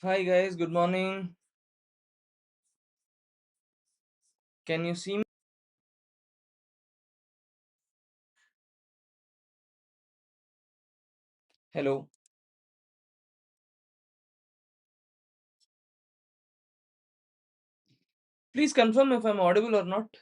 Hi guys, good morning. Can you see me? Hello. Please confirm if I'm audible or not.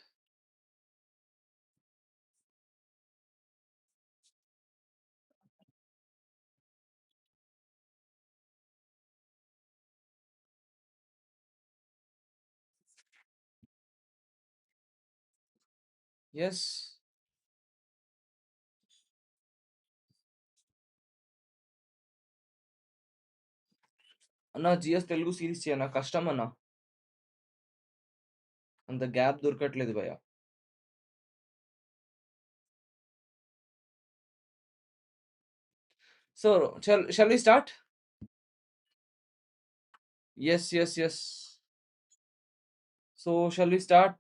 Yes. అన్నా GS Telugu series చేయనా కష్టం అన్నా అంత gap దొరకట్లేదు భయ so shall we start? Yes. So shall we start?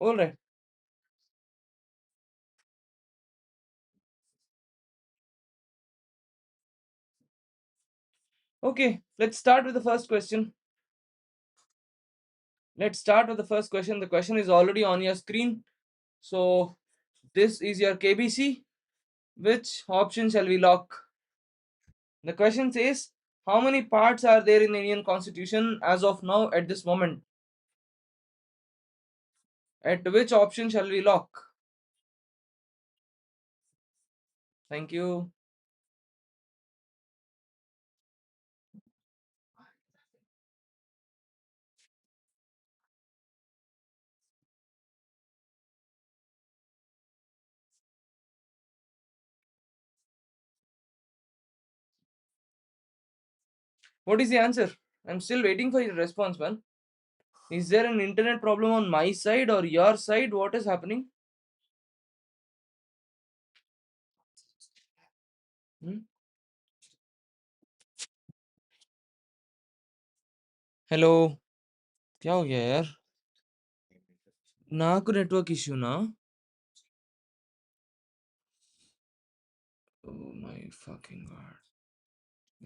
All right. Okay, let's start with the first question. The question is already on your screen. So this is your KBC. Which option shall we lock? The question says, how many parts are there in the Indian Constitution as of now at this moment? At which option shall we lock? Thank you. What is the answer? I'm still waiting for your response, man. Is there an internet problem on my side or your side? What is happening? Hmm? Hello क्या हो गया यार నాకు network ఇష్యూనా oh my fucking god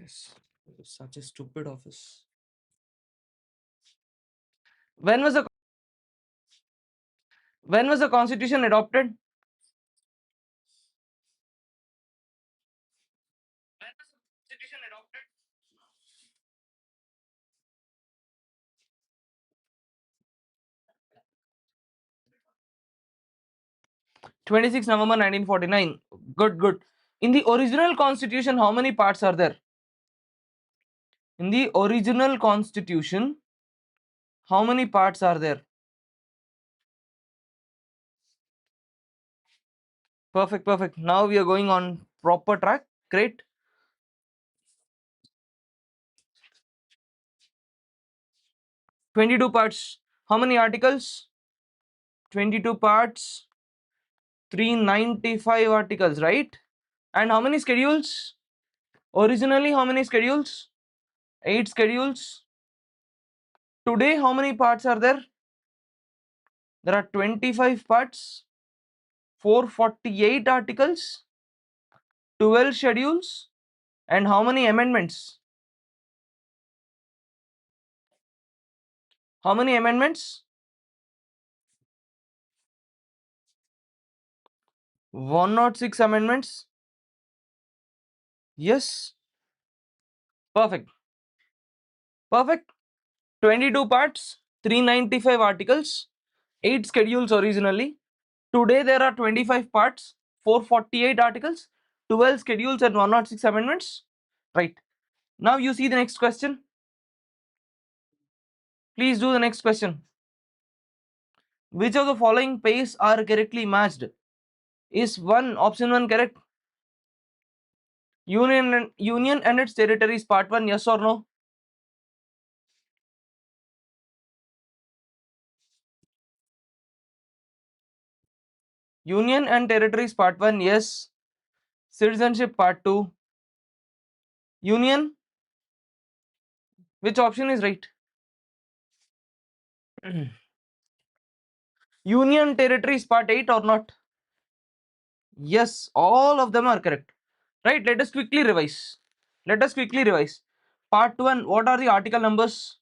this is such a stupid office when was the constitution adopted 26 November 1949 good in the original constitution how many parts are there in the original constitution how many parts are there perfect now we are going on proper track great 22 parts how many articles 22 parts 395 articles right and how many schedules originally how many schedules 8 schedules today how many parts are there are 25 parts 448 articles 12 schedules and how many amendments how many amendments 106 amendments yes perfect 22 parts 395 articles 8 schedules originally today there are 25 parts 448 articles 12 schedules and 106 amendments right now you see the next question please do the next question which of the following pays are correctly matched is one option 1 correct union and its territories part 1 yes or no union and territories part 1 yes citizenship part 2 union Which option is right? Union territories part 8 or not? Yes, all of them are correct. Right, let us quickly revise. Let us quickly revise. Part 1, what are the article numbers?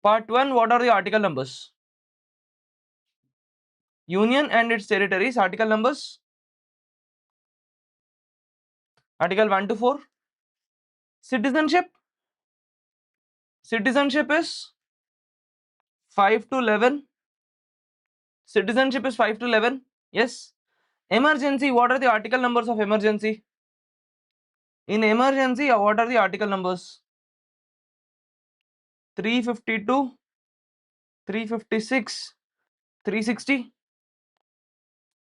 Part 1, what are the article numbers? Union and its territories, article numbers? Article 1 to 4. Citizenship? Citizenship is 5 to 11. Citizenship is 5 to 11. Yes. Emergency, what are the article numbers of emergency? In emergency, what are the article numbers? 352, 356, 360,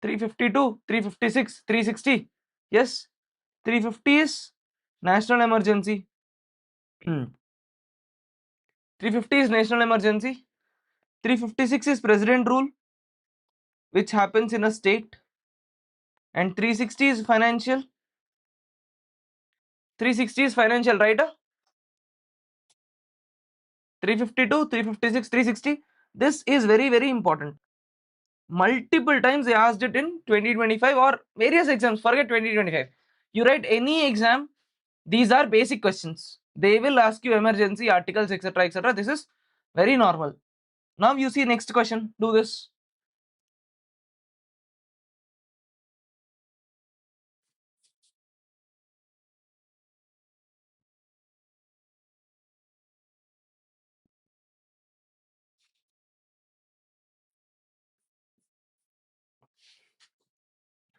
352, 356, 360. Yes. 350 is national emergency. 350 is national emergency. 356 is president rule, which happens in a state. And 360 is financial. 360 is financial, right? 352, 356, 360. This is very, very important. Multiple times they asked it in 2025 or various exams. Forget 2025. You write any exam, these are basic questions. They will ask you emergency articles, etc., etc. This is very normal. Now you see next question. Do this.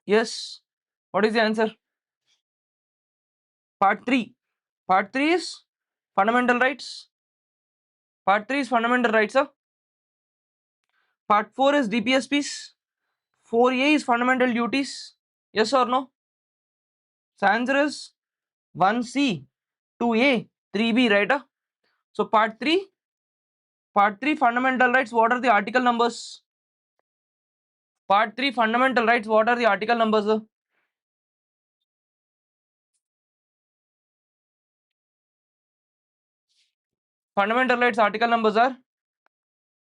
Yes. What is the answer? Part 3. Part 3 is fundamental rights. Part 3 is fundamental rights. Part 4 is DPSPs. 4A is fundamental duties. Yes or no? So answer is 1C, 2A, 3B, right? So part 3 fundamental rights, what are the article numbers? Part 3 fundamental rights, what are the article numbers? Fundamental rights article numbers are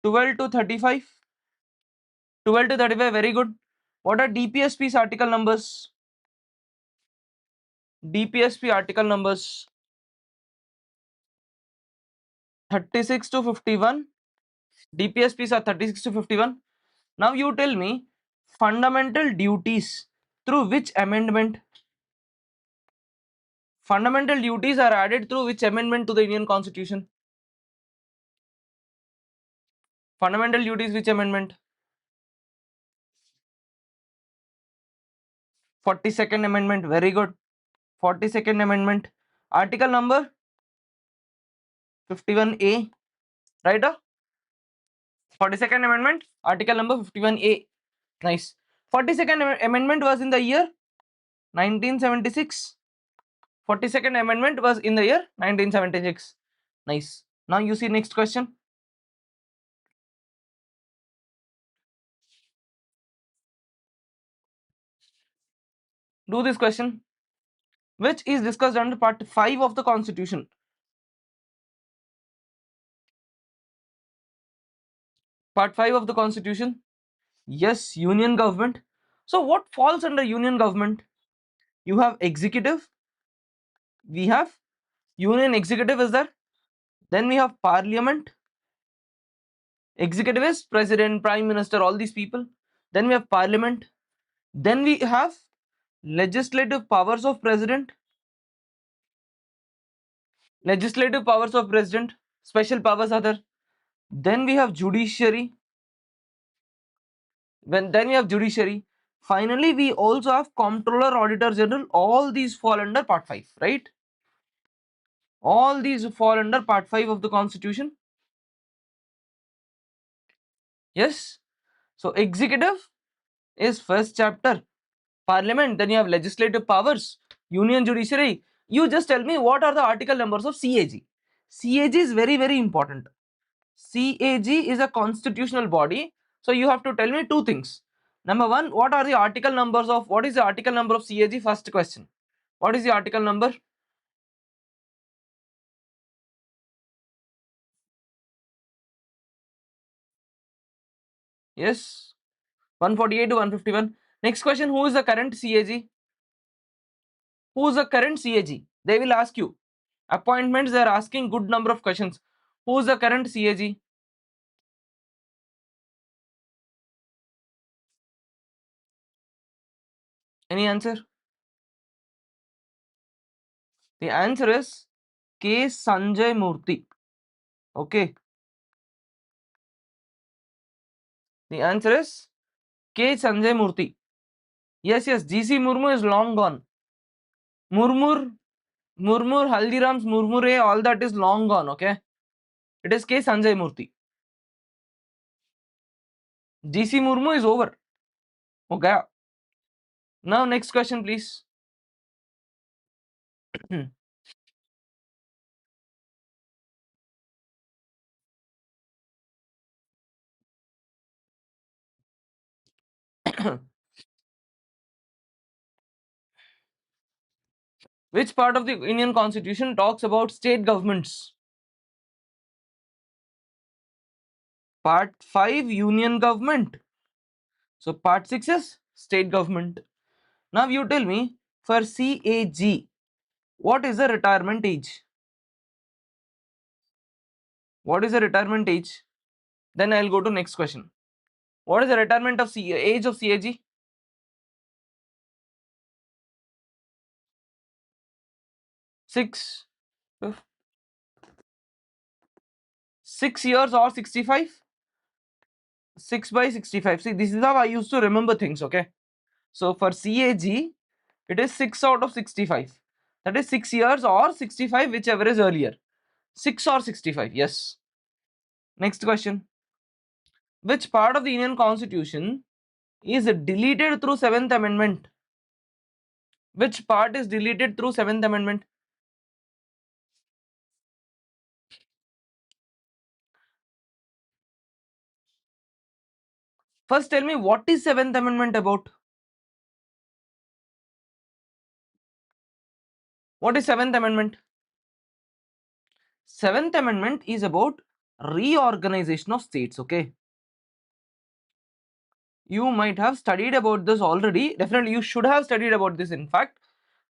12 to 35. 12 to 35, very good. What are DPSP's article numbers? DPSP article numbers 36 to 51. DPSPs are 36 to 51. Now you tell me fundamental duties through which amendment? Fundamental duties are added through which amendment to the Indian Constitution? Fundamental duties, which amendment? 42nd amendment, very good. 42nd amendment. Article number 51A, right? 42nd amendment, article number 51A. Nice. 42nd amendment was in the year 1976. 42nd amendment was in the year 1976. Nice. Now you see next question. Do this question. Which is discussed under part 5 of the Constitution? Part 5 of the Constitution. Yes, union government. So what falls under union government? You have executive. We have union executive is there. Then we have parliament. Executive is president, prime minister, all these people. Then we have parliament. Then we have legislative powers of president. Legislative powers of president. Special powers are there. Then we have judiciary. Then we have judiciary. Finally, we also have comptroller, auditor general. All these fall under part 5, right? All these fall under part 5 of the Constitution. Yes. So executive is first chapter. Parliament, then you have legislative powers, union judiciary. You just tell me what are the article numbers of CAG. CAG is very, very important. CAG is a constitutional body. So you have to tell me two things. Number one, what are the article numbers of, what is the article number of CAG? First question. What is the article number? Yes. 148 to 151. Next question, who is the current CAG? Who is the current CAG? They will ask you. Appointments, they are asking good number of questions. Who is the current CAG? Any answer? The answer is K. Sanjay Murthy. Okay. The answer is K. Sanjay Murthy. Yes, yes. GC Murmu is long gone. Murmur, Haldiram's Murmure, all that is long gone. Okay. It is K. Sanjay Murthy. GC Murmu is over. Okay. Now next question, please. Which part of the Indian Constitution talks about state governments? Part 5, Union Government. So part 6 is state government. Now you tell me, for CAG, what is the retirement age? What is the retirement age? Then I'll go to next question. What is the retirement of age of CAG? 6 years or 65? 6 by 65. See, this is how I used to remember things, okay? So for CAG, it is 6 out of 65. That is 6 years or 65, whichever is earlier. 6 or 65, yes. Next question. Which part of the Indian Constitution is deleted through 7th Amendment? Which part is deleted through 7th Amendment? First tell me, what is 7th Amendment about? What is 7th Amendment? 7th Amendment is about reorganization of states, okay? You might have studied about this already. Definitely you should have studied about this. In fact,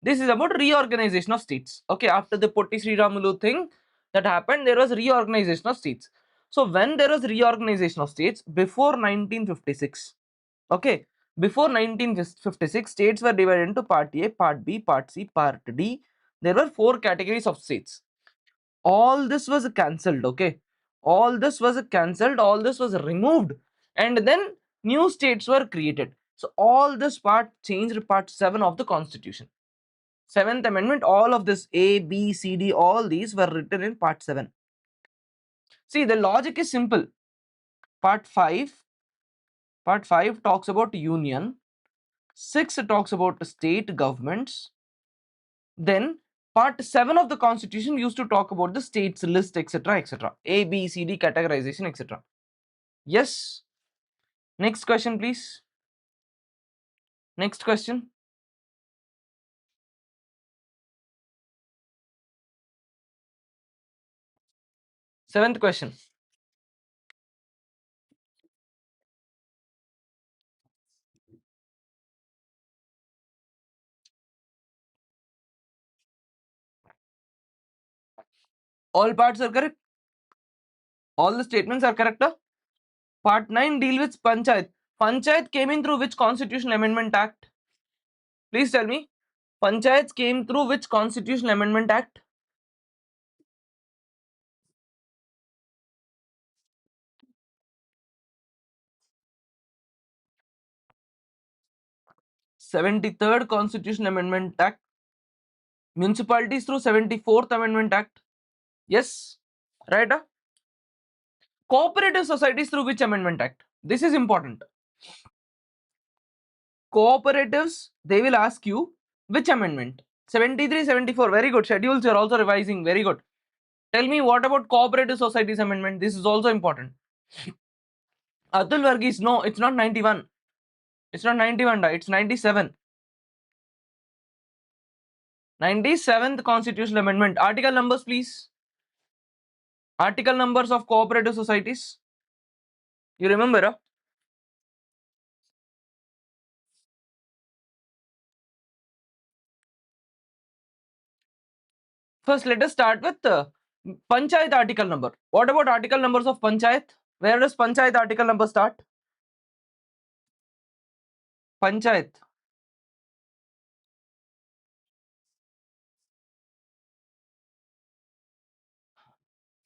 this is about reorganization of states. Okay, after the Potti Sriramulu thing that happened, there was reorganization of states. So when there was reorganization of states before 1956, okay, before 1956, states were divided into Part A, Part B, Part C, Part D. There were 4 categories of states. All this was cancelled, okay? All this was cancelled, all this was removed, and then new states were created. So all this part changed Part 7 of the Constitution. 7th Amendment, all of this A, B, C, D, all these were written in Part 7. See, the logic is simple. Part 5 talks about union. 6 talks about state governments. Then part 7 of the Constitution used to talk about the states list, etc., etc. A, B, C, D categorization, etc. Yes. Next question, please. Next question. 7th question. All parts are correct. All the statements are correct. Huh? Part 9 deal with Panchayat. Panchayat came in through which Constitutional Amendment Act? Please tell me. Panchayats came through which Constitutional Amendment Act? 73rd Constitutional Amendment Act. Municipalities through 74th Amendment Act. Yes. Right? Huh? Cooperative societies through which Amendment Act? This is important. Cooperatives, they will ask you which amendment? 73, 74. Very good. Schedules are also revising. Very good. Tell me, what about cooperative societies amendment? This is also important. Atul Varghese, no, it's not 91. It's not 91, it's 97. 97th Constitutional Amendment. Article numbers, please. Article numbers of cooperative societies. You remember? Huh? First, let us start with Panchayat article number. What about article numbers of Panchayat? Where does Panchayat article number start? Panchayat.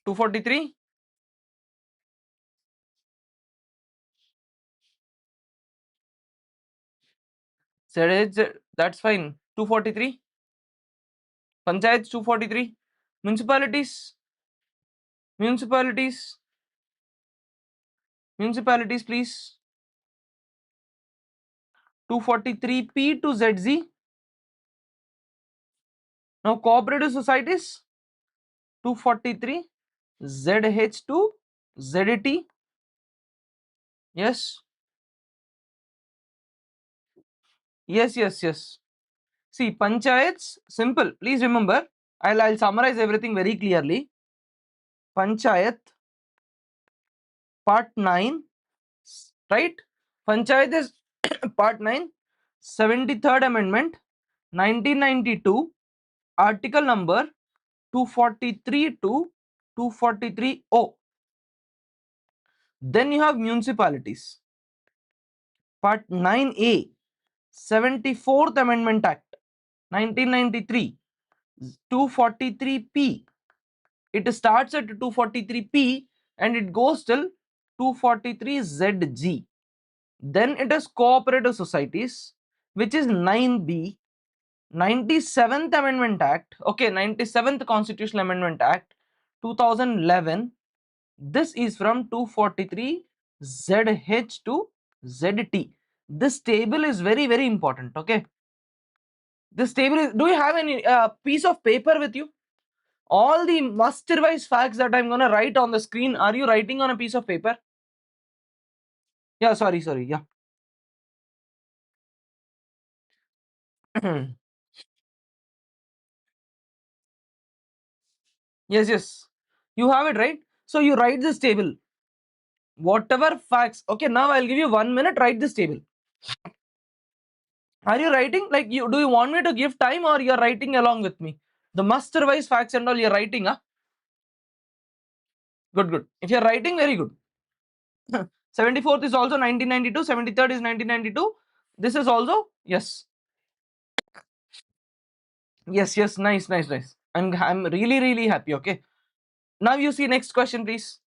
243. That's fine. 243. Panchayats 243. Municipalities. Municipalities. Municipalities, please. 243P to ZZ. Now cooperative societies. 243 ZH to ZT. Yes. Yes. See, panchayats, simple. Please remember, I'll summarize everything very clearly. Panchayat, part 9, right? Panchayat is part 9, 73rd Amendment, 1992, article number 243 to 243O. Then you have municipalities, part 9A, 74th Amendment Act, 1993, 243P. It starts at 243P and it goes till 243ZG. Then it is cooperative societies, which is 9B, 97th Amendment Act, okay, 97th Constitutional Amendment Act, 2011. This is from 243ZH to ZT. This table is very, very important, okay? This table is, do you have any piece of paper with you? All the must revise facts that I'm going to write on the screen, are you writing on a piece of paper? Yeah, sorry, yeah. Yes, you have it, right? So you write this table, whatever facts. Okay, now I'll give you 1 minute, write this table. Are you writing? Like, do you want me to give time, or you're writing along with me? The must revise facts and all you're writing, huh? Good. If you're writing, very good. 74th is also 1992, 73rd is 1992. This is also, yes, nice. I'm really, really happy. Okay, now you see next question, please.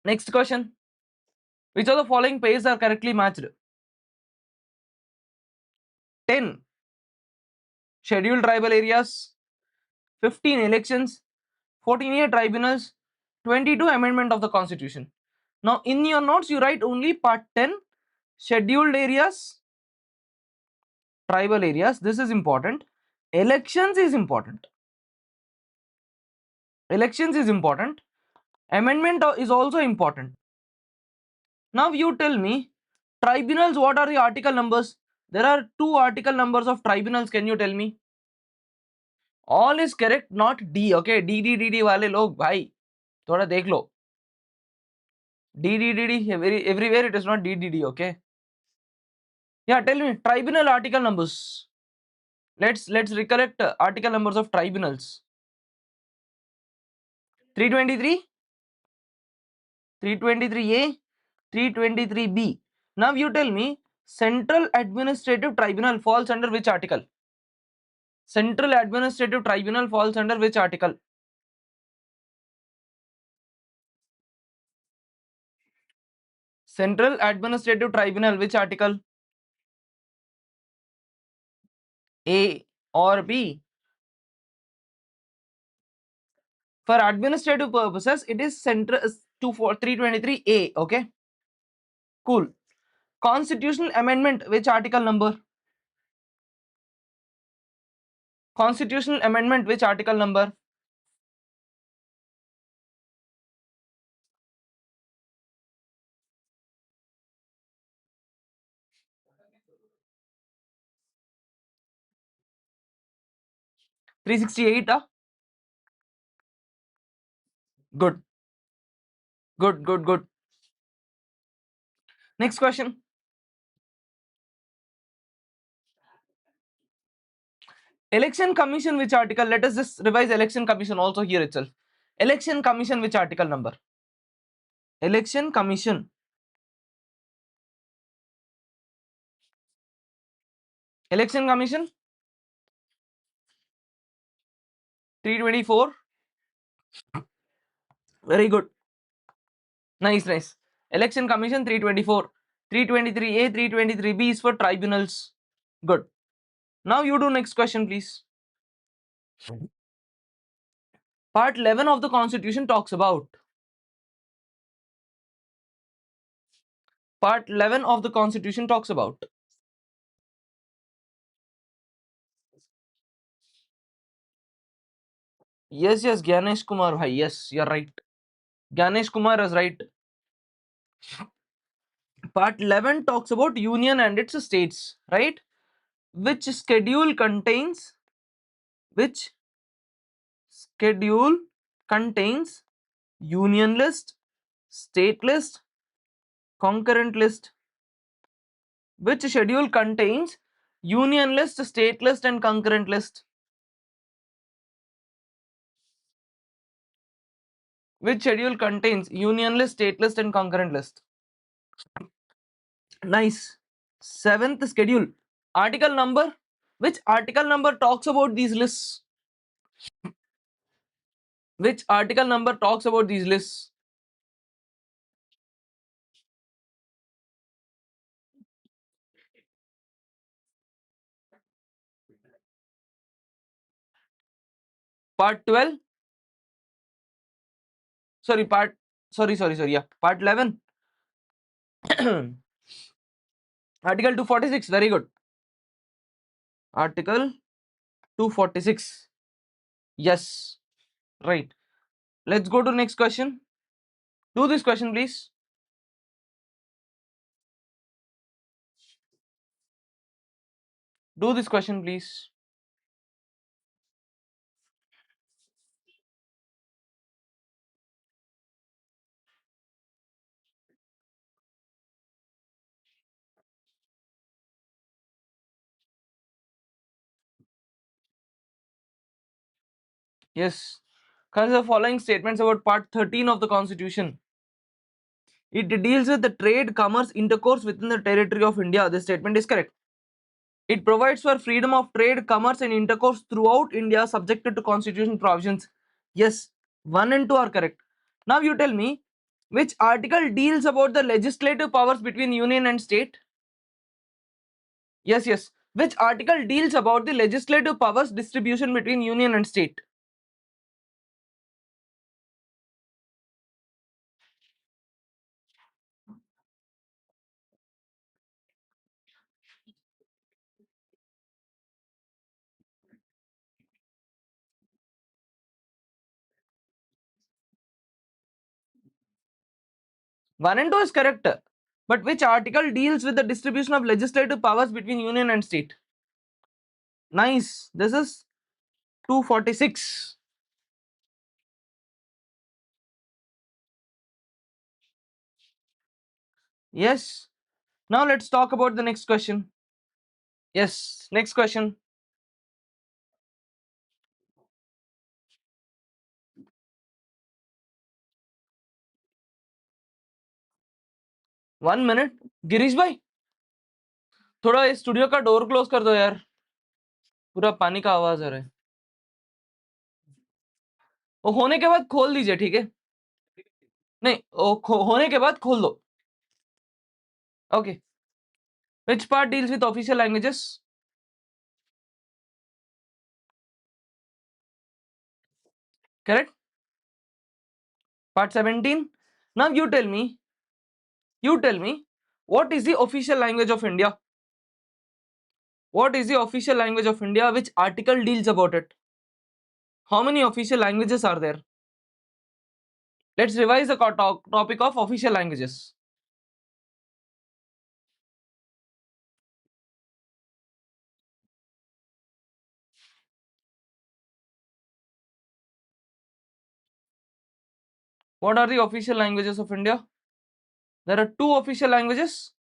Next question. Which of the following pairs are correctly matched? 10 scheduled tribal areas, 15 elections, 14-year tribunals, 22 amendment of the constitution. Now in your notes you write only part 10, scheduled areas, tribal areas. This is important. Elections is important. Amendment is also important. Now you tell me, tribunals, what are the article numbers? There are 2 article numbers of tribunals. Can you tell me? All is correct, not D. Okay, D वाले लोग भाई थोड़ा देख लो. D everywhere it is not D. Okay. Yeah, tell me tribunal article numbers. Let's recollect article numbers of tribunals. 323, 323A, 323B. Now you tell me, Central Administrative Tribunal falls under which article? Central Administrative Tribunal falls under which article? Central Administrative Tribunal, which article? A or B? For administrative purposes, it is central 323A. Okay, cool. Constitutional amendment, which article number? Constitutional amendment, which article number? Three 368. Good. Next question. Election Commission, which article? Let us just revise Election Commission also here itself. Election Commission, which article number? Election Commission. Election Commission 324. Very good. Nice, nice. Election Commission 324. 323A, 323B is for tribunals. Good. Now you do next question, please. Part 11 of the Constitution talks about. Part 11 of the Constitution talks about. Yes, yes, Gyanesh Kumar bhai. Yes, you're right. Gyanesh Kumar is right. Part 11 talks about union and its states, right? Which schedule contains union list, state list, concurrent list? Which schedule contains union list, state list and concurrent list? Which schedule contains union list, state list and concurrent list? Nice. 7th schedule. Article number. Which article number talks about these lists? Which article number talks about these lists? Part 12. Sorry, sorry. Yeah, part 11. Article 246. Very good. Article 246. Yes. Right. Let's go to next question. Do this question, please. Do this question, please. Yes. Consider the following statements about part 13 of the Constitution. It deals with the trade, commerce, intercourse within the territory of India. This statement is correct. It provides for freedom of trade, commerce and intercourse throughout India subjected to constitution provisions. Yes, 1 and 2 are correct. Now you tell me, which article deals about the legislative powers between union and state? Yes, yes. Which article deals about the legislative powers distribution between union and state? One and two is correct. But which article deals with the distribution of legislative powers between union and state? Nice. This is 246. Yes. Now let's talk about the next question. Yes. Next question. One minute. Girish भाई थोड़ा studio का door close कर दो यार, पूरा पानी का आवाज आ रहा है। वो होने के बाद खोल दीजिए, ठीक है? नहीं, होने के बाद खोल दो। Okay. Which part deals with official languages? Correct. Part 17. Now you tell me, what is the official language of India? What is the official language of India? Which article deals about it? How many official languages are there? Let's revise the topic of official languages. What are the official languages of India? There are two official languages.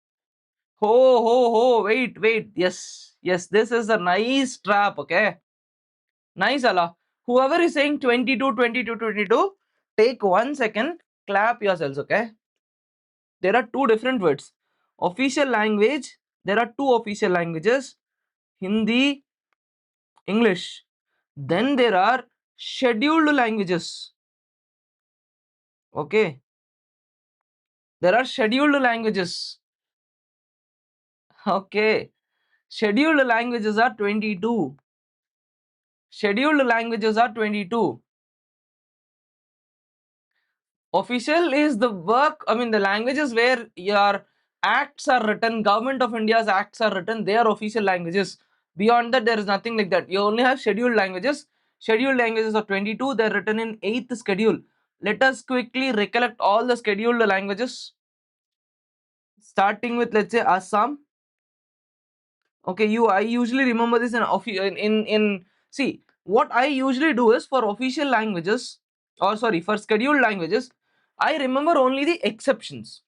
Wait. Yes, this is a nice trap, okay? Nice, Allah. Whoever is saying 22, 22, 22, take 1 second, clap yourselves, okay? There are two different words. Official language, there are two official languages, Hindi, English. Then there are scheduled languages, okay? There are scheduled languages, okay? Scheduled languages are 22. Scheduled languages are 22. Official is the work, I mean the languages where your acts are written, government of India's acts are written, they are official languages. Beyond that, there is nothing like that. You only have scheduled languages. Scheduled languages are 22, they are written in 8th schedule. Let us quickly recollect all the scheduled languages. Starting with, let's say, Assam. Okay, I usually remember this in see, what I usually do is for official languages, or sorry, for scheduled languages, I remember only the exceptions.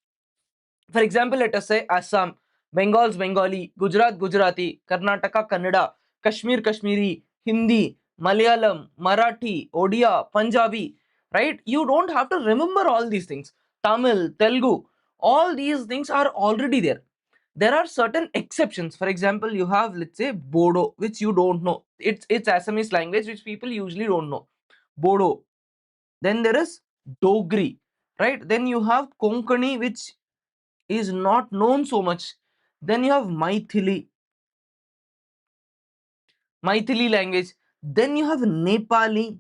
For example, let us say Assam, Bengal's Bengali, Gujarat Gujarati, Karnataka Kannada, Kashmir Kashmiri, Hindi, Malayalam, Marathi, Odia, Punjabi, right? You don't have to remember all these things. Tamil, Telugu, all these things are already there. There are certain exceptions. For example, you have, let's say, Bodo, which you don't know. It's Assamese language which people usually don't know. Bodo. Then there is Dogri, right? Then you have Konkani, which is not known so much. Then you have Maithili language. Then you have Nepali.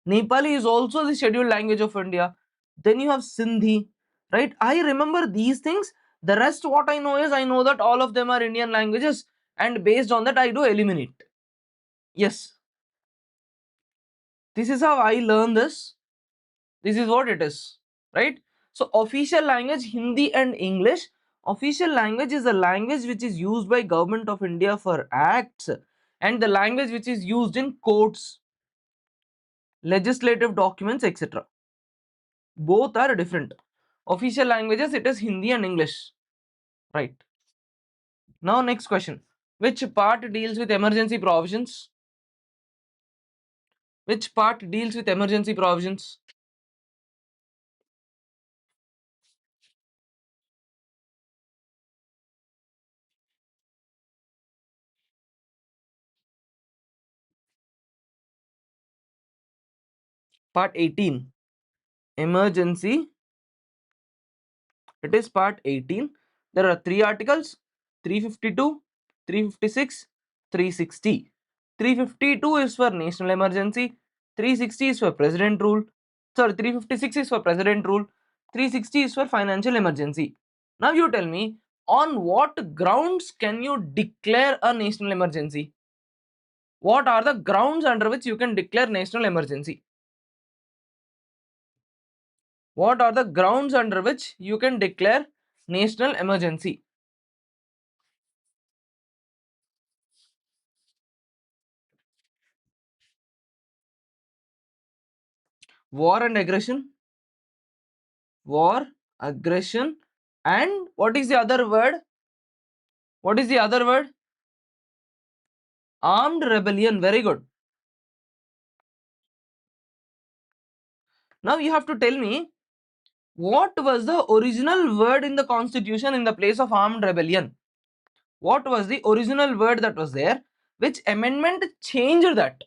Nepali is also the scheduled language of India. Then you have Sindhi, right? I remember these things. The rest, what I know is, I know that all of them are Indian languages, and based on that, I do eliminate. Yes, this is how I learn this. This is what it is, right? So official language, Hindi and English. Official language is a language which is used by government of India for acts, and the language which is used in courts, legislative documents, etc. Both are different. Official languages, it is Hindi and English, right? Now next question. Which part deals with emergency provisions? Which part deals with emergency provisions? Part 18. Emergency. It is part 18. There are three articles: 352, 356, 360. 352 is for national emergency, 360 is for president rule, sorry, 356 is for president rule, 360 is for financial emergency. Now you tell me, on what grounds can you declare a national emergency? What are the grounds under which you can declare national emergency? What are the grounds under which you can declare national emergency? War and aggression, war, aggression, and what is the other word? What is the other word? Armed rebellion. Very good. Now you have to tell me, what was the original word in the constitution in the place of armed rebellion? What was the original word that was there? Which amendment changed that?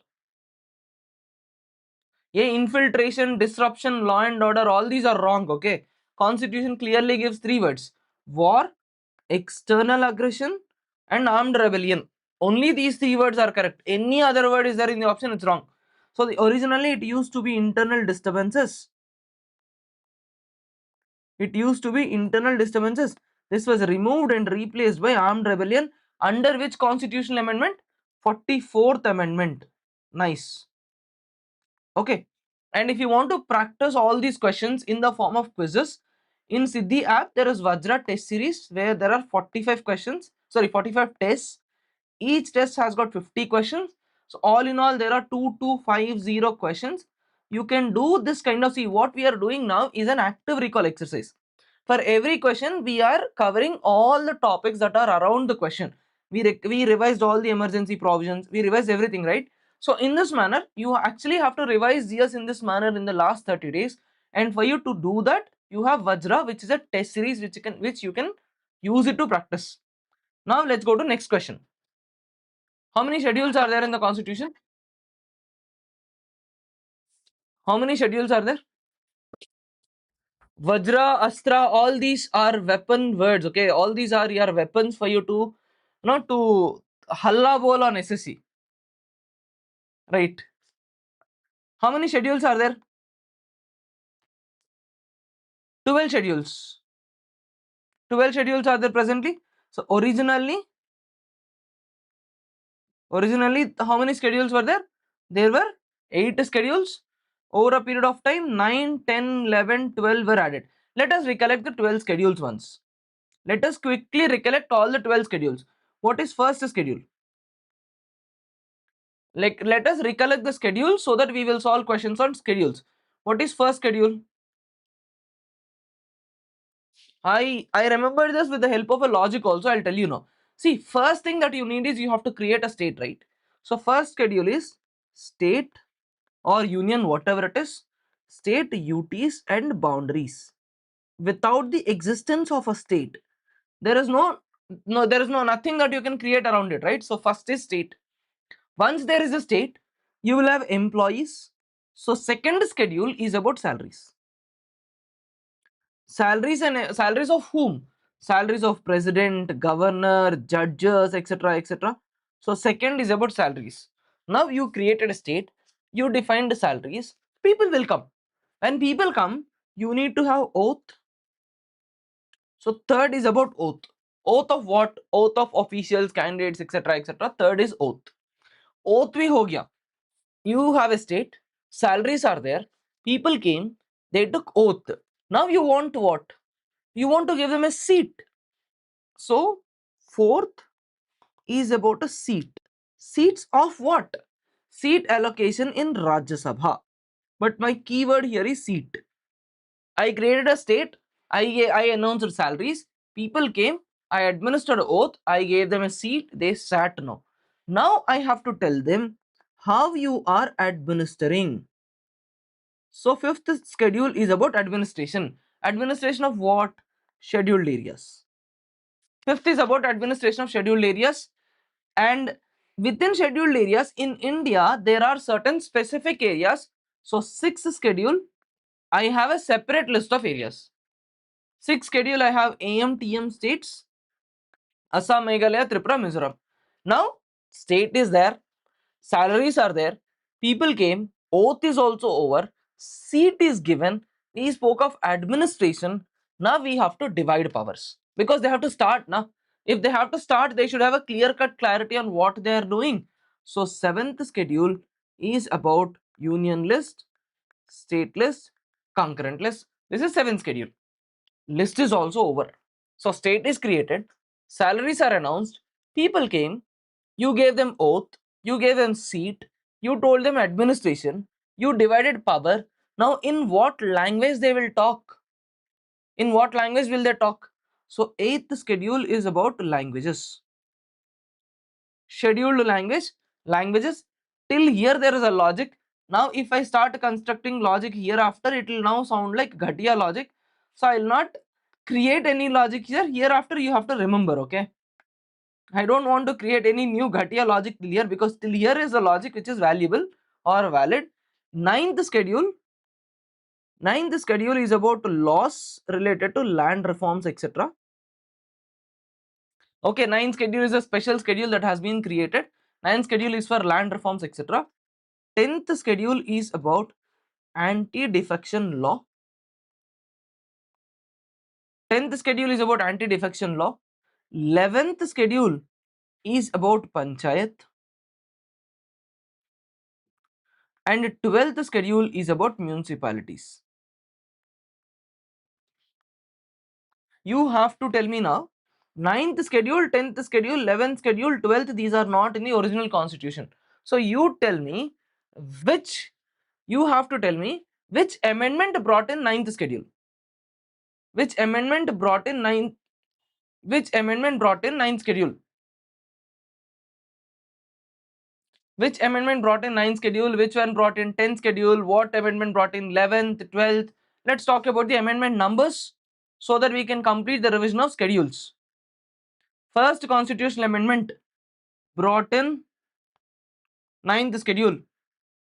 Yeah, infiltration, disruption, law and order, all these are wrong, okay? Constitution clearly gives three words: war, external aggression, and armed rebellion. Only these three words are correct. Any other word is there in the option, it's wrong. So originally it used to be internal disturbances. It used to be internal disturbances. This was removed and replaced by armed rebellion, under which constitutional amendment? 44th amendment. Nice. Okay. And if you want to practice all these questions in the form of quizzes, in Siddhi app there is Vajra test series where there are 45 questions, sorry, 45 tests. Each test has got 50 questions. So all in all, there are 2250 questions. You can do this kind of, see, what we are doing now is an active recall exercise. For every question, we are covering all the topics that are around the question. We revised all the emergency provisions. We revised everything, right? So in this manner, you actually have to revise GS in this manner in the last 30 days. And for you to do that, you have Vajra, which is a test series which you can use it to practice. Now let's go to next question. How many schedules are there in the constitution? How many schedules are there? Vajra, Astra, all these are weapon words. Okay, all these are your weapons for you to not to halla bol on SSC. Right. How many schedules are there? 12 schedules. 12 schedules are there presently. So originally how many schedules were there? There were 8 schedules. Over a period of time, 9, 10, 11, 12 were added. Let us recollect the 12 schedules once. Let us quickly recollect all the 12 schedules. What is first schedule? Like, let us recollect the schedule so that we will solve questions on schedules. What is first schedule? I remember this with the help of a logic also. I'll tell you now. See, first thing that you need is you have to create a state, right? So first schedule is state or union, whatever it is, state UTs and boundaries. Without the existence of a state, there is no nothing that you can create around it, right? So first is state. Once there is a state, you will have employees. So second schedule is about salaries. Salaries and salaries of whom? Salaries of president, governor, judges, etc., etc. So second is about salaries. Now you created a state, you defined the salaries, people will come. When people come, you need to have oath. So third is about oath. Oath of what? Oath of officials, candidates, etc., etc. Third is oath. Oath bhi ho gaya. You have a state, salaries are there, people came, they took oath. Now you want what? You want to give them a seat. So fourth is about a seat. Seats of what? Seat allocation in Rajya Sabha. But my keyword here is seat. I created a state, I announced salaries, people came, I administered oath, I gave them a seat, they sat now. Now I have to tell them how you are administering. So fifth schedule is about administration. Administration of what? Scheduled areas. Fifth is about administration of scheduled areas. And within scheduled areas in India, there are certain specific areas. So sixth schedule, I have a separate list of areas. Sixth schedule, I have AMTM states, Assam, Meghalaya, Tripura, Mizoram. Now, state is there, salaries are there, people came, oath is also over, seat is given, we spoke of administration. Now we have to divide powers because they have to start now. If they have to start, they should have a clear-cut clarity on what they are doing. So seventh schedule is about union list, state list, concurrent list. This is seventh schedule. List is also over. So state is created, salaries are announced, people came, you gave them oath, you gave them seat, you told them administration, you divided power. Now in what language they will talk? In what language will they talk? So eighth schedule is about languages. Scheduled languages. Till here there is a logic. Now if I start constructing logic hereafter, it will now sound like Ghatiya logic. So I will not create any logic here. Hereafter you have to remember, okay? I don't want to create any new Ghatiya logic till here because till here is the logic which is valuable or valid. Ninth schedule is about laws related to land reforms, etc. Okay, ninth schedule is a special schedule that has been created. Ninth schedule is for land reforms, etc. 10th schedule is about anti-defection law. 10th schedule is about anti-defection law. 11th schedule is about panchayat. And 12th schedule is about municipalities. You have to tell me now. 9th schedule, 10th schedule, 11th schedule, 12th, these are not in the original constitution. So you tell me which, you have to tell me which amendment brought in 9th schedule. Which amendment brought in 9th schedule? Which amendment brought in 9th schedule? Which one brought in 10th schedule? What amendment brought in 11th, 12th? Let's talk about the amendment numbers so that we can complete the revision of schedules. First constitutional amendment brought in 9th schedule.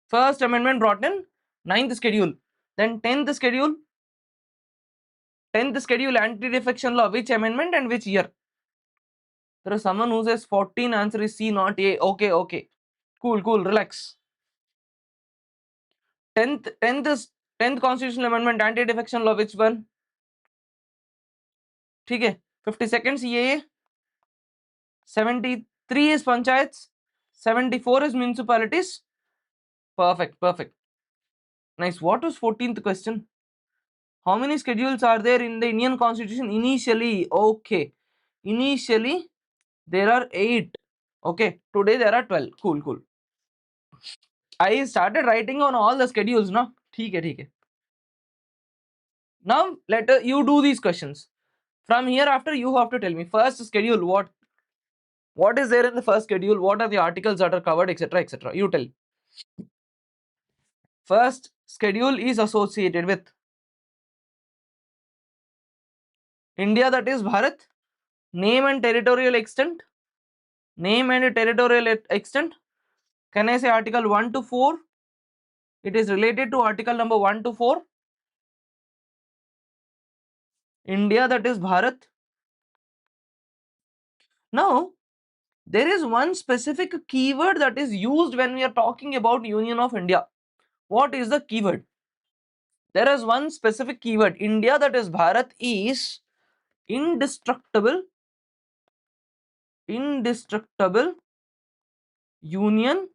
First amendment brought in 9th schedule. Then 10th schedule. 10th schedule anti-defection law. Which amendment and which year? There is someone who says 14, answer is C, not A. Okay, okay. Cool, cool, relax. 10th constitutional amendment anti-defection law, which one? ठीक है, 52nd CAA, 73 is panchayats, 74 is municipalities. Perfect, perfect. Nice. What was 14th question? How many schedules are there in the Indian Constitution initially? Okay, initially there are 8. Okay, today there are 12. Cool, cool. I started writing on all the schedules now. ठीक है, ठीक है. Now let you do these questions. From here after you have to tell me first schedule what is there in the first schedule, what are the articles that are covered, etc, etc. You tell. First schedule is associated with India, that is Bharat. Name and territorial extent. Name and territorial extent. Can I say article 1 to 4? It is related to article number 1 to 4. India, that is Bharat. Now there is one specific keyword that is used when we are talking about Union of India. What is the keyword? There is one specific keyword. India, that is Bharat, is indestructible union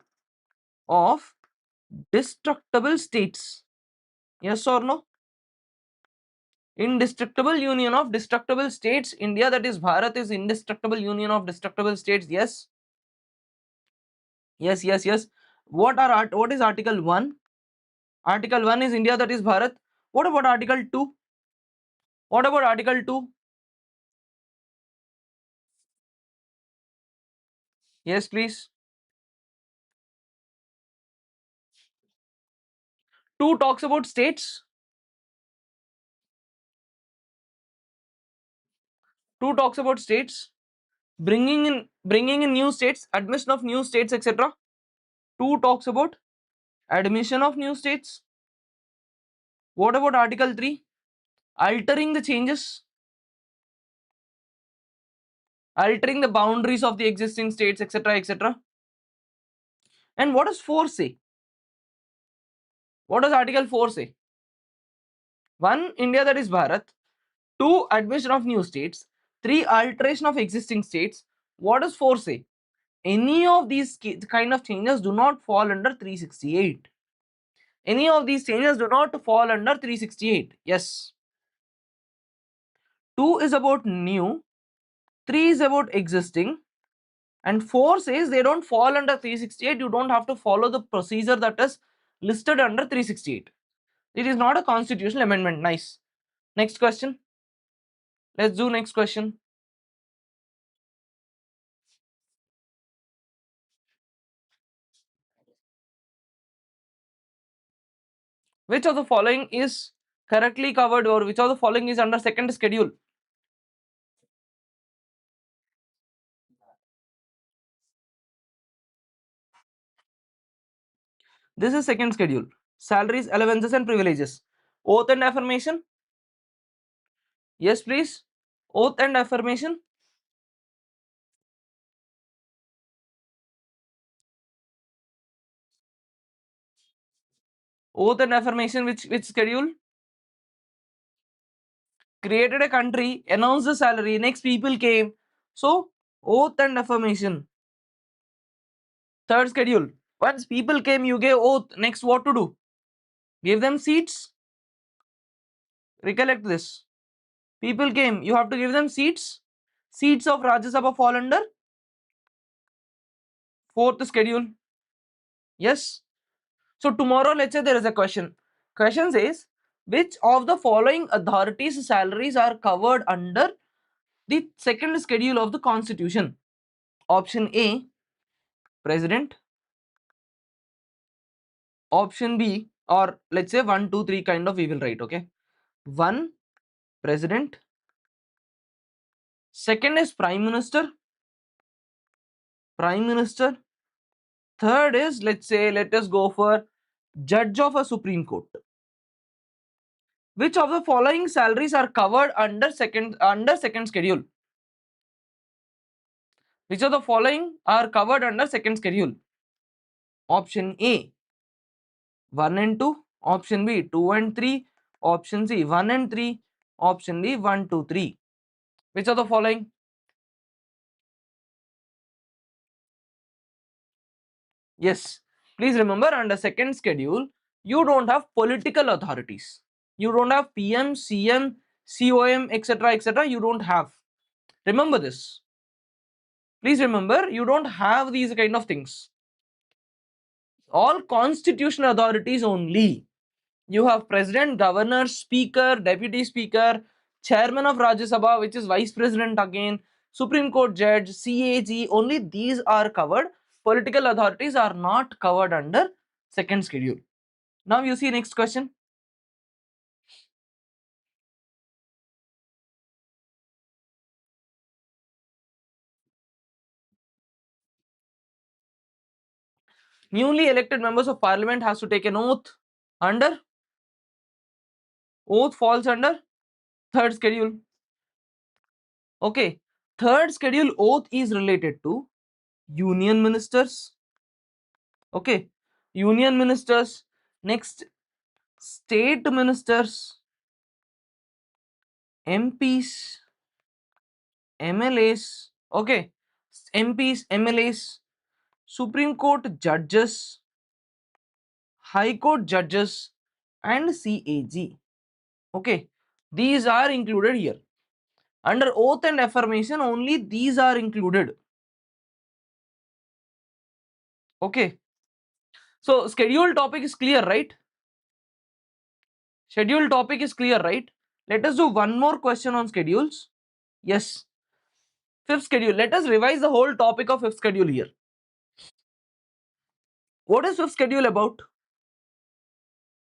of destructible states. Yes or no? Indestructible union of destructible states. India, that is Bharat, is indestructible union of destructible states. Yes. Yes, yes, yes. What is article 1? Article 1 is India, that is Bharat. What about article 2? What about article 2? Yes, please. 2 talks about states. 2 talks about states. Bringing in new states, admission of new states, etc. 2 talks about admission of new states. What about article 3? Altering the changes. Altering the boundaries of the existing states, etc, etc. And what does 4 say? What does article 4 say? 1, India, that is Bharat. 2, admission of new states. 3, alteration of existing states. What does 4 say? Any of these kind of changes do not fall under 368. Any of these changes do not fall under 368. Yes. 2 is about new, 3 is about existing, and 4 says they don't fall under 368. You don't have to follow the procedure that is listed under 368. It is not a constitutional amendment. Nice. Next question. Let's do next question. Which of the following is correctly covered, or which of the following is under second schedule? This is second schedule. Salaries, allowances and privileges. Oath and affirmation. Yes, please. Oath and affirmation. Oath and affirmation, which schedule? Created a country, announced the salary, next people came. So, oath and affirmation. Third schedule. Once people came, you gave oath. Next, what to do? Give them seats. Recollect this. People came, you have to give them seats. Seats of Rajya Sabha fall under fourth schedule. Yes. So tomorrow, let's say there is a question. Question says, which of the following authorities' salaries are covered under the second schedule of the Constitution? Option A, President. option B, or let's say 1, 2, 3 kind of we will write, okay? 1 president, second is prime minister, third is, let's say, let us go for judge of a Supreme Court. Which of the following salaries are covered under second schedule? Which of the following are covered under second schedule? Option A 1 and 2, option B 2 and 3, option C 1 and 3, option D 1, 2, 3. Which of the following? Yes, please remember, under second schedule you don't have political authorities. You don't have PM, CM, COM, etc., etc. You don't have. Remember this. Please remember, you don't have these kind of things. All constitutional authorities only. You have president, governor, speaker, deputy speaker, chairman of Rajya Sabha, which is vice president again, Supreme Court judge, CAG, only these are covered. Political authorities are not covered under second schedule. Now you see next question. Newly elected members of parliament has to take an oath under, oath falls under third schedule. Okay, third schedule oath is related to union ministers. Okay, union ministers, next state ministers, MPs, MLAs, okay, MPs, MLAs, Supreme Court judges, High Court judges, and CAG. Okay, these are included here. Under oath and affirmation, only these are included. Okay, so schedule topic is clear, right? Schedule topic is clear, right? Let us do one more question on schedules. Yes, fifth schedule. Let us revise the whole topic of fifth schedule here. What is fifth schedule about?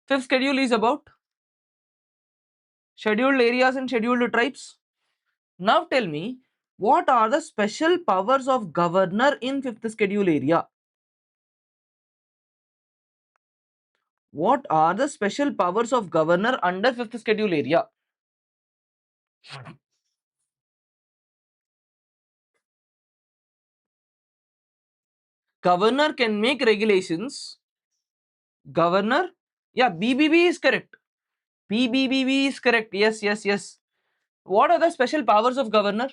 Fifth schedule is about scheduled areas and scheduled tribes. Now tell me, what are the special powers of governor in fifth schedule area? What are the special powers of governor under fifth schedule area? Governor can make regulations. Governor, yeah, BBB is correct. BBB is correct. Yes, yes, yes. What are the special powers of governor?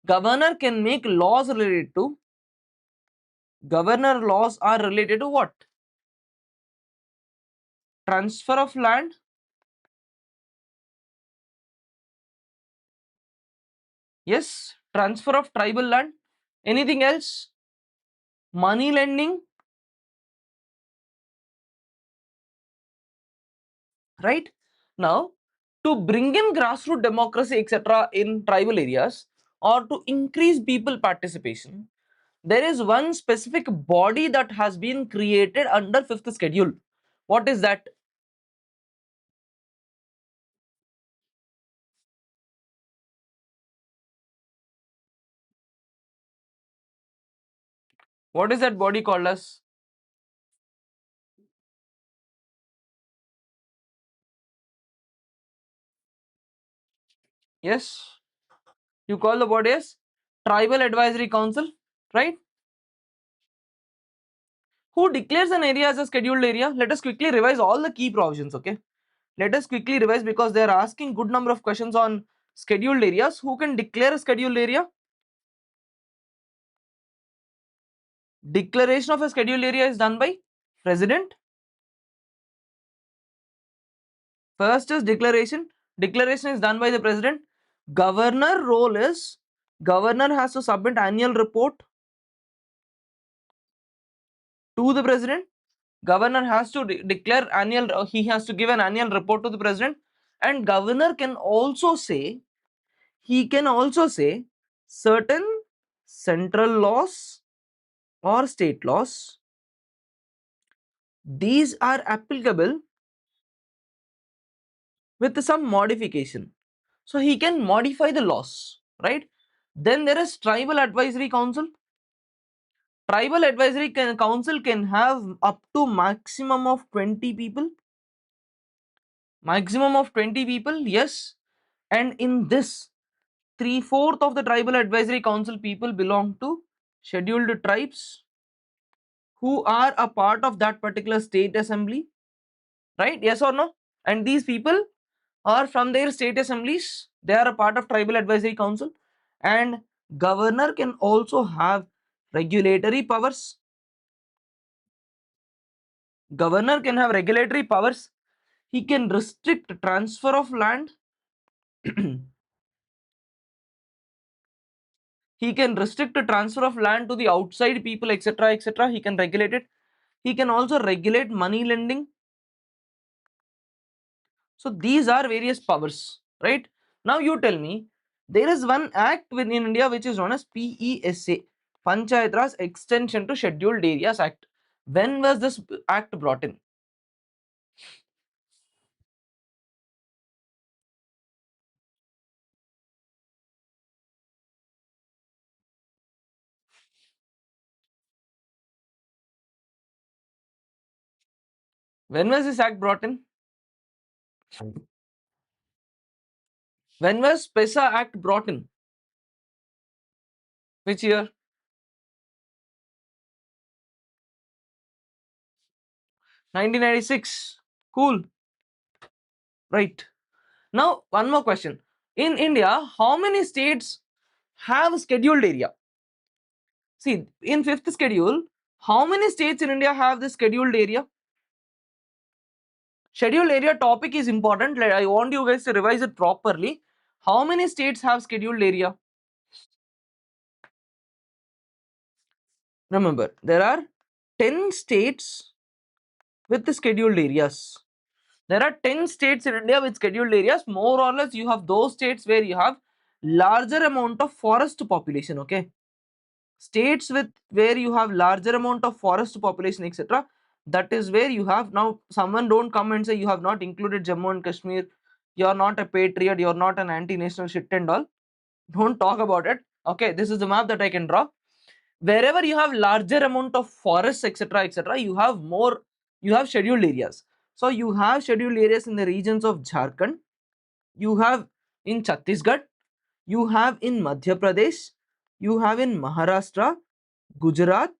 Governor can make laws related to. Governor laws are related to what? Transfer of land. Yes, transfer of tribal land. Anything else? Money lending. Right? Now, to bring in grassroots democracy, etc., in tribal areas, or to increase people participation, there is one specific body that has been created under fifth schedule. What is that? What is that body called as? Yes, you call the body as Tribal Advisory Council, right? Who declares an area as a scheduled area? Let us quickly revise all the key provisions, okay? Let us quickly revise because they are asking good number of questions on scheduled areas. Who can declare a scheduled area? Declaration of a scheduled area is done by President. First is declaration. Declaration is done by the President. Governor role is, Governor has to submit annual report to the President. Governor has to declare annual, he has to give an annual report to the President. And Governor can also say, he can also say certain central laws or state laws These are applicable with some modification. So he can modify the laws, right? Then there is tribal advisory council. Tribal advisory council can have up to maximum of 20 people. Maximum of 20 people, yes. And in this, three-fourth of the tribal advisory council people belong to scheduled tribes who are a part of that particular state assembly, right? Yes or no? And these people are from their state assemblies. They are a part of tribal advisory council. And governor can also have regulatory powers. Governor can have regulatory powers. He can restrict transfer of land. He can restrict the transfer of land to the outside people, etc., etc. He can regulate it. He can also regulate money lending. So these are various powers, right? Now you tell me, there is one act within India which is known as PESA, Panchayat Raj Extension to Scheduled Areas Act. When was this act brought in? When was this act brought in? When was PESA Act brought in? Which year? 1996. Cool. Right. Now, one more question. In India, how many states have scheduled area? See, in fifth schedule, how many states in India have this scheduled area? Scheduled area topic is important. I want you guys to revise it properly. How many states have scheduled area? Remember, there are 10 states with the scheduled areas. There are 10 states in India with scheduled areas. More or less, you have those states where you have larger amount of forest population. Okay, states with where you have larger amount of forest population, etc. That is where you have. Now someone don't come and say you have not included Jammu and Kashmir, you are not a patriot, you are not an anti-national shit and all. Don't talk about it. Okay, this is the map that I can draw. Wherever you have larger amount of forests, etc., etc., you have more, you have scheduled areas. So you have scheduled areas in the regions of Jharkhand, you have in Chhattisgarh, you have in Madhya Pradesh, you have in Maharashtra, Gujarat,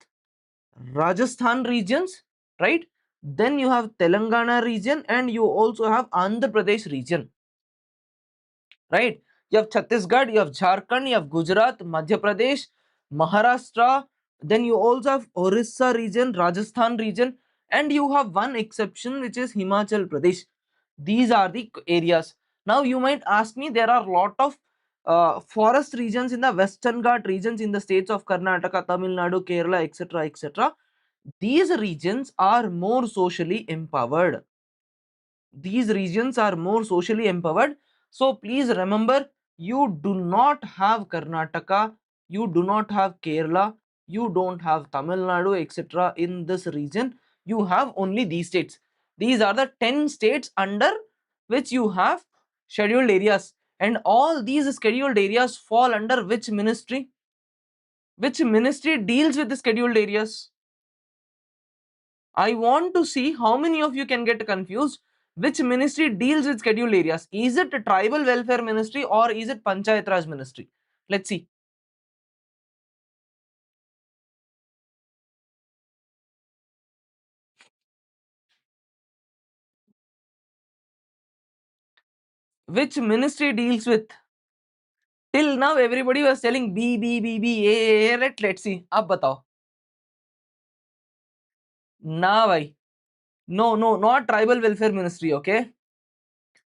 Rajasthan regions, right? Then you have Telangana region and you also have Andhra Pradesh region, right? You have Chhattisgarh, you have Jharkhand, you have Gujarat, Madhya Pradesh, Maharashtra, then you also have Orissa region, Rajasthan region, and you have one exception which is Himachal Pradesh. These are the areas. Now you might ask me, there are a lot of forest regions in the Western Ghat regions in the states of Karnataka, Tamil Nadu, Kerala, etc., etc. These regions are more socially empowered. These regions are more socially empowered. So please remember, you do not have Karnataka, you do not have Kerala, you don't have Tamil Nadu, etc. in this region. You have only these states. These are the 10 states under which you have scheduled areas. And all these scheduled areas fall under which ministry? Which ministry deals with the scheduled areas? I want to see how many of you can get confused. Which ministry deals with scheduled areas? Is it a tribal welfare ministry or is it Panchayat Raj ministry? Let's see. Which ministry deals with? Till now everybody was telling B, B, B, B, A, A. Let's see. अब बताओ. ना भाई. No, no, not tribal welfare ministry, okay?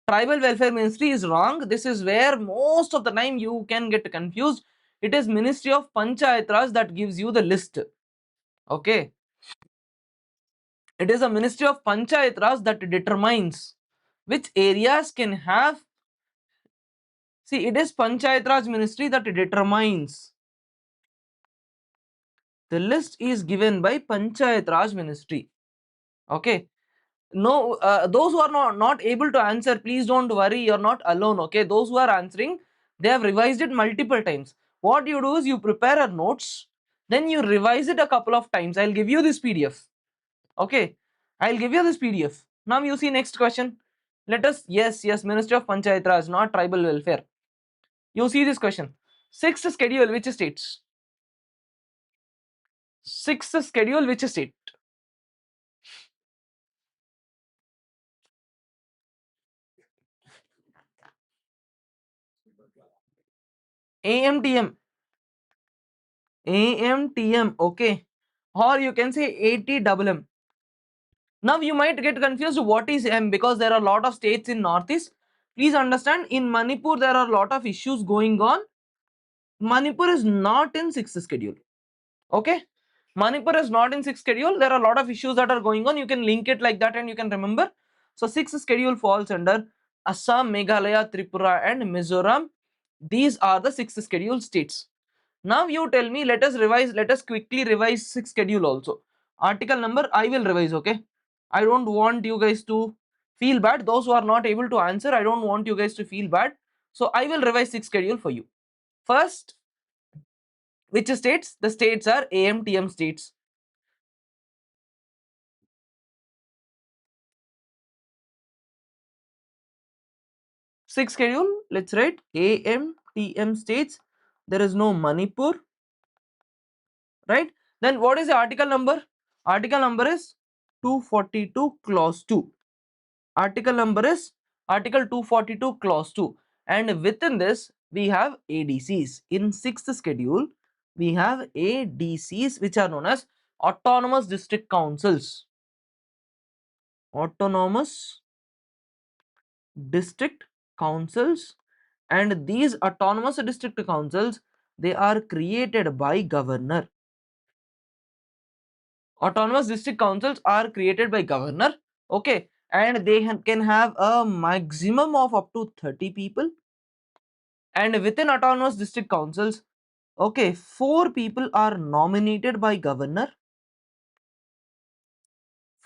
Tribal welfare ministry is wrong. This is where most of the time you can get confused. It is Ministry of Panchayat Raj that gives you the list. Okay. It is a Ministry of Panchayat Raj that determines which areas can have. See, it is Panchayat Raj Ministry that determines. The list is given by Panchayat Raj Ministry. Okay. No, those who are not able to answer, please don't worry, you're not alone. Okay, those who are answering, they have revised it multiple times. What you do is you prepare a notes, then you revise it a couple of times. I'll give you this PDF. Okay, I'll give you this PDF. Now you see next question. Let us, yes, Ministry of Panchayat Raj, not tribal welfare. You see this question. Sixth schedule which states? Sixth schedule which state? AMTM. AMTM, okay. Or you can say ATMM. Now you might get confused what is M, because there are a lot of states in Northeast. Please understand, in Manipur there are a lot of issues going on. Manipur is not in sixth schedule. Okay. Manipur is not in sixth schedule. There are a lot of issues that are going on. You can link it like that and you can remember. So sixth schedule falls under Assam, Meghalaya, Tripura and Mizoram. These are the sixth schedule states. Now you tell me, let us quickly revise sixth schedule also. Article number I will revise, okay? I don't want you guys to feel bad. Those who are not able to answer, I don't want you guys to feel bad. So I will revise sixth schedule for you. First, which states? The states are AMTM states. Sixth schedule, let's write AMTM states. There is no Manipur, right? Then what is the article number? Article number is 242 clause 2. Article number is article 242 clause 2, and within this we have ADCs. In sixth schedule we have ADCs, which are known as autonomous district councils. Autonomous district councils, and these autonomous district councils, they are created by governor. Autonomous district councils are created by governor, okay, and they can have a maximum of up to 30 people. And within autonomous district councils, okay, 4 people are nominated by governor.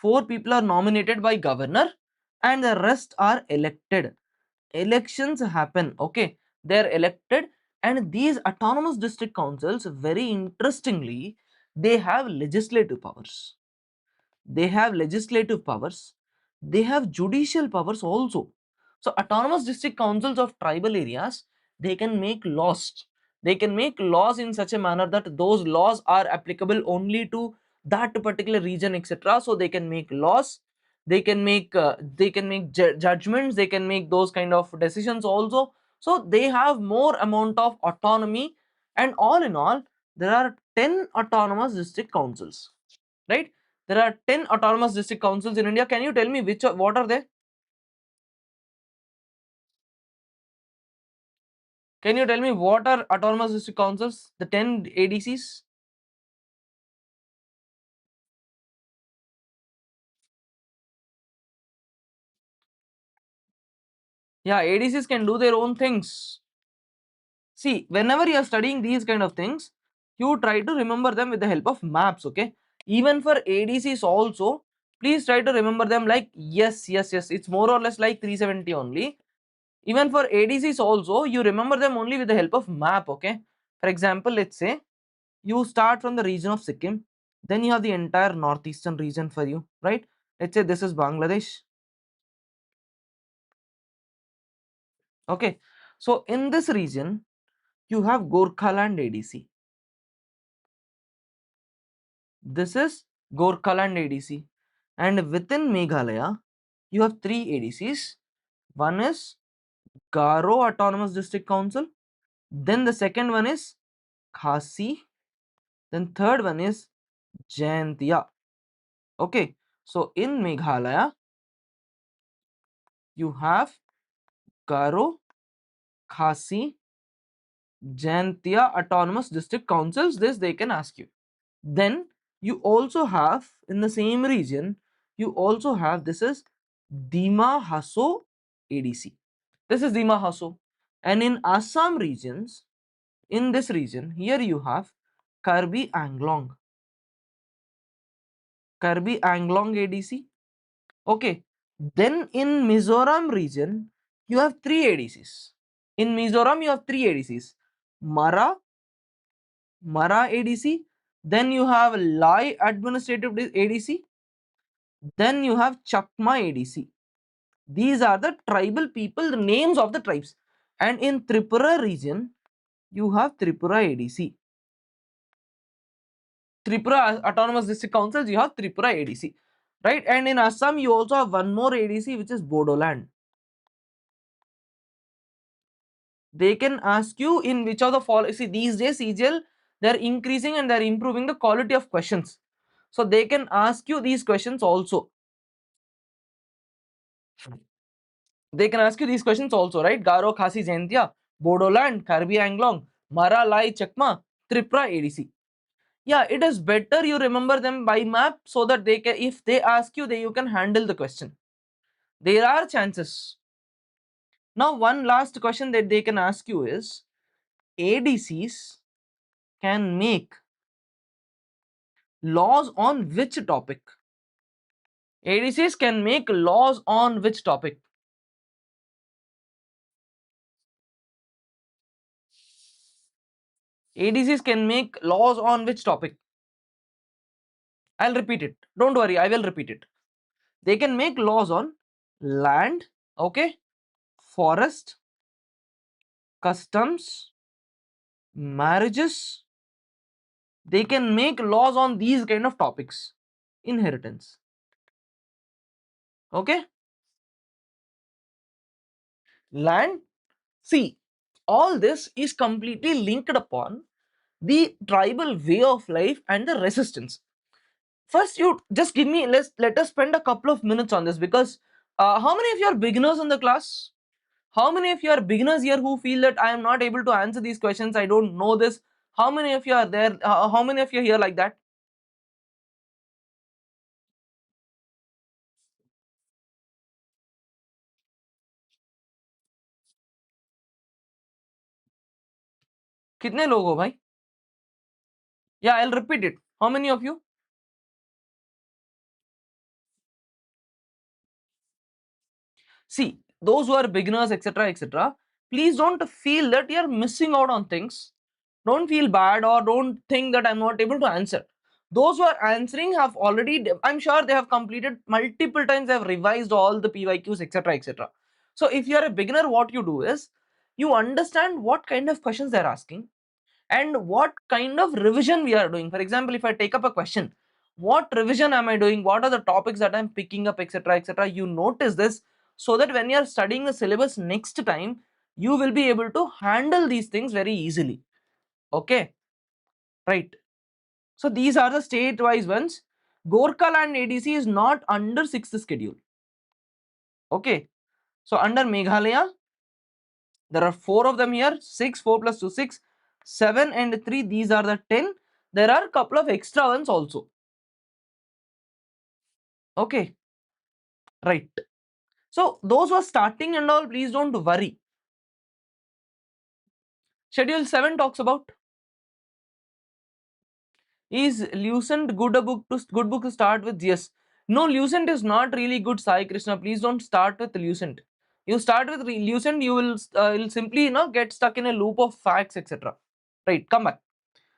4 people are nominated by governor and the rest are elected. Elections happen, okay, they're elected. And these autonomous district councils, very interestingly, they have legislative powers. They have legislative powers, they have judicial powers also. So autonomous district councils of tribal areas, they can make laws. They can make laws in such a manner that those laws are applicable only to that particular region, etc. So they can make laws, they can make judgments, they can make those kind of decisions also. So they have more amount of autonomy. And all in all, there are 10 autonomous district councils, right? There are 10 autonomous district councils in India. Can you tell me what are they? Can you tell me what are autonomous district councils? The 10 ADCs? Yeah, ADCs can do their own things. See, whenever you are studying these kind of things, you try to remember them with the help of maps, okay? Even for ADCs also, please try to remember them like, yes, it's more or less like 370 only. Even for ADCs also, you remember them only with the help of map, okay? For example, let's say you start from the region of Sikkim, then you have the entire northeastern region for you, right? Let's say this is Bangladesh. Okay, so in this region you have Gorkhaland ADC. This is Gorkhaland ADC, and within Meghalaya you have 3 ADCs. One is Garo Autonomous District Council, then the second one is Khasi, then third one is Jaintia. Okay, so in Meghalaya you have Garo, Khasi, Jaintia Autonomous District Councils. This they can ask you. Then you also have in the same region, you also have, this is Dima Haso ADC. This is Dima Haso. And in Assam regions, in this region, here you have Karbi Anglong. Karbi Anglong ADC. Okay. Then in Mizoram region, you have 3 ADCs. In Mizoram, you have 3 ADCs. Mara ADC. Then you have Lai Administrative ADC. Then you have Chakma ADC. These are the tribal people, the names of the tribes. And in Tripura region, you have Tripura ADC. Tripura Autonomous District Councils, you have Tripura ADC. Right? And in Assam, you also have one more ADC, which is Bodoland. They can ask you in which of the following. See, these days CGL, they are increasing and they are improving the quality of questions. So they can ask you these questions also. They can ask you these questions also, right? Garo, Khasi, Jaintia, Bodoland, Karbi Anglong, Mara, Lai, Chakma, Tripura, ADC. Yeah, it is better you remember them by map so that they can, if they ask you, you can handle the question. There are chances. Now, one last question that they can ask you is, ADCs can make laws on which topic? ADCs can make laws on which topic? ADCs can make laws on which topic? I'll repeat it. Don't worry, I will repeat it. They can make laws on land, okay, forest, customs, marriages. They can make laws on these kind of topics. Inheritance. Okay. Land. See, all this is completely linked upon the tribal way of life and the resistance. First, you just give me, let us spend a couple of minutes on this, because how many of you are beginners in the class? How many of you are beginners here who feel that I am not able to answer these questions, I don't know this? How many of you are there? How many of you are here like that? कितने लोग हो भाई? Yeah, I'll repeat it. How many of you? See, those who are beginners, etc., etc., please don't feel that you're missing out on things. Don't feel bad or don't think that I'm not able to answer. Those who are answering have already, I'm sure they have completed multiple times, they have revised all the PYQs, etc., etc. So if you're a beginner, what you do is you understand what kind of questions they're asking and what kind of revision we are doing. For example, if I take up a question, what revision am I doing, what are the topics that I'm picking up, etc., etc., you notice this, so that when you are studying the syllabus next time, you will be able to handle these things very easily. Okay, right. So these are the state wise ones. Gorkha land ADC is not under 6th schedule. Okay, so under Meghalaya there are 4 of them here. 6, 4 plus 2, 6, 7 and 3, these are the 10. There are a couple of extra ones also. Okay, right. So those who are starting and all, please don't worry. Schedule 7 talks about, is Lucent good book to start with? Yes. No, Lucent is not really good, Sai Krishna. Please don't start with Lucent. You start with Lucent, you'll simply get stuck in a loop of facts, etc. Right, come back.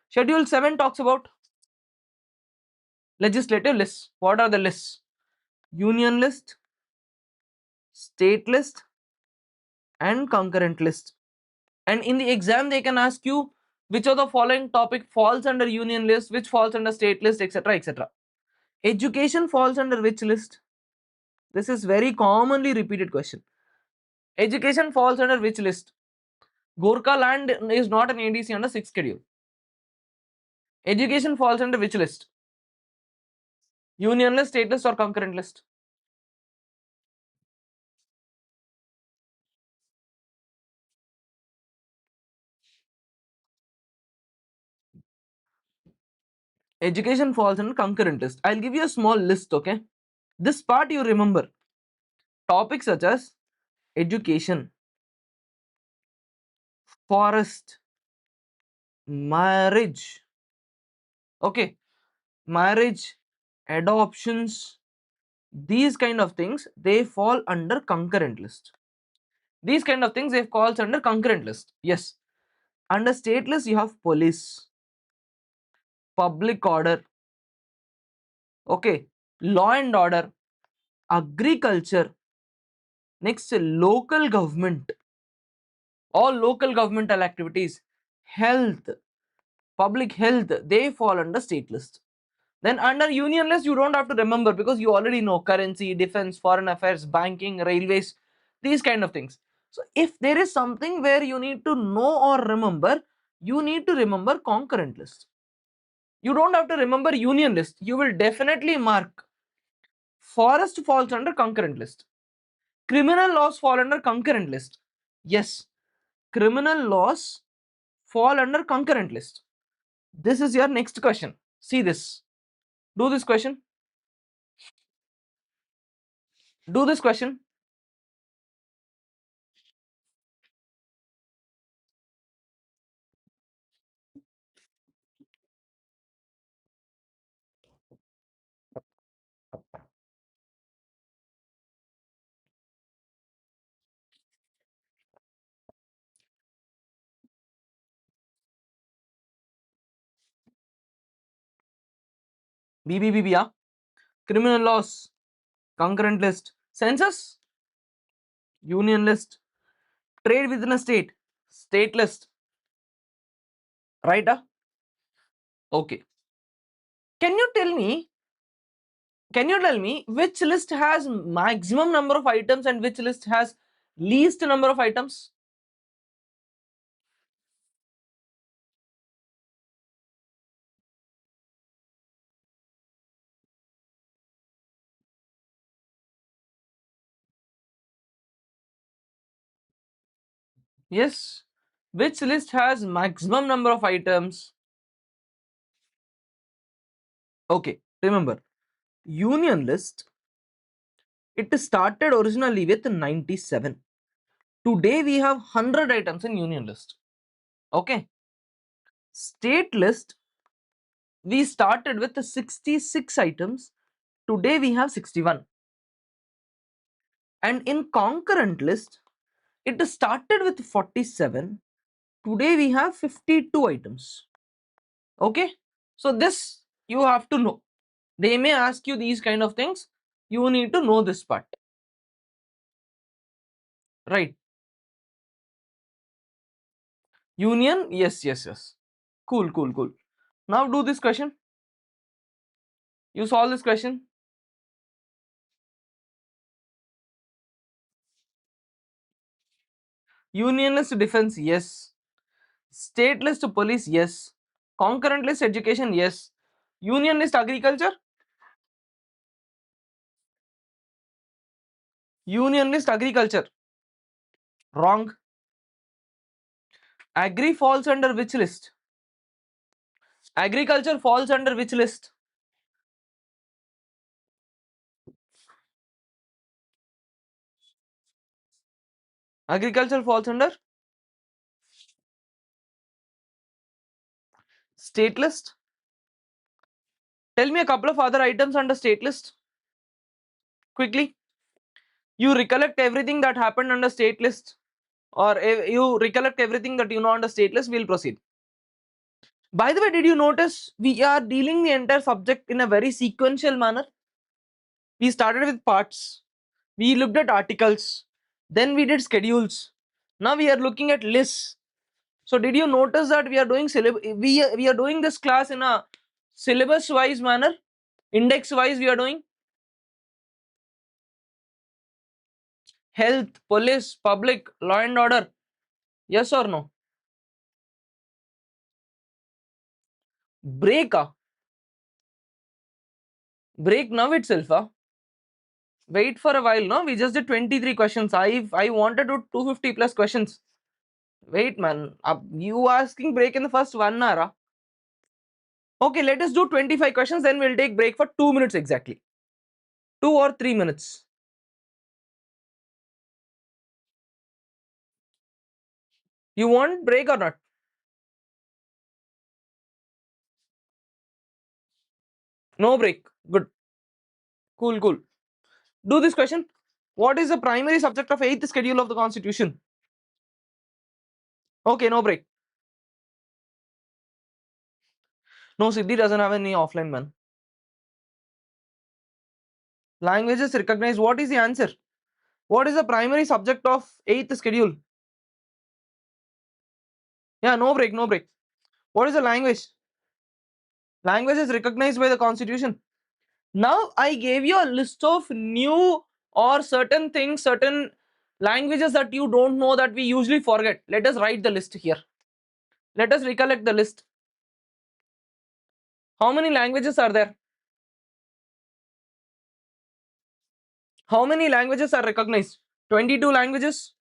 Schedule 7 talks about legislative lists. What are the lists? Union list, state list, and concurrent list. And in the exam, they can ask you which of the following topic falls under union list, which falls under state list, etc., etc. Education falls under which list? This is very commonly repeated question. Education falls under which list? Gorkha land is not an ADC under 6th schedule. Education falls under which list? Union list, state list, or concurrent list? Education falls under concurrent list. I'll give you a small list, okay? This part you remember. Topics such as education, forest, marriage, okay, marriage, adoptions, These kind of things, they fall under concurrent list. These kind of things, they falls under concurrent list. Yes. Under state list, you have police, public order, okay, law and order, agriculture, next local government, all local governmental activities, health, public health, they fall under state list. Then under union list, you don't have to remember because you already know currency, defense, foreign affairs, banking, railways, these kind of things. So if there is something where you need to know or remember, you need to remember concurrent list. You don't have to remember union list. You will definitely mark forest falls under concurrent list. Criminal laws fall under concurrent list. Yes, criminal laws fall under concurrent list. This is your next question. See this. Do this question. Do this question. BBBB, yeah. Criminal laws, concurrent list. Census, union list. Trade within a state, state list. Right? Okay. Can you tell me? Can you tell me which list has maximum number of items and which list has least number of items? Yes. Which list has maximum number of items? Okay. Remember, union list, it started originally with 97. Today we have 100 items in union list. Okay. State list, we started with 66 items. Today we have 61. And in concurrent list, it started with 47. Today we have 52 items. Okay. So this you have to know. They may ask you these kind of things. You need to know this part. Right. Union. Yes, yes, yes. Cool, cool, cool. Now do this question. You solve this question. Union list defense. Yes. State list police. Yes. Concurrent list education. Yes. Union list agriculture. Union list agriculture. Wrong. Agri falls under which list? Agriculture falls under which list? Agriculture falls under state list. Tell me a couple of other items under state list. Quickly. You recollect everything that happened under state list, or you recollect everything that you know under state list, we'll proceed. By the way, did you notice we are dealing the entire subject in a very sequential manner? We started with parts. We looked at articles. Then we did schedules. Now we are looking at lists. So did you notice that we are doing we are doing this class in a syllabus wise manner, index wise we are doing health, police, public, law and order. Yes or no? Break break now itself. Wait for a while. No, we just did 23 questions. I wanted to do 250 plus questions. Wait, man. You asking break in the first 1 hour? Okay, let us do 25 questions. Then we'll take break for 2 minutes exactly. 2 or 3 minutes. You want break or not? No break. Good. Cool, cool. Do this question. What is the primary subject of 8th schedule of the constitution? Okay, no break. No, Siddhi doesn't have any offline, man. Languages recognized. What is the answer? What is the primary subject of 8th schedule? Yeah, no break, no break. What is the language? Language is recognized by the constitution. Now I gave you a list of new or certain things, certain languages that you don't know that we usually forget. Let us write the list here. Let us recollect the list. How many languages are there? How many languages are recognized? 22 languages.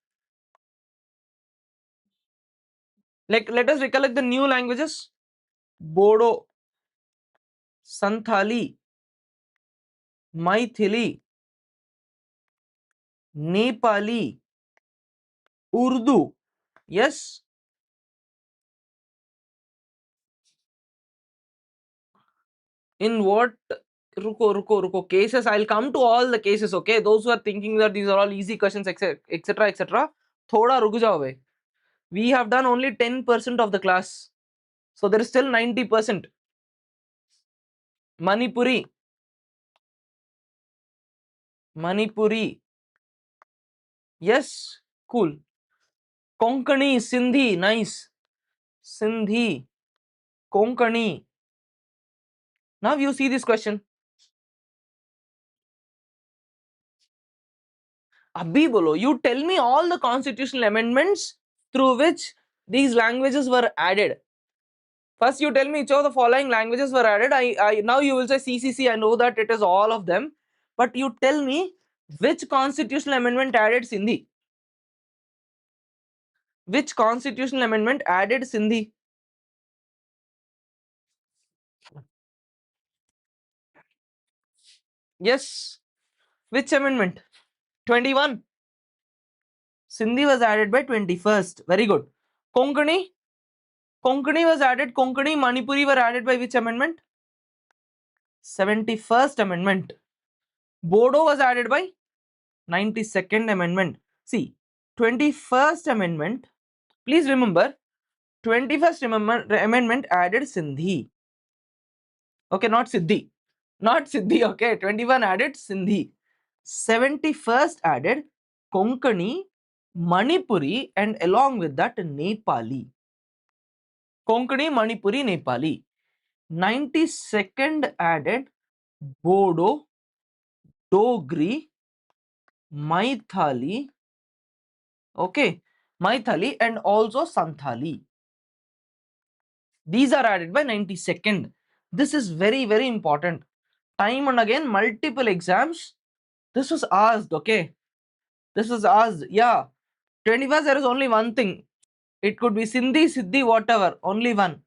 Let us recollect the new languages. Bodo, Santhali, Maithili, Nepali, Urdu. Yes. In what? Ruko. Cases. I'll come to all the cases. Okay. Those who are thinking that these are all easy questions, etc., etc. Thoda ruk jao bhai. We have done only 10% of the class. So there is still 90%. Manipuri. Yes. Cool. Konkani, Sindhi. Nice. Sindhi. Konkani. Now you see this question. Abhi bolo, you tell me all the constitutional amendments through which these languages were added. First, you tell me which of the following languages were added. Now you will say CCC. I know that it is all of them, but you tell me which constitutional amendment added Sindhi. Which constitutional amendment added Sindhi? Yes. Which amendment? 21. Sindhi was added by 21st. Very good. Konkani. Konkani was added. Konkani, Manipuri were added by which amendment? 71st amendment. Bodo was added by 92nd amendment. See, 21st amendment. Please remember, 21st amendment added Sindhi. Okay, not Siddhi. Not Siddhi, okay. 21 added Sindhi. 71st added Konkani, Manipuri, and along with that Nepali. Konkani, Manipuri, Nepali. 92nd added Bodo, Dogri, Maithali, okay, Maithali and also Santhali. These are added by 92nd. This is very, very important. Time and again, multiple exams. This was asked, okay. This was asked, yeah. 21st, there is only one thing. It could be Sindhi, Siddhi, whatever. Only one.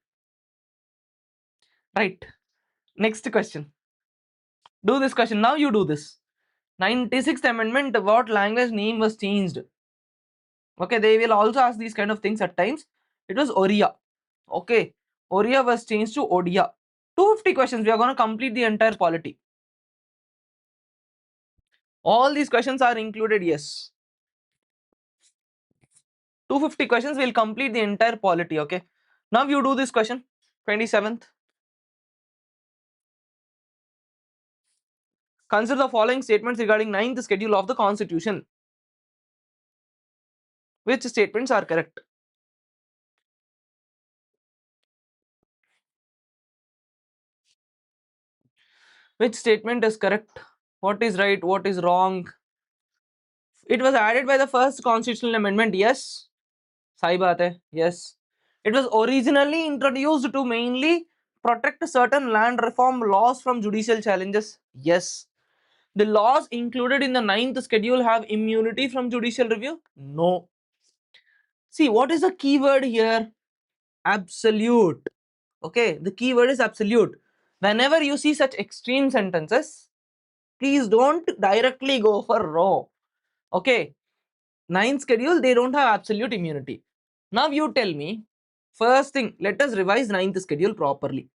Right. Next question. Do this question. Now you do this. 96th amendment, what language name was changed? Okay, they will also ask these kind of things at times. It was Oriya. Okay, Oriya was changed to Odia. 250 questions. We are going to complete the entire polity. All these questions are included, yes. 250 questions will complete the entire polity. Okay, now you do this question. 27th. Consider the following statements regarding 9th schedule of the constitution. Which statements are correct? Which statement is correct? What is right? What is wrong? It was added by the first constitutional amendment. Yes. Sahi baat hai. Yes. It was originally introduced to mainly protect certain land reform laws from judicial challenges. Yes. The laws included in the 9th schedule have immunity from judicial review? No. See, what is the keyword here? Absolute. Okay, the keyword is absolute. Whenever you see such extreme sentences, please don't directly go for raw. Okay, 9th schedule, they don't have absolute immunity. Now you tell me, first thing, let us revise 9th schedule properly.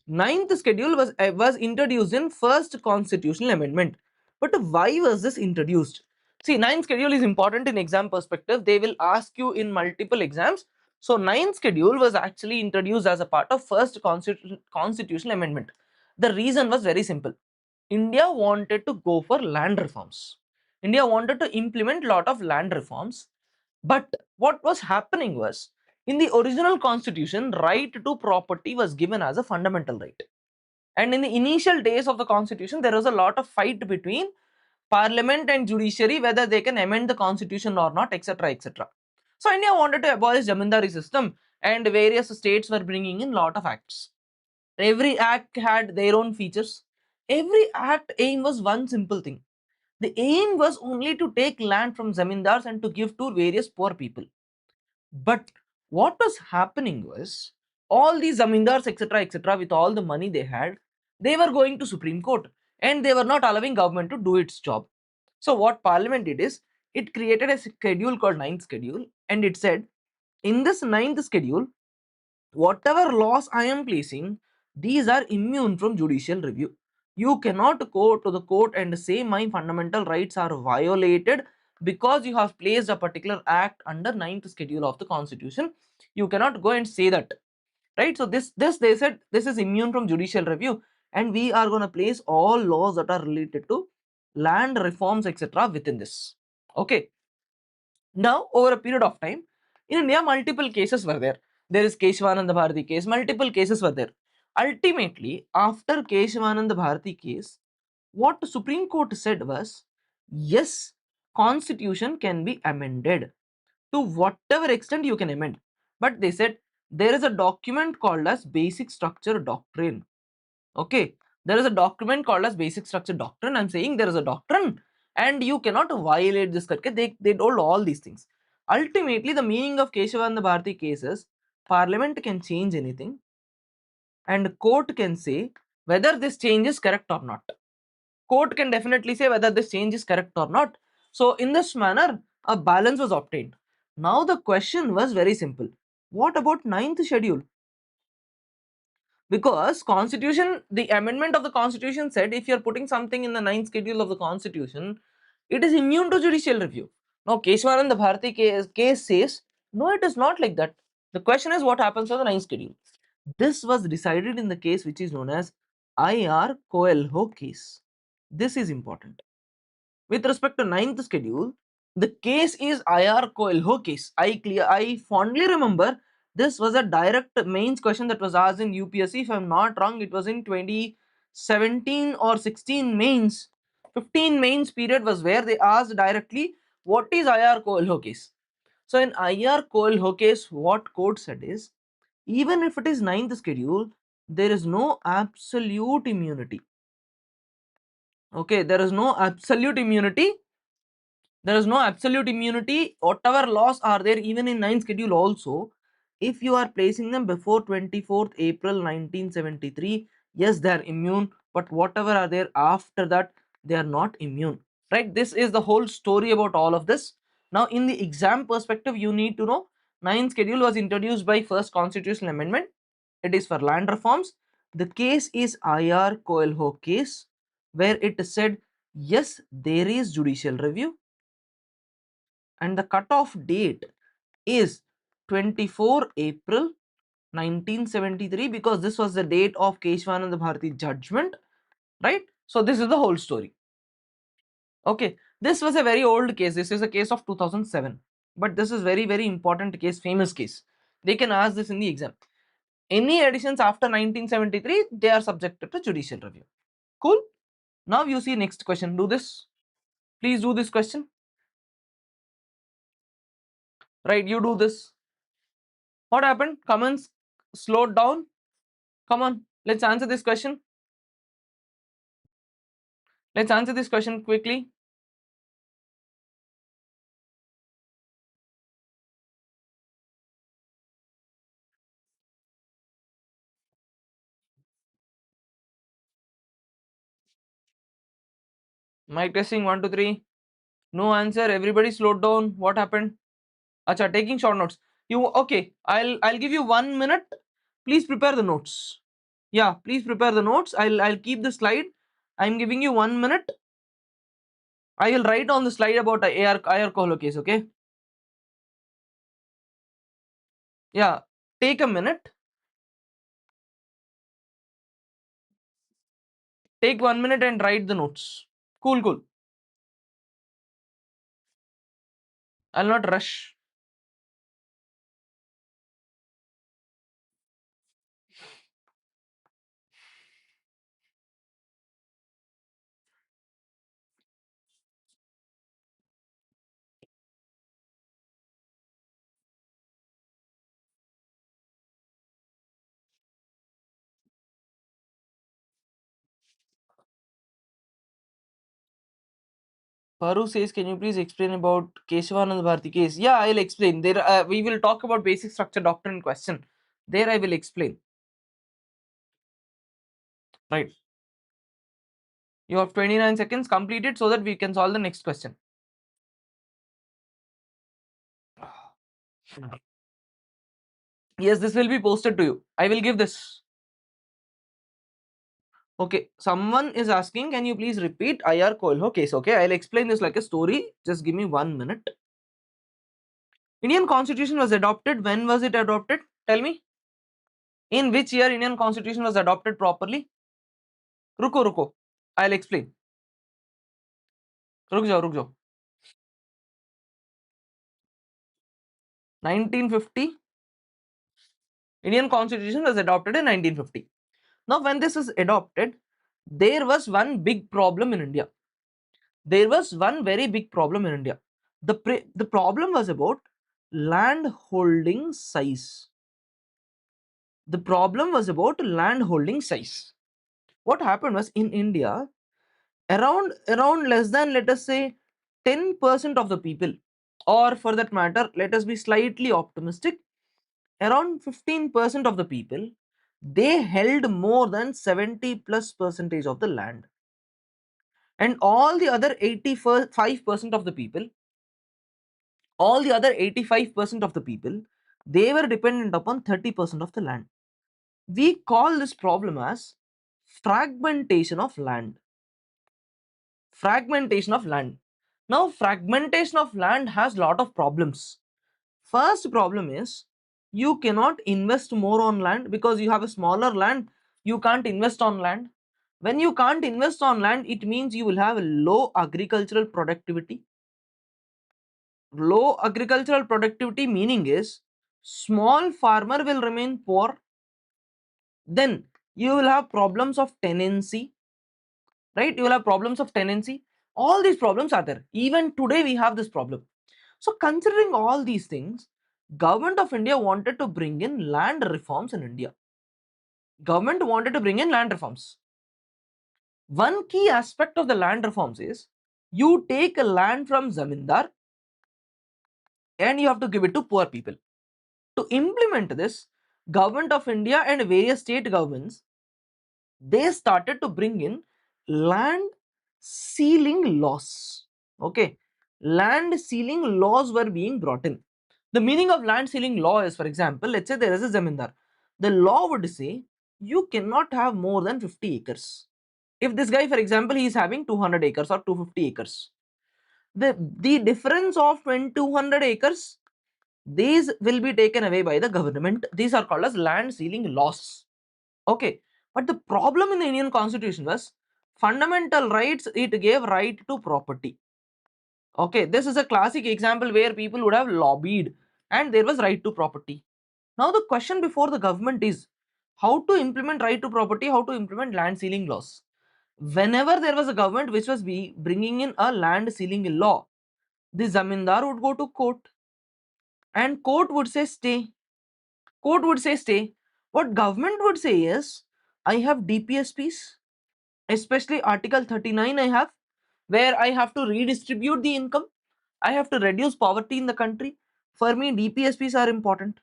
Ninth schedule was introduced in first constitutional amendment. But why was this introduced? See, ninth schedule is important in exam perspective. They will ask you in multiple exams. So ninth schedule was actually introduced as a part of first constitutional amendment. The reason was very simple. India wanted to go for land reforms. India wanted to implement lot of land reforms. But what was happening was, in the original constitution, right to property was given as a fundamental right. And in the initial days of the constitution, there was a lot of fight between parliament and judiciary whether they can amend the constitution or not, etc., etc. So India wanted to abolish zamindari system, and various states were bringing in lot of acts. Every act had their own features. Every act aim was one simple thing. The aim was only to take land from zamindars and to give to various poor people. But what was happening was, all these zamindars, etc., etc., with all the money they had, they were going to Supreme Court and they were not allowing government to do its job. So what Parliament did is, it created a schedule called ninth schedule, and it said, in this ninth schedule, whatever laws I am placing, these are immune from judicial review. You cannot go to the court and say my fundamental rights are violated because you have placed a particular act under ninth schedule of the constitution. You cannot go and say that, right? So this they said, this is immune from judicial review, and we are going to place all laws that are related to land reforms, etc., within this. Okay. Now, over a period of time, in India, multiple cases were there. There is Keshavananda Bharati case, multiple cases were there. Ultimately, after Keshavananda Bharati case, what the Supreme Court said was, yes, constitution can be amended to whatever extent you can amend. But they said there is a document called as Basic Structure Doctrine. Okay, there is a document called as Basic Structure Doctrine. I'm saying there is a doctrine and you cannot violate this. They told all these things. Ultimately, the meaning of Keshavananda Bharati case is, Parliament can change anything and court can say whether this change is correct or not. Court can definitely say whether this change is correct or not. So in this manner, a balance was obtained. Now the question was very simple. What about ninth schedule? Because constitution, the amendment of the constitution said, if you are putting something in the ninth schedule of the constitution, it is immune to judicial review. Now Keshavananda Bharati case says, no, it is not like that. The question is, what happens to the ninth schedule? This was decided in the case which is known as IR Coelho case. This is important. With respect to ninth schedule, the case is IR Coelho case. I fondly remember this was a direct mains question that was asked in UPSC. If I'm not wrong, it was in 2017 or 16 mains. 15 mains period was where they asked directly, what is IR Coelho case? So in IR Coelho case, what court said is, even if it is ninth schedule, there is no absolute immunity. Okay, there is no absolute immunity. There is no absolute immunity. Whatever laws are there, even in ninth schedule also, if you are placing them before 24th April 1973, yes, they are immune. But whatever are there after that, they are not immune. Right? This is the whole story about all of this. Now, in the exam perspective, you need to know, ninth schedule was introduced by first constitutional amendment. It is for land reforms. The case is IR Coelho case, where it is said, yes, there is judicial review, and the cutoff date is 24 April 1973, because this was the date of Keshavananda Bharati judgment, right? So this is the whole story. Okay, this was a very old case. This is a case of 2007, but this is very important case, famous case. They can ask this in the exam. Any additions after 1973, they are subjected to judicial review. Cool. Now you see next question. Do this. Please do this question. Right, you do this. What happened? Comments slowed down. Come on, let's answer this question. Let's answer this question quickly. Mic testing 1 2 3. No answer. Everybody slowed down. What happened? Acha, taking short notes. You okay? I'll give you 1 minute. Please prepare the notes. Yeah, please prepare the notes. I'll keep the slide. I'm giving you 1 minute. I will write on the slide about IR Kohlo case. Okay. Yeah. Take a minute. Take 1 minute and write the notes. Cool, cool. I'll not rush. Paru says, can you please explain about Keshavanand Bharati case? Yeah, I'll explain. There, we will talk about basic structure doctrine question. There, I will explain. Right. You have 29 seconds. Complete it so that we can solve the next question. Yes, this will be posted to you. I will give this. Okay. Someone is asking, can you please repeat IR Coelho case? Okay. I'll explain this like a story. Just give me 1 minute. Indian Constitution was adopted. When was it adopted? Tell me. In which year Indian Constitution was adopted properly? Ruko, ruko. I'll explain. रुक जाओ रुक जाओ 1950. Indian Constitution was adopted in 1950. Now, when this is adopted, there was one big problem in India. There was one very big problem in India. The problem was about land holding size. The problem was about land holding size. What happened was in India, around less than, let us say, 10% of the people, or for that matter, let us be slightly optimistic, around 15% of the people, they held more than 70 plus percentage of the land, and all the other 85% of the people, all the other 85% of the people, they were dependent upon 30% of the land. We call this problem as fragmentation of land. Fragmentation of land. Now, fragmentation of land has lot of problems. First problem is, you cannot invest more on land because you have a smaller land. You can't invest on land. When you can't invest on land, it means you will have a low agricultural productivity. Low agricultural productivity meaning is small farmer will remain poor. Then you will have problems of tenancy, right? You will have problems of tenancy. All these problems are there. Even today we have this problem. So considering all these things, Government of India wanted to bring in land reforms in India. Government wanted to bring in land reforms. One key aspect of the land reforms is, you take a land from zamindar and you have to give it to poor people. To implement this, Government of India and various state governments, they started to bring in land ceiling laws. Okay, land ceiling laws were being brought in. The meaning of land ceiling law is, for example, let's say there is a zamindar. The law would say you cannot have more than 50 acres. If this guy, for example, he is having 200 acres or 250 acres, the difference of 200 acres, these will be taken away by the government. These are called as land ceiling laws. Okay, but the problem in the Indian Constitution was fundamental rights. It gave right to property. Okay, this is a classic example where people would have lobbied and there was right to property. Now the question before the government is how to implement right to property, how to implement land ceiling laws. Whenever there was a government which was bringing in a land ceiling law, the zamindar would go to court and court would say stay. Court would say stay. What government would say is, I have DPSPs, especially Article 39 I have, where I have to redistribute the income. I have to reduce poverty in the country. For me, DPSPs are important.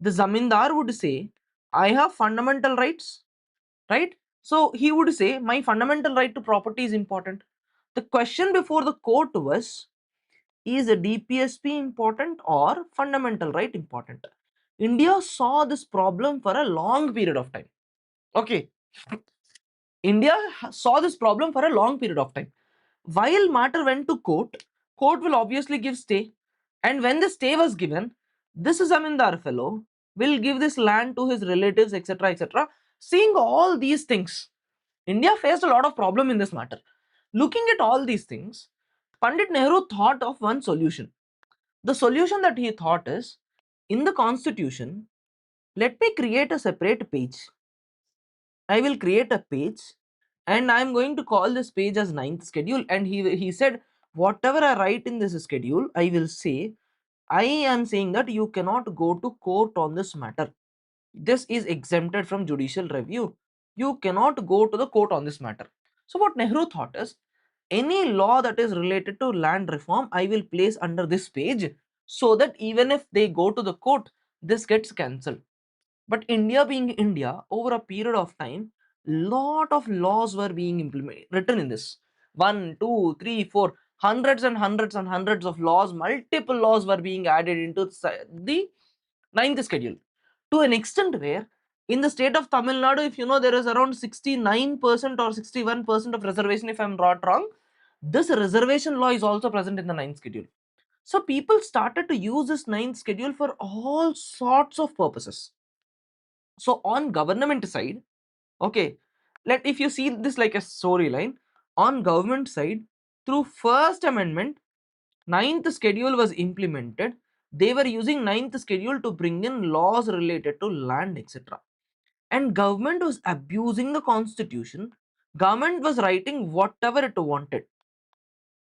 The zamindar would say, I have fundamental rights, right? So he would say, my fundamental right to property is important. The question before the court was, is a DPSP important or fundamental right important? India saw this problem for a long period of time. Okay, India saw this problem for a long period of time. While matter went to court, court will obviously give stay. And when the stay was given, this Zamindar fellow will give this land to his relatives, etc. etc. Seeing all these things, India faced a lot of problem in this matter. Looking at all these things, Pandit Nehru thought of one solution. The solution that he thought is, in the constitution, let me create a separate page. I will create a page and I am going to call this page as ninth schedule. And he said, whatever I write in this schedule, I will say, I am saying that you cannot go to court on this matter. This is exempted from judicial review. You cannot go to the court on this matter. So what Nehru thought is, any law that is related to land reform, I will place under this page, so that even if they go to the court, this gets cancelled. But India being India, over a period of time, lot of laws were being implemented, written in this. One, two, three, four, hundreds and hundreds and hundreds of laws, multiple laws were being added into the ninth schedule. To an extent where, in the state of Tamil Nadu, if you know, there is around 69% or 61% of reservation, if I'm not wrong. This reservation law is also present in the ninth schedule. So people started to use this ninth schedule for all sorts of purposes. So on government side, okay, let if you see this like a storyline, on government side, through first amendment, ninth schedule was implemented. They were using ninth schedule to bring in laws related to land, etc. And government was abusing the constitution. Government was writing whatever it wanted.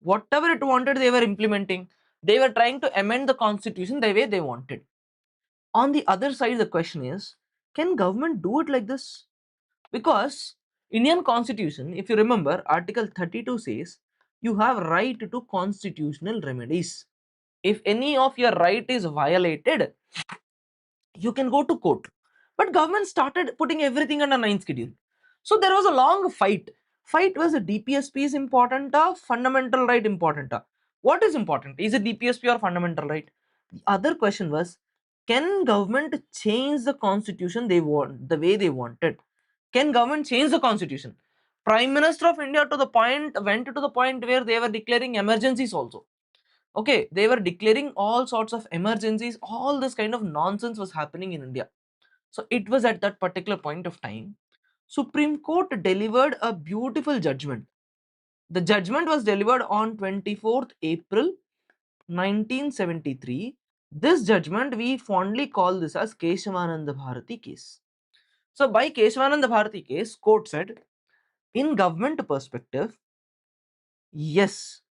Whatever it wanted, they were implementing. They were trying to amend the constitution the way they wanted. On the other side, the question is, can government do it like this? Because Indian constitution, if you remember, article 32 says you have right to constitutional remedies. If any of your right is violated, you can go to court. But government started putting everything under ninth schedule. So there was a long fight. Fight was a DPSP is important, fundamental right important. What is important? Is it DPSP or fundamental right? The other question was, can government change the constitution they want the way they wanted? Can government change the constitution? Prime Minister of India to the point went to the point where they were declaring emergencies also. Okay, they were declaring all sorts of emergencies. All this kind of nonsense was happening in India. So it was at that particular point of time, Supreme Court delivered a beautiful judgment. The judgment was delivered on 24th April 1973. This judgment we fondly call this as Keshavananda Bharati case. So by Keshavananda Bharati case, court said, in government perspective, yes,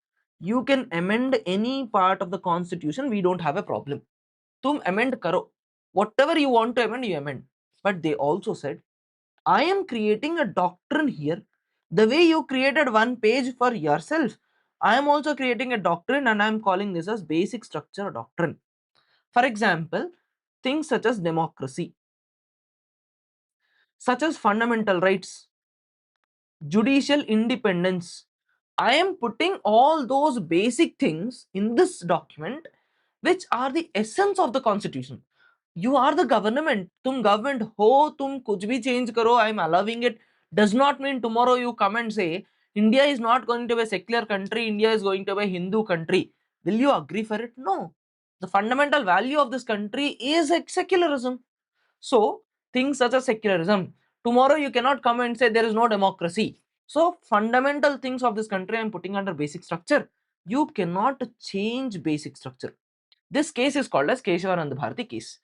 you can amend any part of the constitution, we don't have a problem. Tum amend karo. Whatever you want to amend, you amend. But they also said, I am creating a doctrine here. The way you created one page for yourself, I am also creating a doctrine and I am calling this as basic structure doctrine. For example, things such as democracy, such as fundamental rights, judicial independence. I am putting all those basic things in this document, which are the essence of the constitution. You are the government. Tum government ho, tum kuch bhi change karo, I am allowing it. Does not mean tomorrow you come and say India is not going to be a secular country, India is going to be a Hindu country. Will you agree for it? No. The fundamental value of this country is secularism. So things such as secularism, tomorrow you cannot come and say there is no democracy. So fundamental things of this country I am putting under basic structure. You cannot change basic structure. This case is called as Keshavananda Bharati case.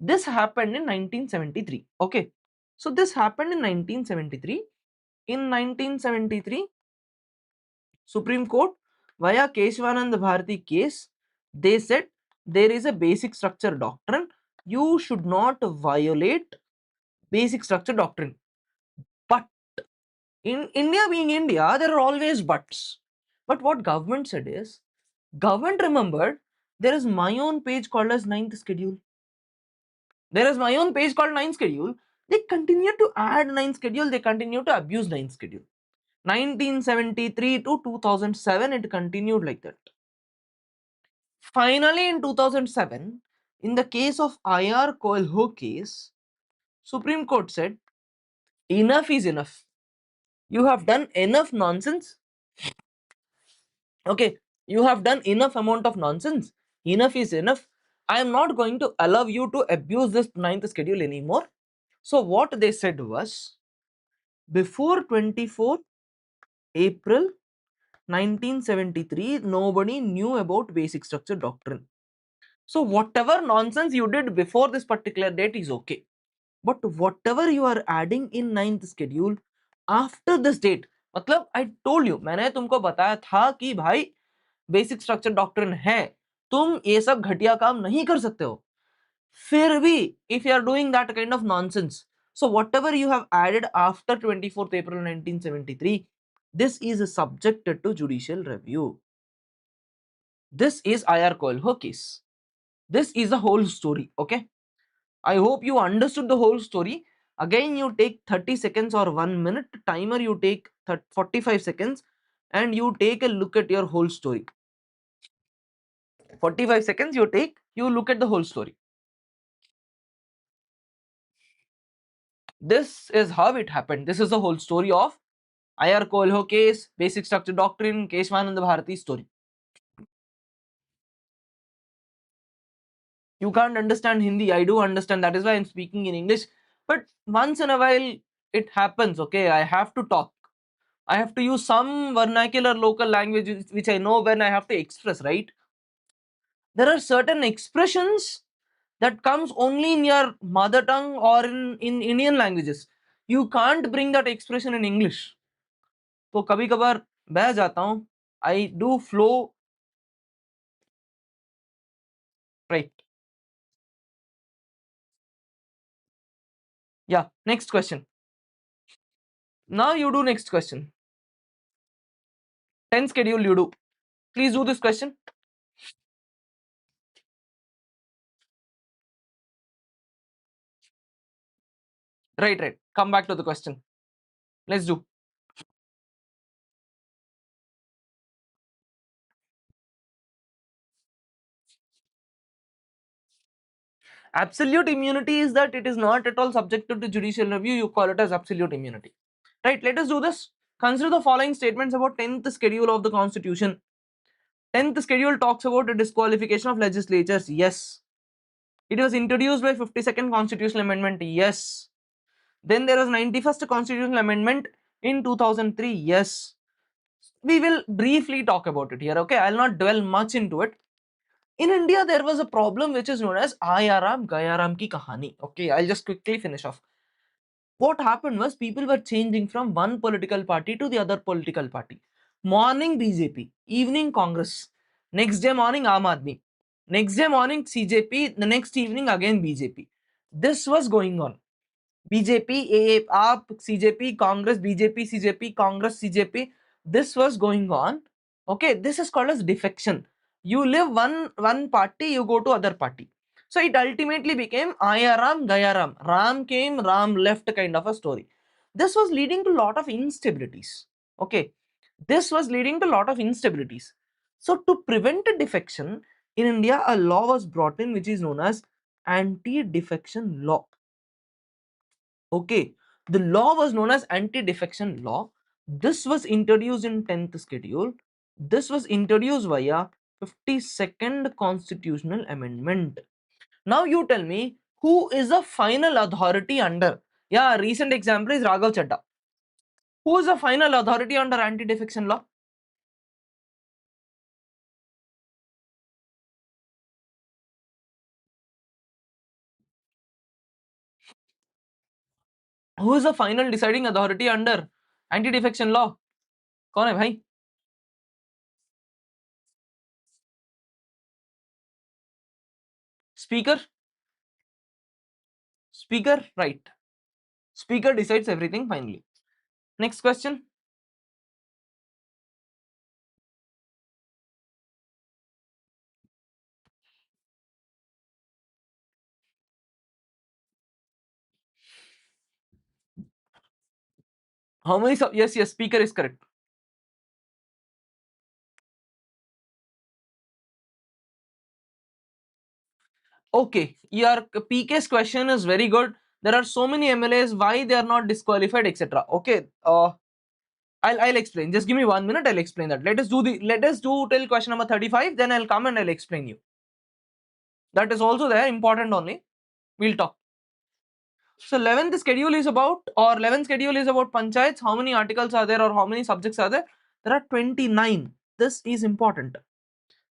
This happened in 1973. Okay. So this happened in 1973. In 1973, Supreme Court via Keshavananda Bharati case, they said there is a basic structure doctrine. You should not violate basic structure doctrine. But in India being India, there are always buts. But what government said is, government remembered there is my own page called as ninth schedule. There is my own page called ninth schedule. They continue to add ninth schedule. They continue to abuse ninth schedule. 1973 to 2007, it continued like that. Finally, in 2007, in the case of IR Coelho case, Supreme Court said Enough is enough. You have done enough nonsense. Okay, you have done enough amount of nonsense. Enough is enough. I am not going to allow you to abuse this ninth schedule anymore. So what they said was, before 24th April 1973, nobody knew about basic structure doctrine. So whatever nonsense you did before this particular date is okay. But whatever you are adding in ninth schedule after this date, मतलब I told you, मैंने तुमको बताया था कि भाई basic structure doctrine है, तुम ये सब घटिया काम नहीं कर सकते हो. फिर भी if you are doing that kind of nonsense, so whatever you have added after 24th April 1973, this is subjected to judicial review. This is IR Coelho case. This is the whole story. Okay, I hope you understood the whole story. Again, you take 30 seconds or 1 minute timer, you take 45 seconds and you take a look at your whole story. 45 seconds you take, you look at the whole story. This is how it happened. This is the whole story of IR Coelho case, basic structure doctrine, Keshwananda Bharati story. You can't understand Hindi. I do understand. That is why I'm speaking in English. But once in a while, it happens. Okay, I have to talk. I have to use some vernacular local language which I know when I have to express, right? There are certain expressions that comes only in your mother tongue or in Indian languages. You can't bring that expression in English. तो कभी कभार बह जाता हूँ. I do flow, right? Yeah, next question. Now you do next question. 10 schedule you do. Please do this question. Right. Come back to the question. Let's do. Absolute immunity is that it is not at all subjected to judicial review. You call it as absolute immunity. Right, let us do this. Consider the following statements about 10th schedule of the constitution. 10th schedule talks about the disqualification of legislatures. Yes. It was introduced by 52nd constitutional amendment. Yes. Then there was 91st constitutional amendment in 2003. Yes. We will briefly talk about it here. Okay, I'll not dwell much into it. In India, there was a problem which is known as Ayaram Gayaram ki kahani. Okay, I'll just quickly finish off. What happened was people were changing from one political party to the other political party. Morning BJP, evening Congress, next day morning Aam Aadmi, next day morning CJP, the next evening again BJP. This was going on. BJP, AAP, CJP, Congress, BJP, CJP, Congress, CJP. This was going on. Okay, this is called as defection. You leave one party, you go to other party. So it ultimately became Ayaram, Gayaram. Ram came, Ram left kind of a story. This was leading to a lot of instabilities. Okay, this was leading to a lot of instabilities. So to prevent a defection, in India, a law was brought in which is known as anti-defection law. Okay, the law was known as anti-defection law. This was introduced in 10th schedule. This was introduced via 52nd constitutional amendment. Now you tell me, who is the final authority under? Yeah, recent example is Raghav Chadda. Who is the final authority under anti-defection law? Who is the final deciding authority under anti-defection law? कौन है भाई? Speaker? Speaker, right. Speaker decides everything finally. Next question. How many sub? Yes, speaker is correct. Okay, your PK's question is very good. there are so many MLAs, why they are not disqualified, etc. Okay, I'll explain. Just give me 1 minute. I'll explain that. Let us do till question number 35. Then I'll come and I'll explain you. That is also there, important only. We'll talk. So 11th schedule is about, or 11th schedule is about panchayats. How many articles are there or how many subjects are there? There are 29. This is important.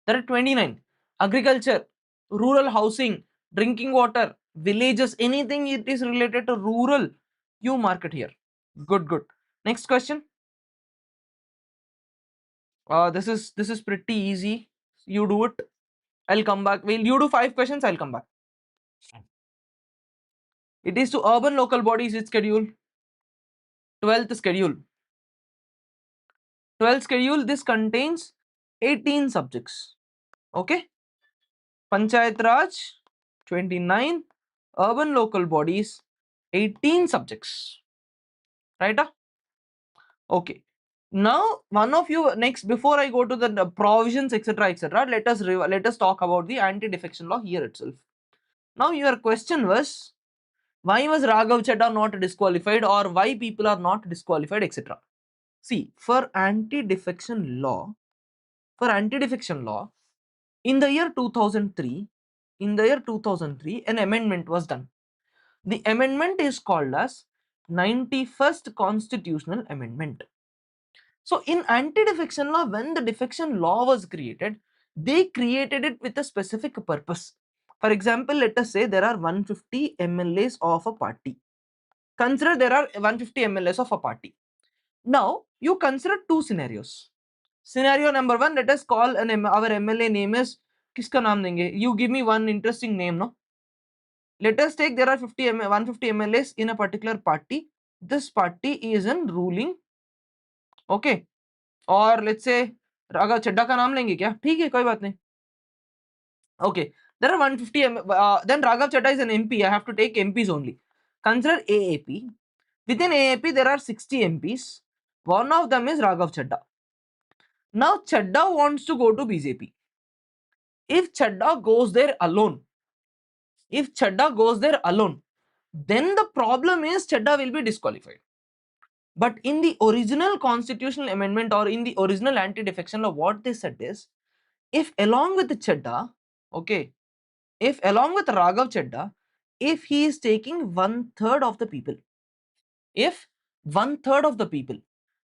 There are 29. Agriculture, rural housing, drinking water, villages, anything it is related to rural, you mark it here. Good, good. Next question. This is pretty easy. You do it. I'll come back. Will you do 5 questions? I'll come back. It is to urban local bodies. Its schedule. 12th schedule. 12th schedule. This contains 18 subjects. Okay. Panchayat Raj 29. Urban local bodies 18 subjects. Right? Okay. Now one of you next, before I go to the provisions etc etc, let us talk about the anti-defection law here itself. Now your question was, why was Raghav Chadha not disqualified, or why people are not disqualified, etc. See, for anti-defection law, in the year 2003, an amendment was done. The amendment is called as 91st Constitutional Amendment. So in anti-defection law, when the defection law was created, they created it with a specific purpose. For example, let us say there are 150 MLAs of a party. Consider there are 150 MLAs of a party. Now you consider two scenarios. Scenario number 1, let us call our MLA name is, kiska naam denge? You give me one interesting name, no? Let us take there are 150 MLAs in a particular party. This party is in ruling. Okay. और let's say Raghav चड्डा का नाम लेंगे क्या? ठीक है, कोई बात नहीं. Okay, there are 150 then Raghav Chadha is an MP. I have to take MPs only. Consider AAP. Within AAP there are 60 MPs. One of them is Raghav Chadha. Now Chadda wants to go to BJP. If Chadda goes there alone, then the problem is Chadda will be disqualified. But in the original constitutional amendment or in the original anti-defection law, what they said is, if along with Chadda, okay, if along with Raghav Chadda, if he is taking 1/3 of the people, if 1/3 of the people,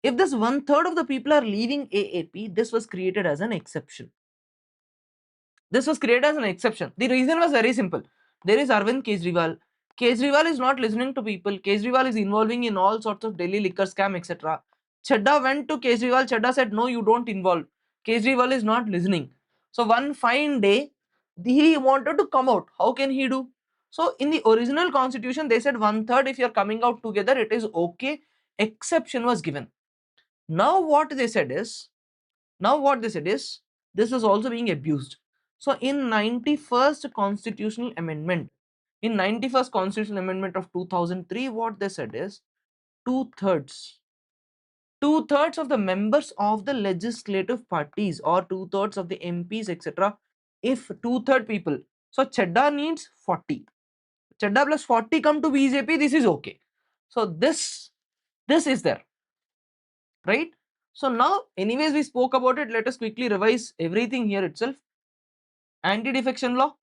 if this 1/3 of the people are leaving AAP, this was created as an exception. This was created as an exception. The reason was very simple. There is Arvind Kejriwal. Kejriwal is not listening to people. Kejriwal is involving in all sorts of Delhi liquor scam, etc. Chadda went to Kejriwal. Chadda said, no, you don't involve. Kejriwal is not listening. So one fine day, he wanted to come out. How can he do? So in the original constitution, they said 1/3 if you're coming out together, it is okay. Exception was given. Now what they said is, this is also being abused. So in 91st Constitutional Amendment, of 2003, what they said is, two-thirds of the members of the legislative parties or two-thirds of the MPs, etc. If two-third people, so Chadda needs 40. Chadda plus 40 come to BJP, this is okay. So this is there, right? So now, anyways, we spoke about it. Let us quickly revise everything here itself. Anti-defection law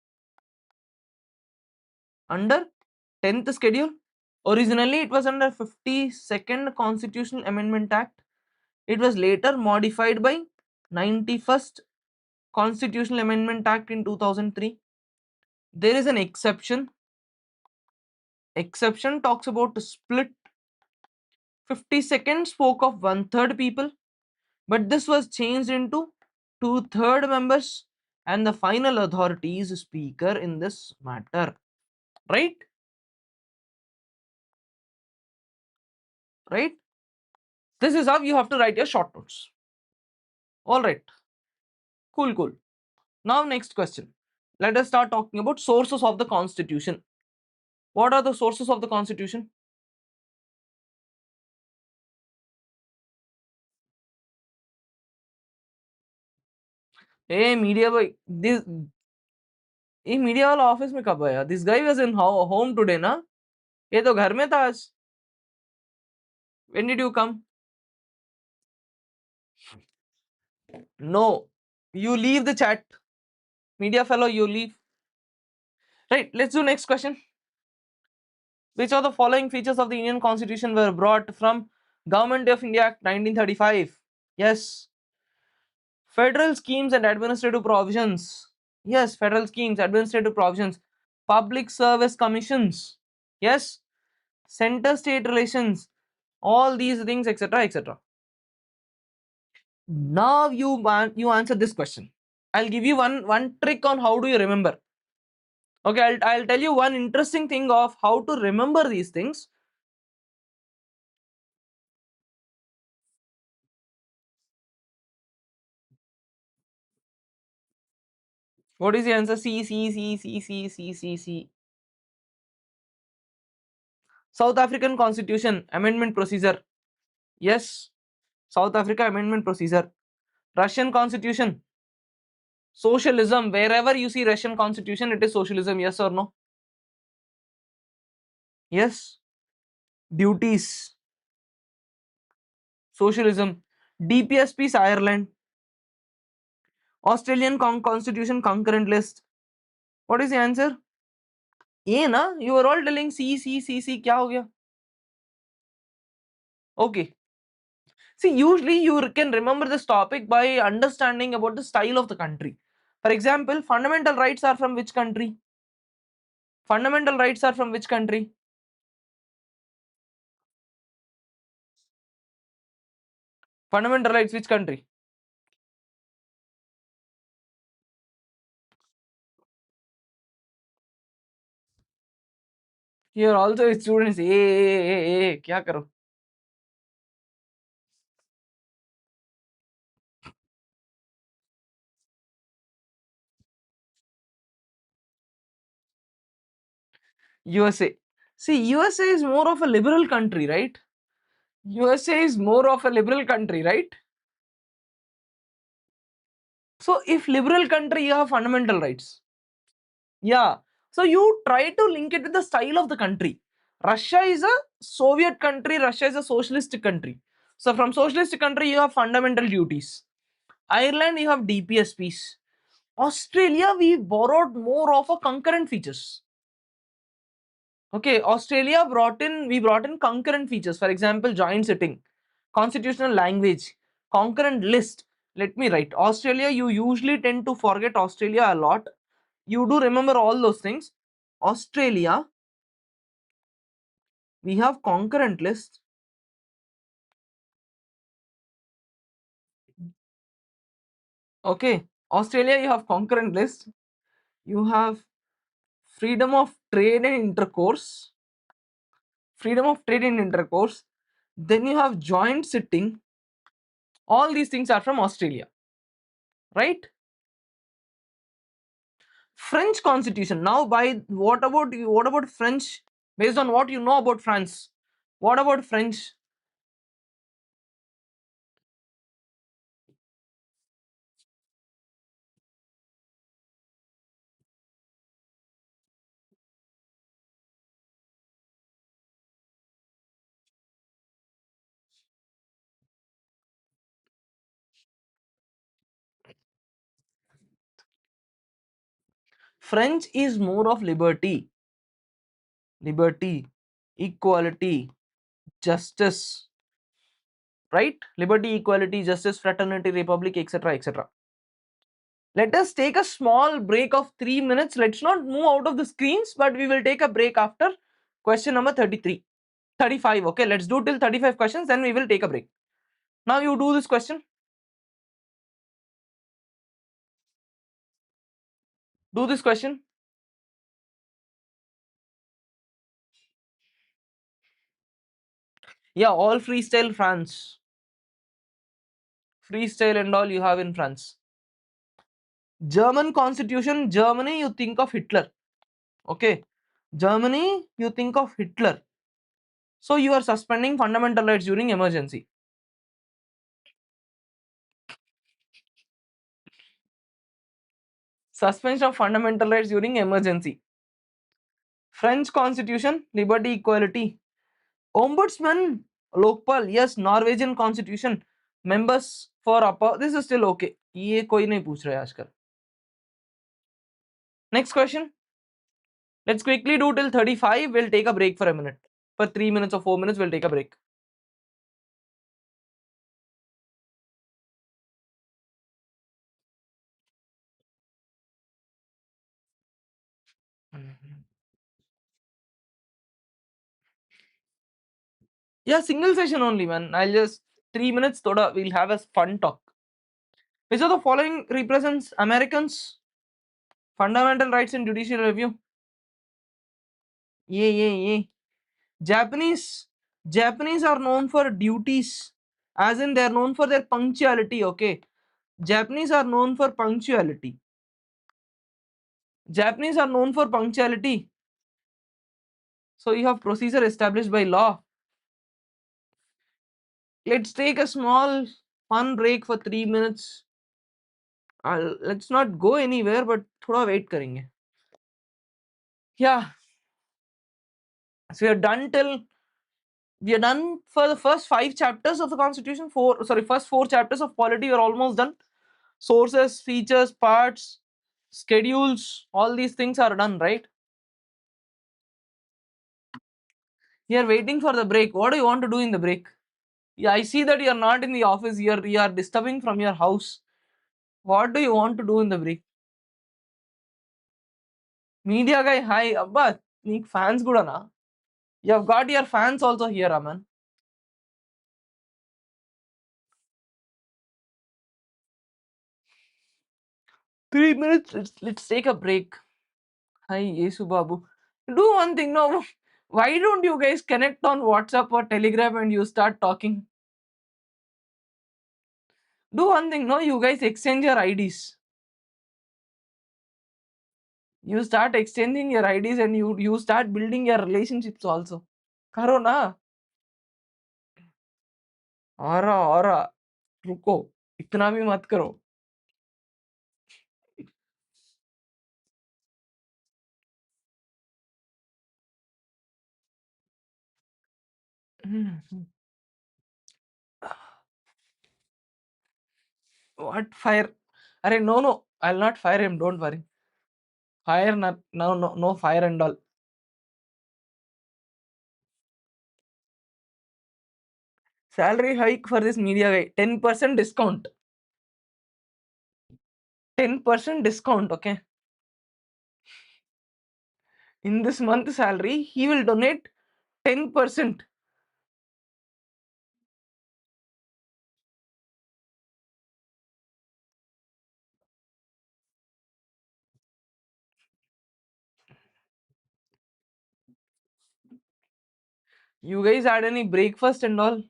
under 10th schedule. Originally, it was under 52nd Constitutional Amendment Act. It was later modified by 91st Constitutional Amendment Act in 2003. There is an exception. Exception talks about split. 52nd spoke of 1/3 people, but this was changed into 2/3 members, and the final authority is speaker in this matter. Right? Right? This is how you have to write your short notes. All right. Cool, cool. Now, next question. Let us start talking about sources of the constitution. What are the sources of the constitution? Hey, media boy, this media wala office mein kab aaya? This guy was in home today, na? ये तो घर में था आज. When did you come? No. You leave the chat. Media fellow, you leave. Right, let's do next question. Which of the following features of the Indian Constitution were brought from Government of India Act 1935? Yes. Federal schemes and administrative provisions. Yes, federal schemes, administrative provisions. Public service commissions. Yes. Center state relations. All these things, etc. etc. Now you answer this question. I'll give you one trick on how do you remember. Okay, I'll tell you one interesting thing of how to remember these things. What is the answer? C. South African Constitution Amendment Procedure. Yes. South Africa Amendment Procedure. Russian Constitution. Socialism. Wherever you see Russian Constitution, it is socialism. Yes or no? Yes. Duties. Socialism. DPS peace Ireland. Australian Constitution concurrent list. What is the answer? A na? You are all telling C. क्या हो गया? Okay. See, usually you can remember this topic by understanding about the style of the country. For example, fundamental rights are from which country? Fundamental rights are from which country? Fundamental rights, which country? Here also students, क्या करो? USA. See, USA is more of a liberal country, right? USA is more of a liberal country, right? So, if liberal country, you have fundamental rights. Yeah. So, you try to link it with the style of the country. Russia is a Soviet country, Russia is a socialist country. So, from socialist country, you have fundamental duties. Ireland, you have DPSPs. Australia, we borrowed more of a concurrent features. Okay, Australia we brought in concurrent features. For example, joint sitting, constitutional language, concurrent list. Let me write. Australia, you usually tend to forget Australia a lot. You do remember all those things. Australia, we have concurrent list. Okay, Australia, you have concurrent list. You have freedom of trade and intercourse. Freedom of trade and intercourse. Then you have joint sitting. All these things are from Australia, right? French constitution. Now, by what about you? What about French? Based on what you know about France, what about French? French is more of liberty, equality, justice, right? Liberty, equality, justice, fraternity, republic, etc. etc. Let us take a small break of 3 minutes. Let's not move out of the screens, but we will take a break after question number 33. 35. Okay, let's do till 35 questions, then we will take a break. Now you do this question. Do this question. Yeah, all freestyle France. Freestyle and all you have in France. German constitution, Germany, you think of Hitler. Okay. Germany, you think of Hitler. So you are suspending fundamental rights during emergency. Suspension of fundamental rights during emergency. French constitution, liberty, equality. Ombudsman, Lokpal, yes. Norwegian constitution, members for upper. This is still okay. ये कोई नहीं पूछ रहा है आजकल. Next question. Let's quickly do till 35. We'll take a break for a minute. For 3 minutes or 4 minutes, we'll take a break. Yeah, single session only, man. I'll just 3 minutes. Thoda, we'll have a fun talk. Which of the following represents Americans? Fundamental rights in judicial review. Yeah. Japanese are known for duties, as in they are known for their punctuality. Okay, Japanese are known for punctuality. Japanese are known for punctuality. So you have procedure established by law. Let's take a small fun break for 3 minutes. Let's not go anywhere, but thoda wait करेंगे. Yeah. So we are done for the first 5 chapters of the Constitution. First 4 chapters of polity are almost done. Sources, features, parts, schedules, all these things are done, right? You are waiting for the break. What do you want to do in the break? Yeah, I see that you are not in the office. You are disturbing from your house. What do you want to do in the break? Media guy, hi. Abba, need fans kuda na. You have got your fans also here, Aman. 3 minutes. Let's take a break. Hi, Yesu Babu. Do one thing, no. Why don't you guys connect on WhatsApp or Telegram and you start talking? Do one thing, no. You guys exchange your IDs. You start exchanging your IDs and you start building your relationships also. करो ना. और रुको, इतना भी मत करो. What fire? Arey no, I'll not fire him. Don't worry. Fire not no fire and all. Salary hike for this media guy. 10% discount. 10% discount. Okay. In this month salary, he will donate 10%. You guys had any breakfast and all?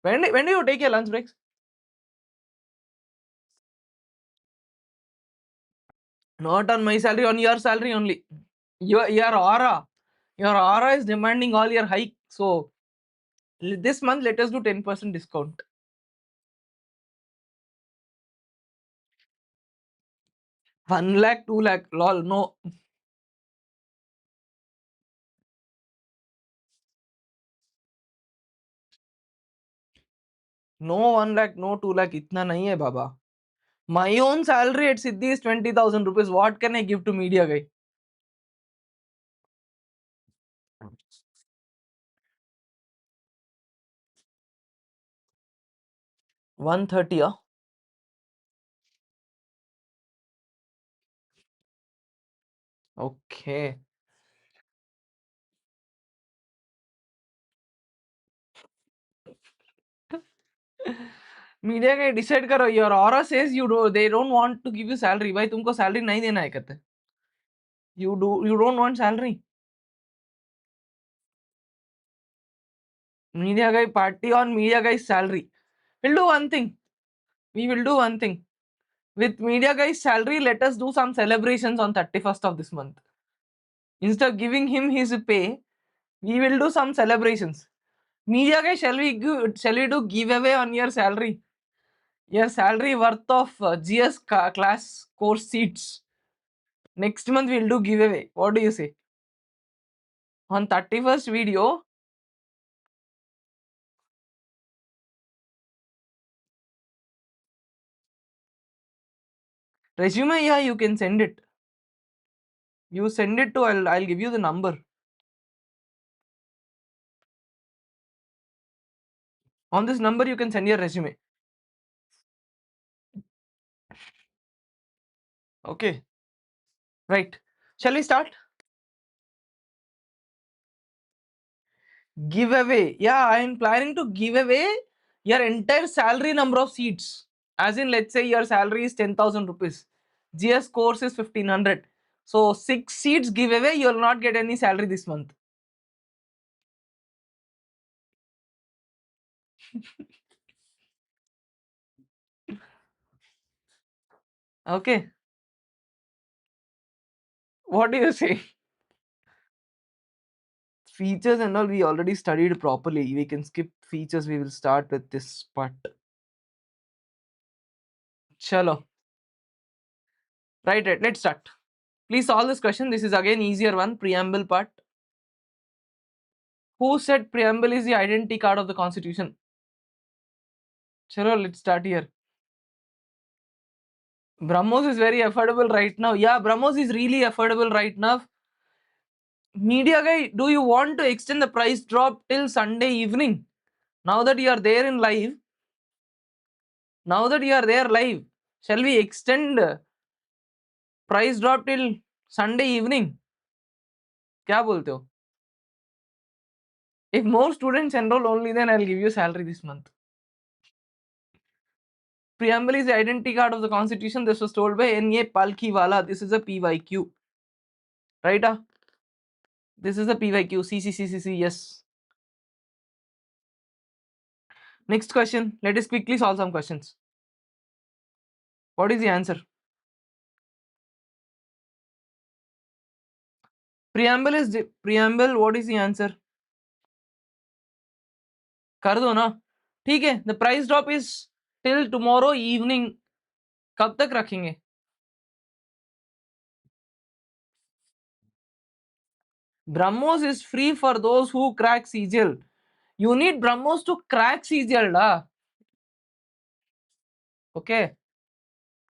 When do you take your lunch breaks? Not on my salary, on your salary only. Your aura is demanding all your hike. So this month let us do 10% discount. 1 lakh, 2 lakh, lol, no. No 1 lakh, no 2 lakh, itna nahi hai baba. My own salary at Siddhi is 20,000 rupees. What can I give to media guy? 130, huh? Okay. Media का decide करो. Your aura says they don't want to give you salary. भाई तुमको salary नहीं देना है कहते. You don't want salary. Media guy party on media guy's salary. We'll do one thing. We will do one thing. With media guy's salary, let us do some celebrations on 31st of this month. Instead of giving him his pay, we will do some celebrations. Media guy, shall we do giveaway on your salary? Your salary worth of GS class course seats. Next month we'll do giveaway. What do you say? On 31st video, resume, yeah, you can send it. You send it to, I'll give you the number. On this number, you can send your resume. Okay. Right. Shall we start? Giveaway. Yeah, I am planning to give away your entire salary number of seats. As in, let's say your salary is 10,000 rupees. GS course is 1500. So 6 seats giveaway, you will not get any salary this month. Okay. What do you say? Features and all we already studied properly. We can skip features. We will start with this part. Chalo. Right. Let's start. Please solve this question. This is again easier one. Preamble part. Who said preamble is the identity card of the constitution? Chalo, let's start here. Brahmos is very affordable right now. Yeah, Brahmos is really affordable right now. Media guy, do you want to extend the price drop till Sunday evening? Now that you are there in live, shall we extend price drop till Sunday evening? क्या बोलते हो? If more students enroll only, then I'll give you salary this month. Preamble is the identity card of the constitution. This was told by N.A. Palkhiwala. This is a PYQ. Right? This is a PYQ. CCCCC. Yes. Next question. Let us quickly solve some questions. What is the answer? Preamble. What is the answer? कर दो ना. ठीक है. The price drop is till tomorrow evening. कब तक रखेंगे? BrahMos is free for those who crack CGL. You need BrahMos to crack CGL, da. Okay.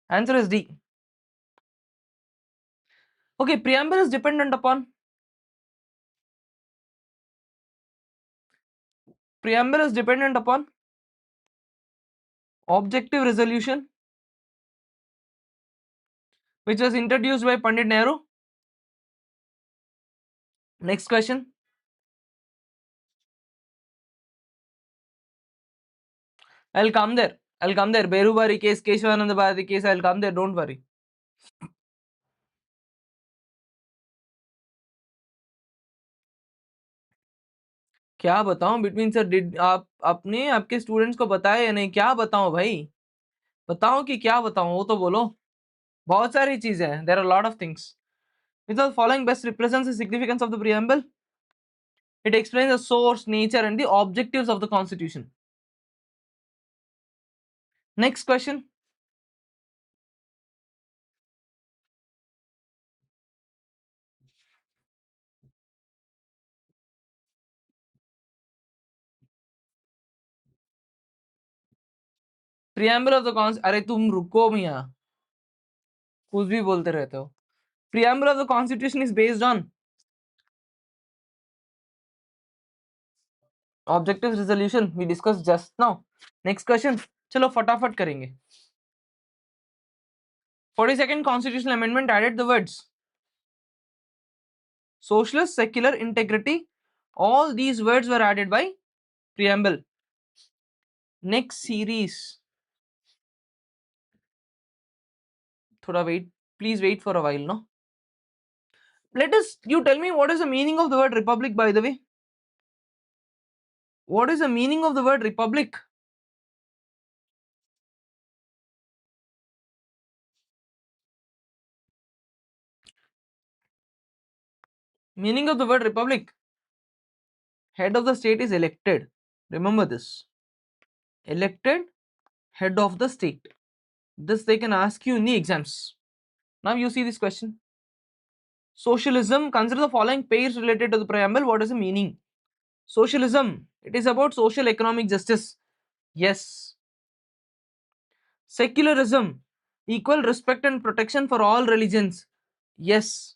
Answer is D. Okay, preamble is dependent upon objective resolution, which was introduced by Pandit Nehru. Next question. I'll come there. Berubari case, Keshavananda Bharati case, I'll come there. Don't worry. क्या बताऊं between sir? Did आप अपने आपके students को बताए या नहीं? क्या बताऊं भाई? बताओ कि क्या बताऊं, वो तो बोलो. बहुत सारी चीजें हैं. There are lot of things. Which of the following best represents the significance of the preamble? It explains the source, nature, and the objectives of the constitution. Next question. Preamble of the अरे तुम रुको भैया, कुछ भी बोलते रहते हो. Preamble of the constitution is based on objective resolution. We discussed just now. Next question. चलो फटाफट करेंगे. 42nd constitutional amendment added the words socialist, secular, integrity. All these words were added by preamble. Next series. थोड़ा wait. Please wait for a while, no? You tell me what is the meaning of the word republic, by the way? What is the meaning of the word republic? Meaning of the word republic. Head of the state is elected. Remember this. Elected head of the state. This they can ask you in the exams. Now you see this question. Socialism, consider the following pairs related to the preamble. What is the meaning? Socialism, it is about social economic justice. Yes. Secularism, equal respect and protection for all religions. Yes.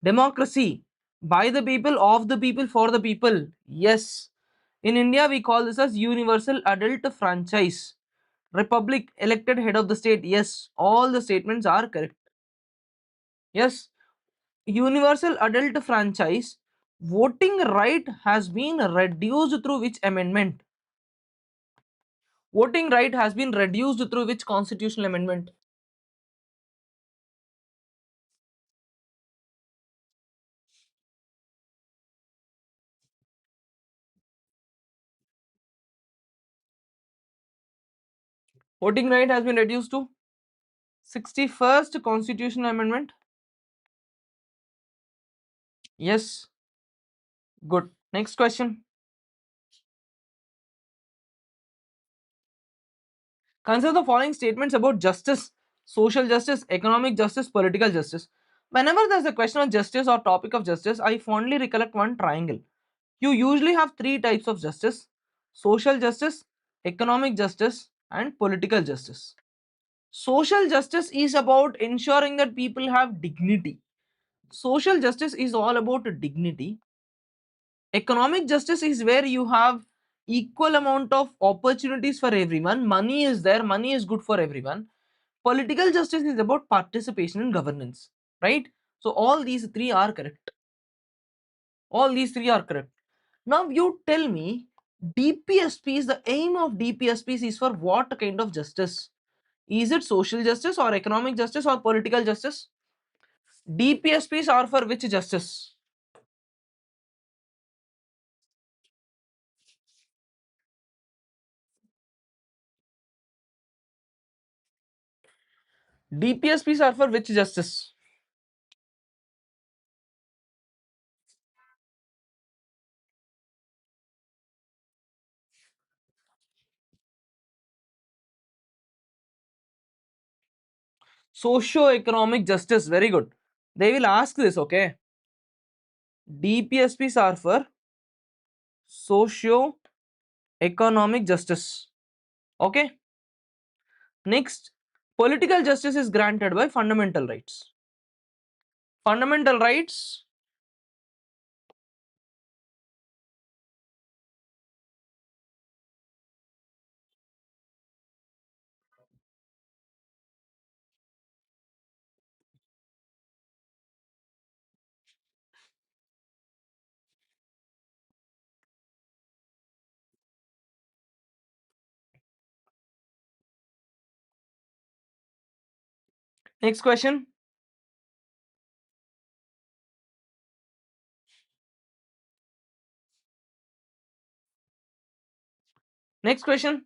Democracy, by the people, of the people, for the people. Yes. In India, we call this as universal adult franchise. Republic, elected head of the state. Yes, all the statements are correct. Yes, universal adult franchise. Voting right has been reduced through which amendment? Voting right has been reduced through which constitutional amendment? Voting right has been reduced to 61st constitutional amendment. Yes, good. Next question. Consider the following statements about justice: social justice, economic justice, political justice. Whenever there's a question of justice or topic of justice, I fondly recollect one triangle. You usually have three types of justice: social justice, economic justice, and political justice. Social justice is about ensuring that people have dignity. Social justice is all about dignity. Economic justice is where you have equal amount of opportunities for everyone. Money is there, money is good for everyone. Political justice is about participation in governance, right? So all these three are correct. All these three are correct. Now you tell me, DPSPs, the aim of DPSPs is for what kind of justice? Is it social justice or economic justice or political justice? DPSPs are for which justice? DPSPs are for which justice? Socio-economic justice. Very good. They will ask this, okay? DPSPs are for socio-economic justice. Okay. Next, political justice is granted by fundamental rights. Fundamental rights. Next question. Next question.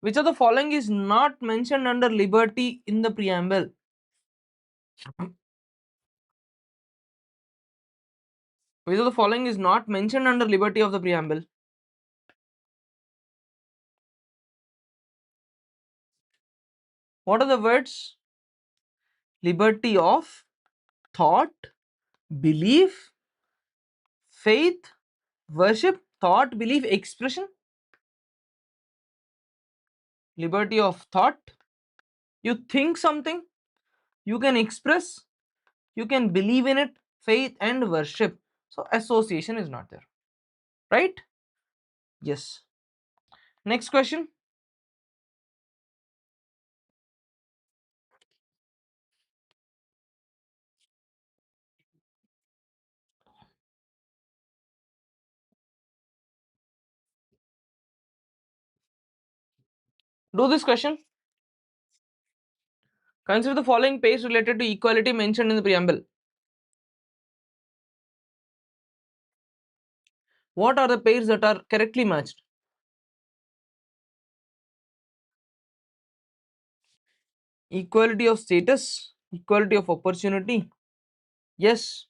Which of the following is not mentioned under liberty in the preamble? Which of the following is not mentioned under liberty of the preamble? What are the words? Liberty of thought, belief, faith, worship, thought, belief, expression. Liberty of thought. You think something, you can express, you can believe in it, faith and worship. So association is not there, right? Yes. Next question. Do this question. Consider the following pairs related to equality mentioned in the preamble. What are the pairs that are correctly matched? Equality of status, equality of opportunity. Yes.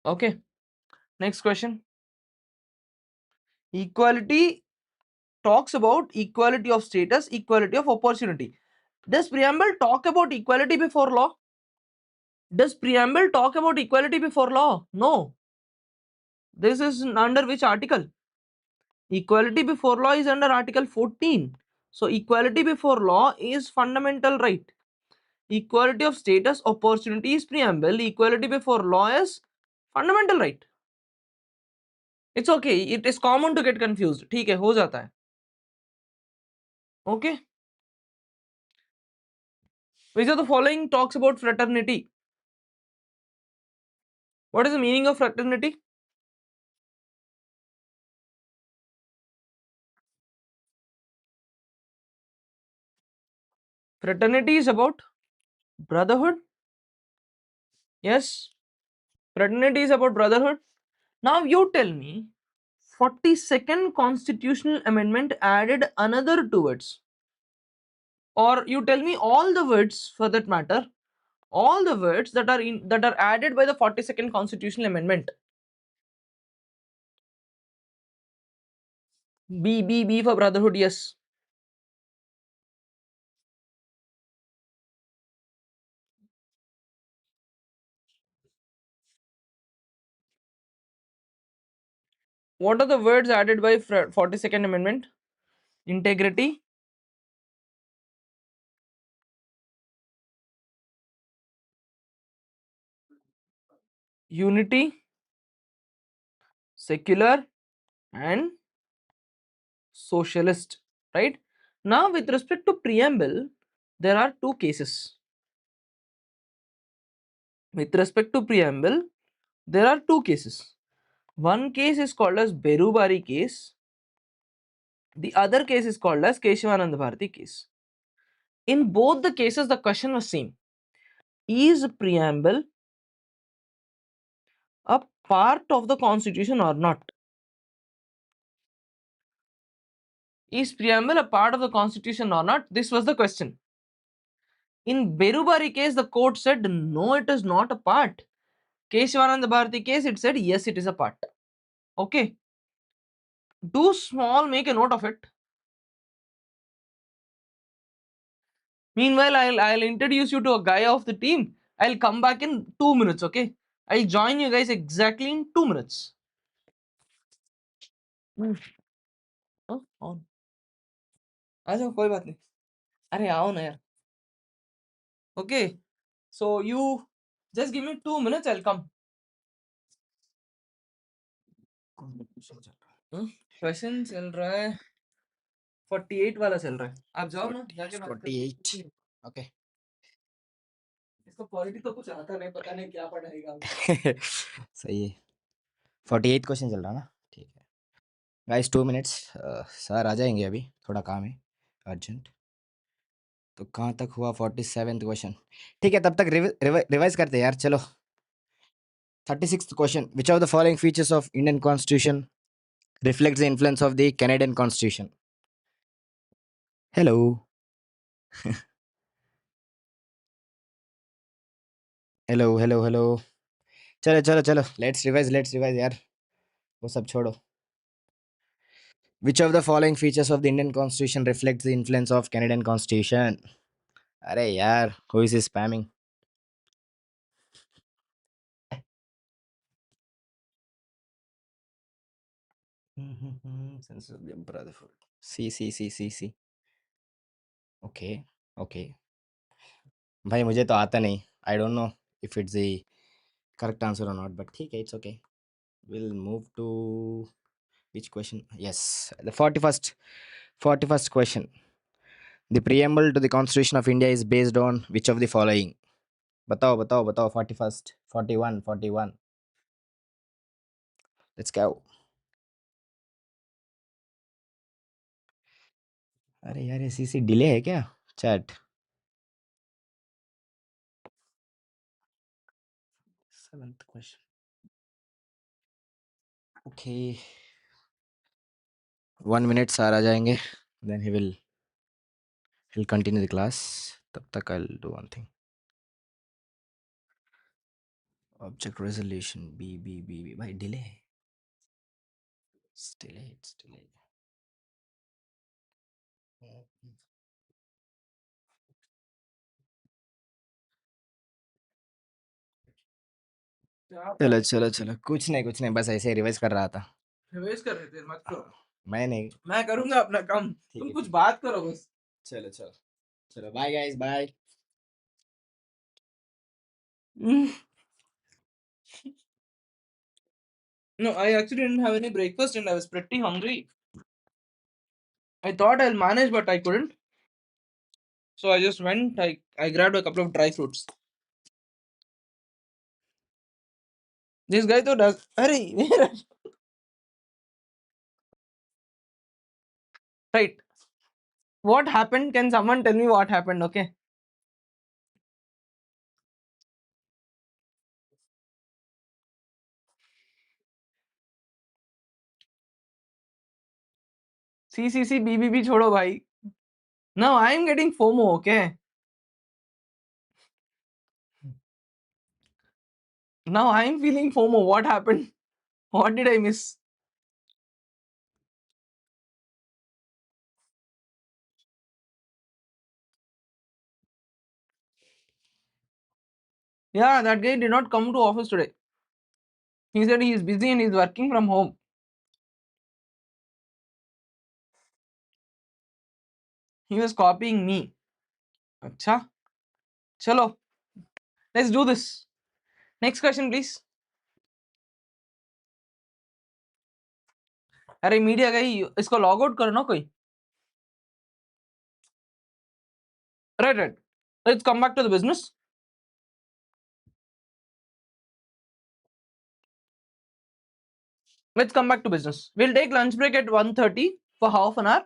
Okay. Next question. Equality talks about equality of status, equality of opportunity. Does preamble talk about equality before law? Does preamble talk about equality before law? No. This is under which article? Equality before law is under article 14. So equality before law is fundamental right. Equality of status, opportunity is preamble. Equality before law is fundamental right. It's okay. It is common to get confused. ठीक है, हो जाता है. Okay. Which of the following talks about fraternity? What is the meaning of fraternity? Fraternity is about brotherhood. Yes. Fraternity is about brotherhood. Now you tell me, 42nd constitutional amendment added another two words. Or you tell me all the words for that matter, all the words that are added by the 42nd constitutional amendment. B for brotherhood, yes. What are the words added by 42nd amendment? Integrity, unity, secular, and socialist, right? Now with respect to preamble, there are two cases. With respect to preamble, there are two cases. One case is called as Berubari case. The other case is called as Keshavanand Bharati case. In both the cases, the question was same. Is preamble a part of the constitution or not? Is preamble a part of the constitution or not? This was the question. In Berubari case, the court said no, it is not a part. Keshavanand Bharati case, it said yes, it is a part. Okay. Do small, make a note of it. Meanwhile, I'll introduce you to a guy of the team. I'll come back in 2 minutes, okay? I'll join you guys exactly in 2 minutes. हाँ, on. आ जाओ, कोई बात नहीं. अरे आओ ना यार. Okay. So you just give me 2 minutes, I'll come. Question चल रहा है 48 वाला चल रहा है. आप जाओ ना, जाके बात करो. 48 ओके इसको पॉलिटी तो कुछ आता नहीं, पता नहीं क्या पढ़ाएगा. सही है 48 क्वेश्चन चल रहा ना ठीक है गाइस 2 मिनट्स सर आ जाएंगे अभी थोड़ा काम है अर्जेंट तो कहाँ तक हुआ 47th क्वेश्चन ठीक है तब तक रिवाइज करते हैं यार चलो 36th question which of the following features of Indian constitution reflects the influence of the Canadian Constitution. Hello. hello. चलो let's revise यार वो सब छोड़ो. Which of the following features of the Indian Constitution reflects the influence of Canadian Constitution? अरे यार who is spamming? Sense of the brotherhood. See. Okay. भाई मुझे तो आता नहीं. I don't know if it's the correct answer or not, but ठीक है, it's okay. We'll move to which question? Yes, the 41st question. The preamble to the Constitution of India is based on which of the following? बताओ 41st 41. Let's go. अरे यार ये CC delay है क्या chat 7th question. Okay, 1 minute sir आ जाएंगे then he'll continue the class. तब तक I'll do one thing. Object resolution B भाई डिले है. It's delayed. चलो चलो चलो, कुछ नहीं, बस ऐसे रिवाइज कर रहा था। रिवाइज कर रहे थे, मत करो। मैं नहीं। मैं करूंगा अपना काम, ठीक तुम है, कुछ ठीक। बात करो बस। चलो चलो चलो, bye guys, bye. No, I actually didn't have any breakfast and I was pretty hungry. I thought I'll manage, but I couldn't. So I just went, I grabbed a couple of dry fruits. This guy though does. Hurry, right. What happened? Can someone tell me what happened? Okay. CCC BBB छोड़ो भाई. Now I am getting FOMO. Okay. Now I am feeling FOMO. What happened? What did I miss? Yeah, that guy did not come to office today. He said he is busy and he is working from home. He was copying me. Acha. Chalo. Let's do this. Next question, please. अरे media गई, इसको log out करो ना कोई. Right. Let's come back to the business. Let's come back to business. We'll take lunch break at 1:30 for half an hour.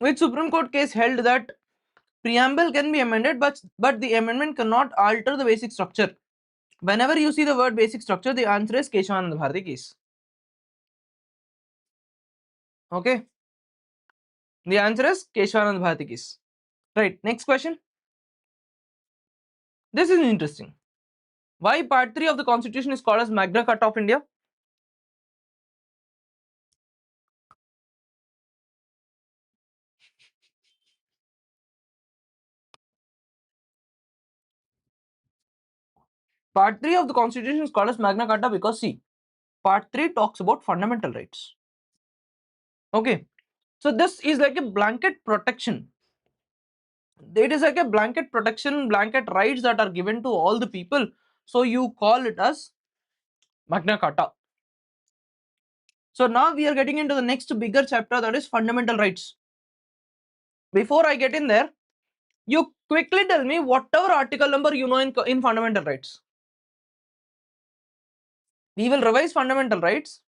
Which Supreme Court case held that preamble can be amended, but the amendment cannot alter the basic structure. Whenever you see the word basic structure, the answer is Keshavanand Bharati case. Okay. The answer is Keshavanand Bharati case. Right. Next question. This is interesting. Why Part 3 of the Constitution is called as Magna Carta of India? Part 3 of the Constitution is called as Magna Carta because see, Part 3 talks about fundamental rights. Okay. So this is like a blanket protection. It is like a blanket protection, blanket rights that are given to all the people. So you call it as Magna Carta. So now we are getting into the next bigger chapter, that is fundamental rights. Before I get in there, you quickly tell me whatever article number you know in fundamental rights. We will revise fundamental rights.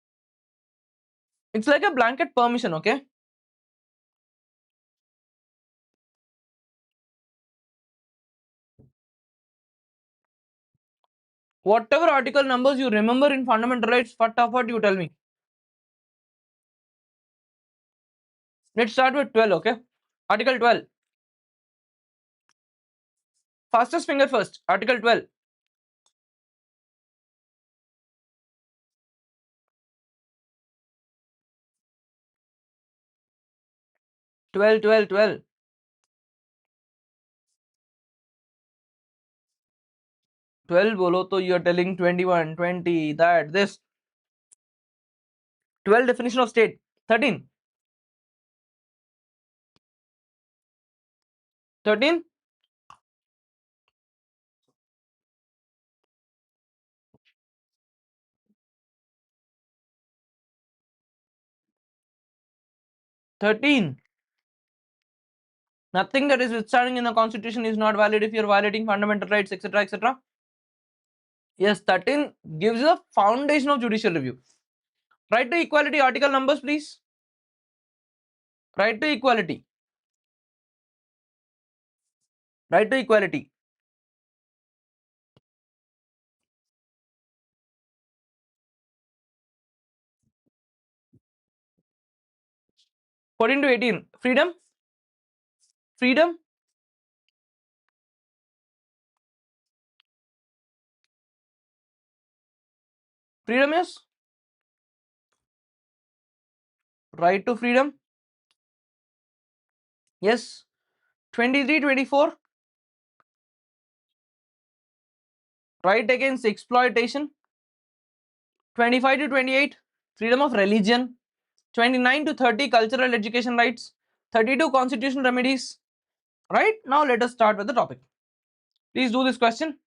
It's like a blanket permission, okay? Whatever article numbers you remember in fundamental rights, what you tell me. Let's start with 12, okay? Article 12. Fastest finger first. Article 12. 12, 12, 12. 12 bolo to you are telling 21, 20, that, this. 12 definition of state. 13. 13. 13. Nothing that is withstanding in the constitution is not valid if you are violating fundamental rights, etc. etc. Yes, 13 gives you the foundation of judicial review. Right to equality, article numbers, please. Right to equality. Right to equality. 14 to 18. Freedom. Freedom. Freedom is right to freedom. Yes. 23, 24, right against exploitation. 25 to 28, freedom of religion. 29 to 30, cultural education rights. 32, constitutional remedies. Right, now let us start with the topic. Please do this question.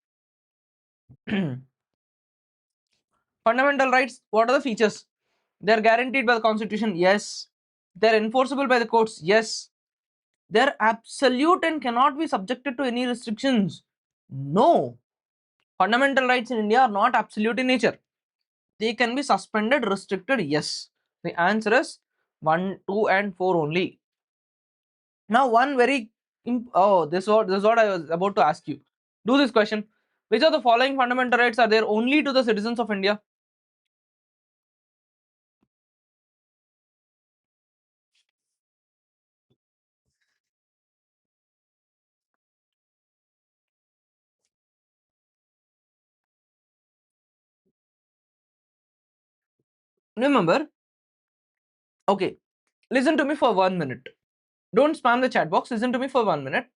Fundamental rights, what are the features? They are guaranteed by the constitution, yes. They are enforceable by the courts, yes. They are absolute and cannot be subjected to any restrictions, no. Fundamental rights in India are not absolute in nature. They can be suspended, restricted, yes. The answer is 1, 2 and 4 only. Now one very this is what I was about to ask you. Do this question. Which of the following fundamental rights are there only to the citizens of India? Remember, okay, listen to me for 1 minute. Don't spam the chat box. Listen to me for 1 minute.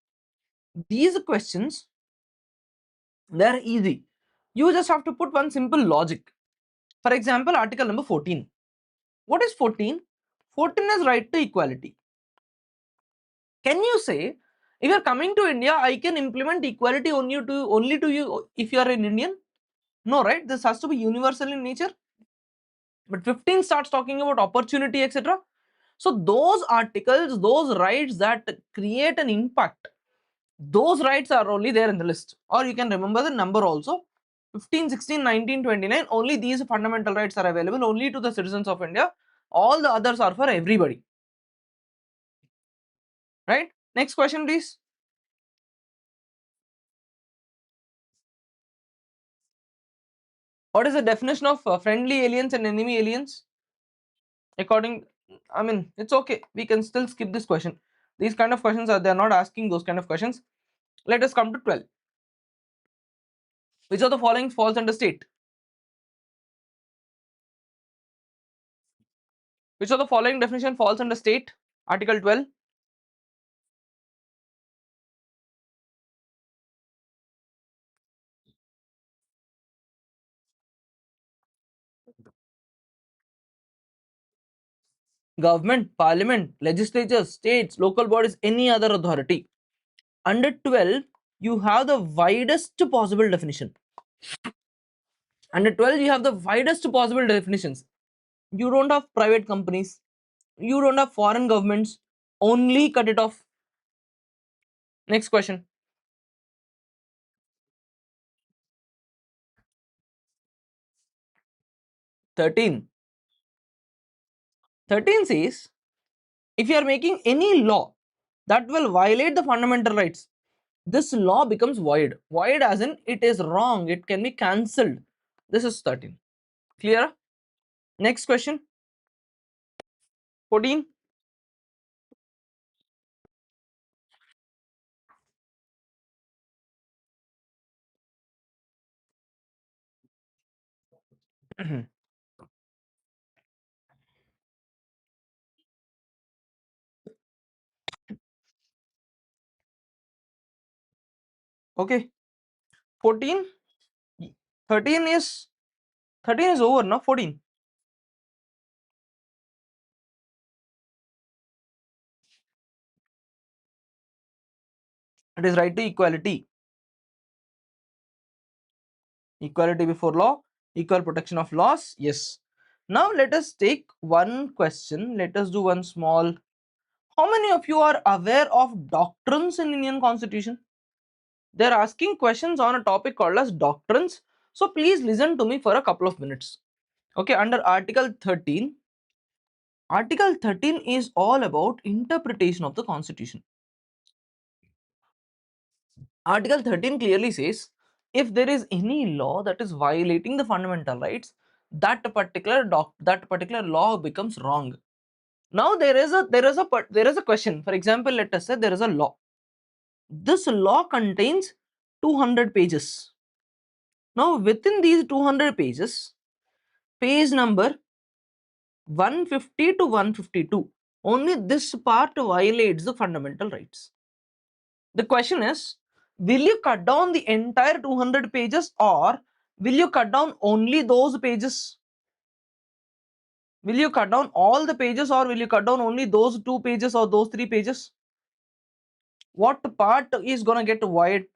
These questions, they're easy. You just have to put one simple logic. For example, article number 14. What is 14? 14 is right to equality. Can you say, if you're coming to India, I can implement equality only to you if you are an Indian? No, right? This has to be universal in nature. But 15 starts talking about opportunity, etc. So those articles, those rights that create an impact, those rights are only there in the list. Or you can remember the number also. 15, 16, 19, 29, only these fundamental rights are available only to the citizens of India. All the others are for everybody. Right? Next question, please. What is the definition of friendly aliens and enemy aliens? According, I mean, it's okay. We can still skip this question. These kind of questions are, they're not asking those kind of questions. Let us come to 12. Which of the following falls under state? Which of the following definition falls under state? Article 12. Government, parliament, legislatures, states, local bodies, any other authority. Under 12, you have the widest possible definition. Under 12, you have the widest possible definitions. You don't have private companies. You don't have foreign governments. Only cut it off. Next question. 13. 13 says, if you are making any law that will violate the fundamental rights, this law becomes void. Void as in it is wrong, it can be cancelled. This is 13. Clear? Next question. 14. Okay. 14. 13 is 13 is over now. 14. It is right to equality. Equality before law, equal protection of laws. Yes. Now let us take one question. Let us do one small. How many of you are aware of doctrines in Indian Constitution? They are asking questions on a topic called as doctrines. So please listen to me for a couple of minutes. Okay, under Article 13. Article 13 is all about interpretation of the Constitution. Article 13 clearly says, if there is any law that is violating the fundamental rights, that particular law becomes wrong. Now there is a question. For example, let us say there is a law. This law contains 200 pages. Now within these 200 pages, page number 150 to 152. Only this part violates the fundamental rights. The question is, will you cut down the entire 200 pages or will you cut down only those pages? Will you cut down all the pages or will you cut down only those 2 pages or those 3 pages? What part is gonna get void?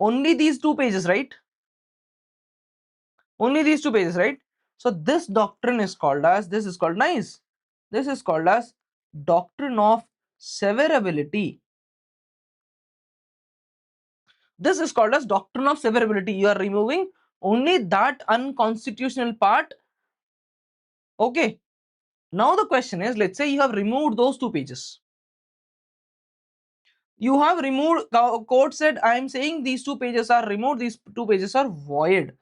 Only these 2 pages, right? Only these 2 pages, right? So this doctrine is called as, this is called nice. This is called as doctrine of severability. This is called as doctrine of severability. You are removing only that unconstitutional part. Okay. Now the question is, let's say you have removed those 2 pages. You have removed, court said, I am saying these 2 pages are removed, these 2 pages are void.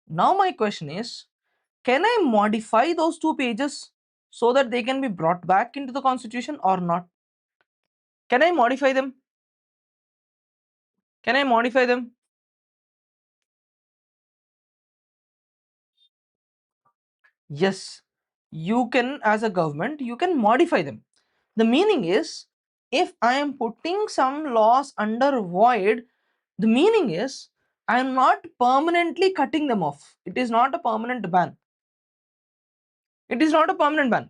Now my question is, can I modify those 2 pages so that they can be brought back into the constitution or not? Can I modify them? Can I modify them? Yes, you can, as a government, you can modify them. The meaning is, if I am putting some laws under void, the meaning is I am not permanently cutting them off. It is not a permanent ban. It is not a permanent ban.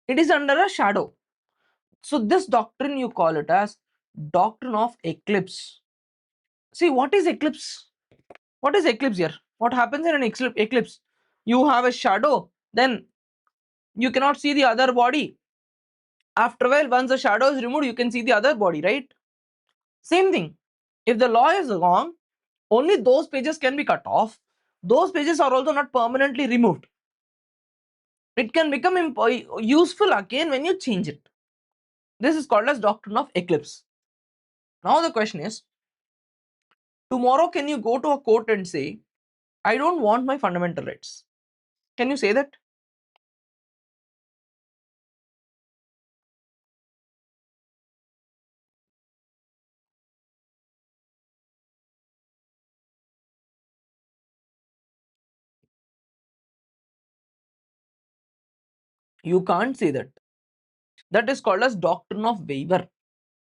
It is under a shadow. So this doctrine, you call it as doctrine of eclipse. See, what is eclipse? What is eclipse here? What happens in an eclipse? You have a shadow, then you cannot see the other body. After a while, once the shadow is removed, you can see the other body, right? Same thing. If the law is wrong, only those pages can be cut off. Those pages are also not permanently removed. It can become useful again when you change it. This is called as doctrine of eclipse. Now the question is, tomorrow can you go to a court and say, I don't want my fundamental rights? Can you say that? You can't say that. That is called as doctrine of waiver.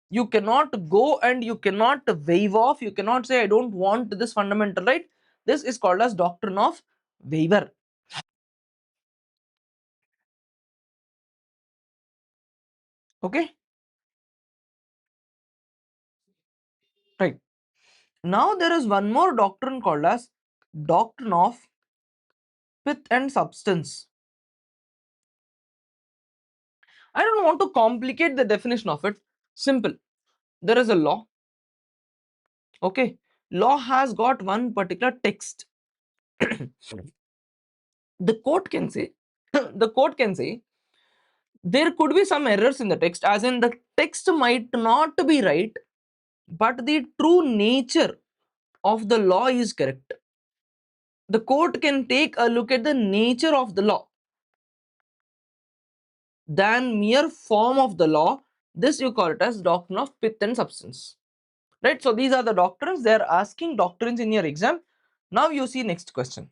You cannot go and you cannot waive off. You cannot say, I don't want this fundamental right. This is called as doctrine of waiver. Okay, right. Now there is one more doctrine called as doctrine of pith and substance. I don't want to complicate the definition of it. Simple. There is a law. Okay. Law has got one particular text. The court can say, the court can say, there could be some errors in the text, as in the text might not be right, but the true nature of the law is correct. The court can take a look at the nature of the law than mere form of the law. This you call it as doctrine of pith and substance. Right? So these are the doctrines. They are asking doctrines in your exam. Now you see next question.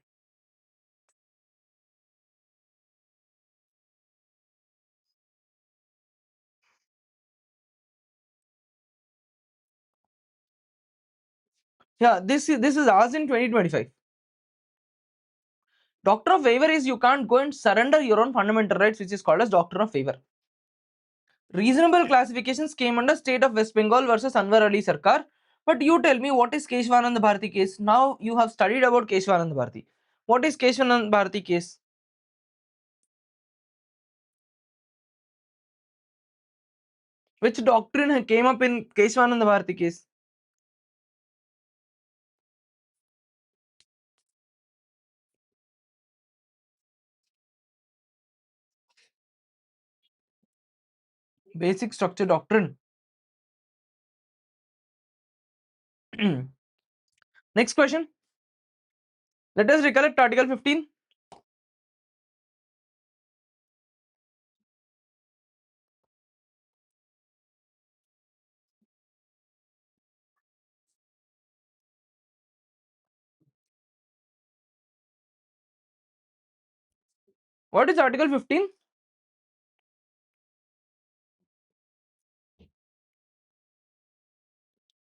Yeah, this is asked in 2025. Doctrine of waiver is you can't go and surrender your own fundamental rights, which is called as doctrine of waiver. Reasonable classifications came under state of West Bengal versus Anwar Ali Sarkar. But you tell me, what is Keshwanand Bharati case? Now you have studied about Keshwanand Bharati. What is Keshwanand Bharati case? Which doctrine came up in Keshwanand Bharati case? Basic structure doctrine. Next question. Let us recollect Article 15. What is Article 15?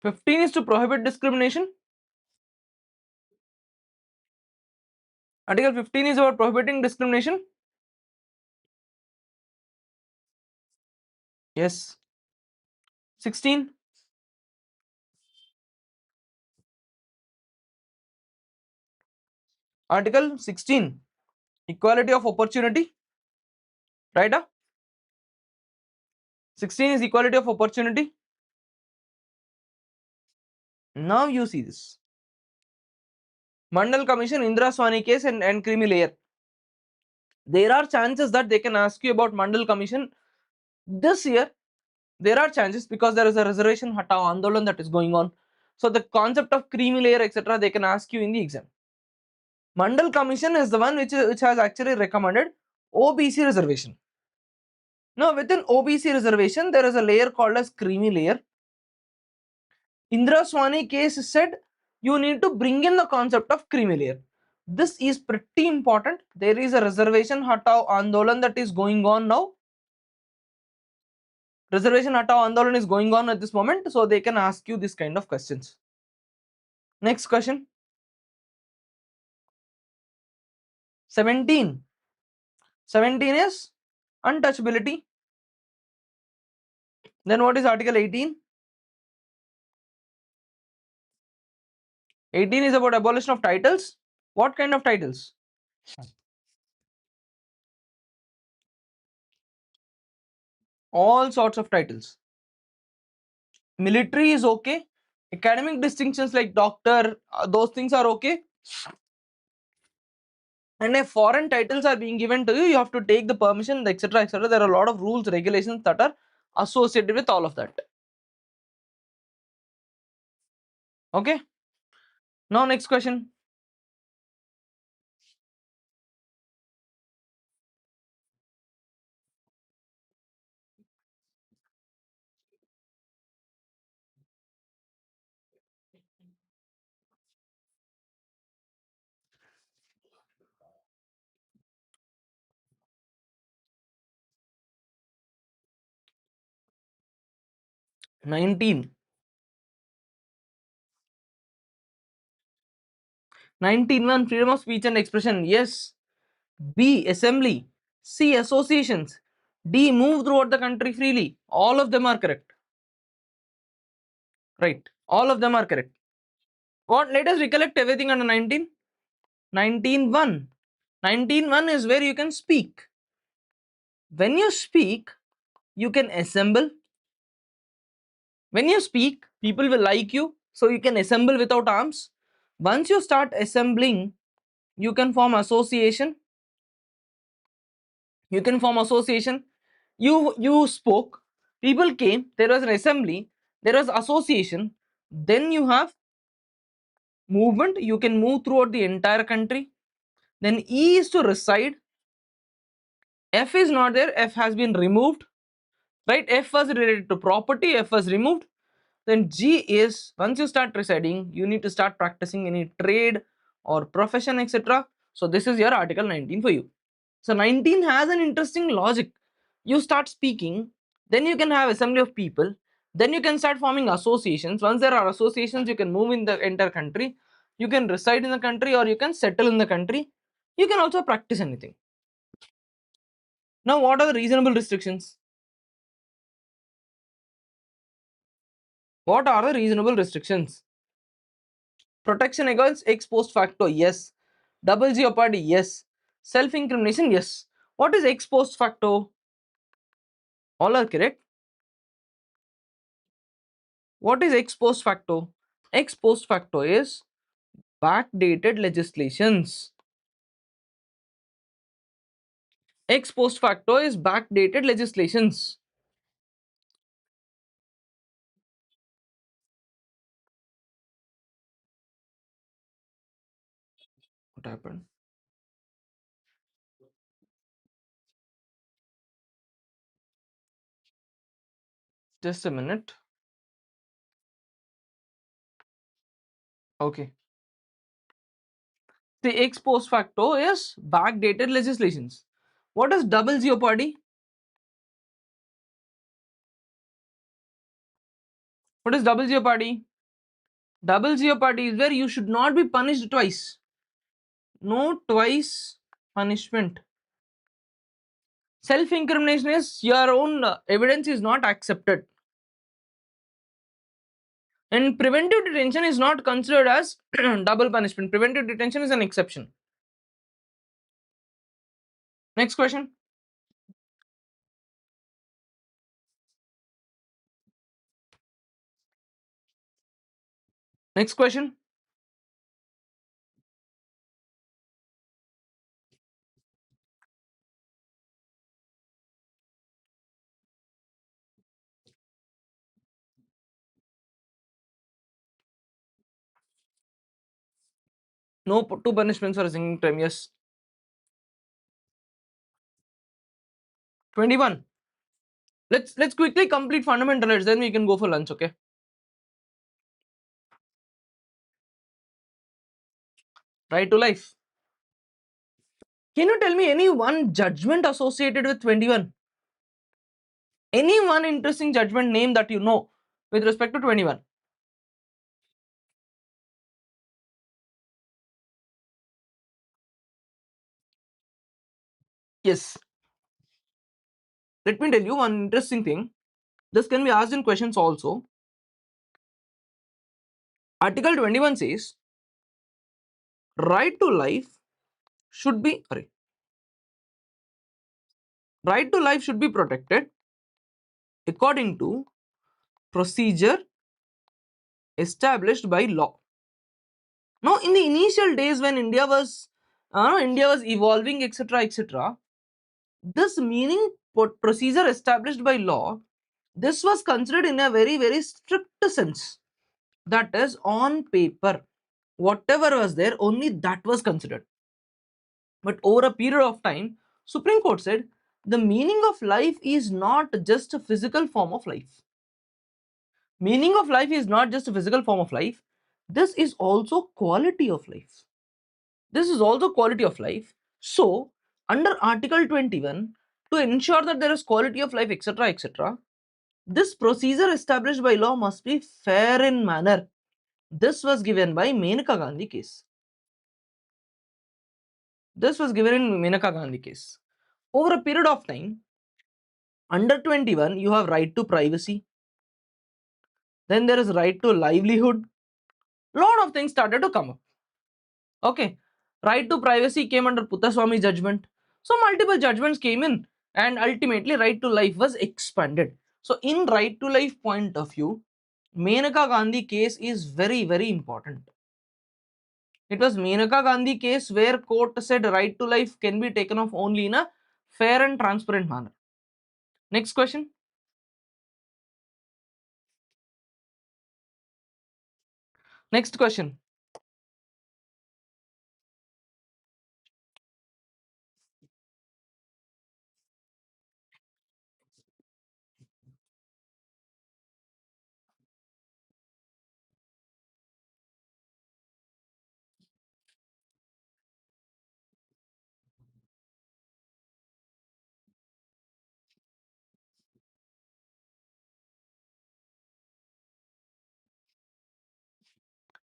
Fifteen is to prohibit discrimination. Article 15 is about prohibiting discrimination. Yes. 16. Article 16. Equality of opportunity. Right? 16 is equality of opportunity. Now you see this. Mandal Commission, Indra Swani case and creamy layer. There are chances that they can ask you about Mandal Commission this year. There are chances because there is a reservation Hatao Andolan that is going on. So the concept of creamy layer, etc., they can ask you in the exam. Mandal Commission is the one which has actually recommended OBC reservation. Now within OBC reservation, there is a layer called as creamy layer. Indra Swani case said you need to bring in the concept of creamy layer. This is pretty important. There is a reservation Hatao Andolan that is going on now. Reservation Hatao Andolan is going on at this moment, so they can ask you this kind of questions. Next question. 17. 17 is untouchability. Then what is Article 18? 18 is about abolition of titles. What kind of titles? All sorts of titles. Military is okay. Academic distinctions like doctor, those things are okay. And if foreign titles are being given to you, you have to take the permission, etc., etc. There are a lot of rules, regulations that are associated with all of that. Okay. Now next question. Nineteen 1 freedom of speech and expression. Yes. B assembly. C associations. D move throughout the country freely. All of them are correct. Right. All of them are correct. What? Let us recollect everything under 19. 19.1. 19.1 is where you can speak. When you speak, you can assemble. When you speak, people will like you, so you can assemble without arms. Once you start assembling, you can form association. You can form association. You spoke, people came, there was an assembly, there was association, then you have movement, you can move throughout the entire country. Then E is to reside. F is not there, F has been removed. Right? F was related to property, F was removed. Then G is once you start residing, you need to start practicing any trade or profession, etc. So this is your Article 19 for you. So 19 has an interesting logic. You start speaking, then you can have assembly of people, then you can start forming associations. Once there are associations, you can move in the entire country, you can reside in the country, or you can settle in the country. You can also practice anything. Now what are the reasonable restrictions? What are the reasonable restrictions? Protection against ex post facto, yes. Double jeopardy, yes. Self incrimination, yes. What is ex post facto? All are correct. What is ex post facto? Ex post facto is backdated legislations. Ex post facto is backdated legislations. What happened? Just a minute. Okay. The ex post facto is backdated legislations. What is double jeopardy? What is double jeopardy? Double jeopardy is where you should not be punished twice. No twice punishment. Self-incrimination is your own evidence is not accepted. And preventive detention is not considered as double punishment. Preventive detention is an exception. Next question. Next question. No two punishments for a single time. Yes. 21. Let's quickly complete fundamental rights. Then we can go for lunch. Okay. Right to life. Can you tell me any one judgment associated with 21? Any one interesting judgment name that you know with respect to 21? Yes. Let me tell you one interesting thing. This can be asked in questions also. Article 21 says right to life should be right to life should be protected according to procedure established by law. Now, in the initial days when India was evolving, etc., etc., this meaning procedure established by law, this was considered in a very, very strict sense. That is, on paper, whatever was there, only that was considered. But over a period of time, Supreme Court said the meaning of life is not just a physical form of life. Meaning of life is not just a physical form of life. This is also quality of life. This is also quality of life. So, under Article 21, to ensure that there is quality of life, etc., etc., this procedure established by law must be fair in manner. This was given by Menaka Gandhi case. This was given in Menaka Gandhi case. Over a period of time, under 21, you have right to privacy. Then there is right to livelihood. Lot of things started to come up. Okay. Right to privacy came under Puttaswamy judgment. So multiple judgments came in and ultimately right to life was expanded. So in right to life point of view, Menaka Gandhi case is very, very important. It was Menaka Gandhi case where court said right to life can be taken off only in a fair and transparent manner. Next question. Next question.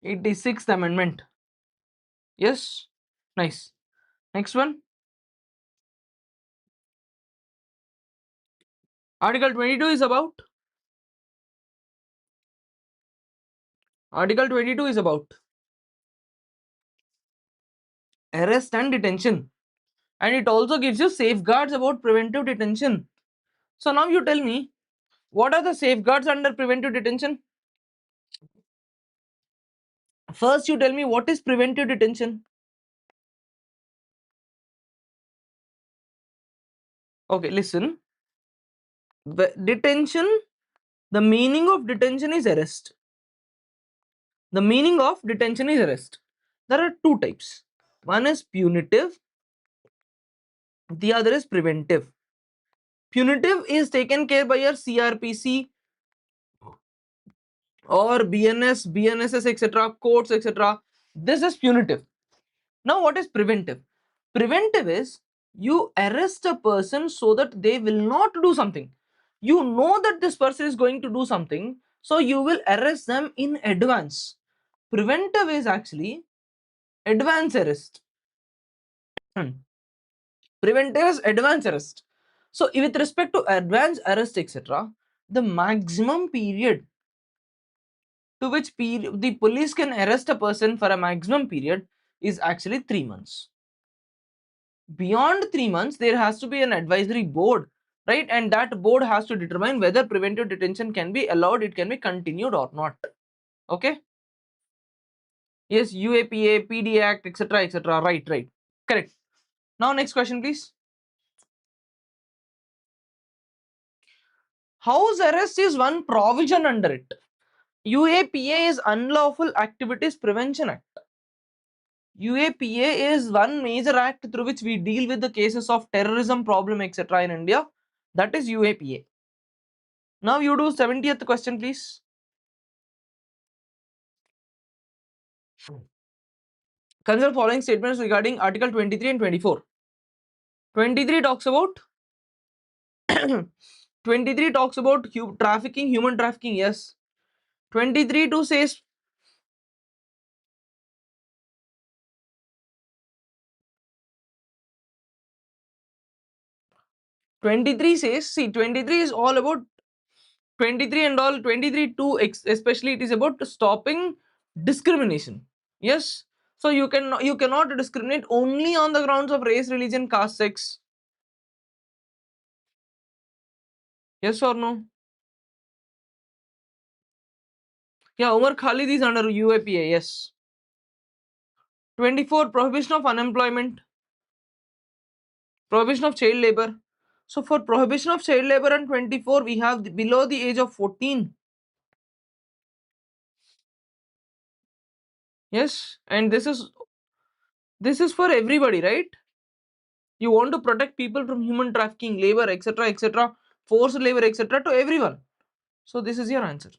It is 6th Amendment. Yes. Nice. Next one. Article 22 is about Article 22 is about arrest and detention, and it also gives you safeguards about preventive detention. So now you tell me, what are the safeguards under preventive detention? First you tell me what is preventive detention. Okay, listen. Detention, the meaning of detention is arrest. The meaning of detention is arrest. There are two types. One is punitive, the other is preventive. Punitive is taken care by your CRPC or BNS, BNSS, etc., courts, etc. This is punitive. Now, what is preventive? Preventive is You arrest a person so that they will not do something. You know that this person is going to do something, so you will arrest them in advance. Preventive is actually advance arrest. Preventive is advance arrest. So with respect to advance arrest, etc., the maximum period to which the police can arrest a person for a maximum period is actually 3 months. Beyond 3 months, there has to be an advisory board, right? And that board has to determine whether preventive detention can be allowed, it can be continued or not. Okay? Yes, UAPA, PD Act, etc., etc. Right, right. Correct. Now, next question, please. House arrest is one provision under it. UAPA is Unlawful Activities Prevention Act. UAPA is one major act through which we deal with the cases of terrorism problem, etc. in India. That is UAPA. Now you do 70th question, please. Consider following statements regarding Article 23 and 24. 23 talks about 23 talks about trafficking, human trafficking, yes. 23 2 says 23 says, see, 23 is all about 23 and all. 23 2 especially it is about stopping discrimination. Yes. So you cannot discriminate only on the grounds of race, religion, caste, sex. Yes or no? Yeah, Umar Khalid is under UAPA, yes. 24 prohibition of unemployment, prohibition of child labor. So for prohibition of child labor and 24 we have below the age of 14. Yes, and this is for everybody, right? You want to protect people from human trafficking, labor, etc., etc., forced labor, etc., to everyone. So this is your answer.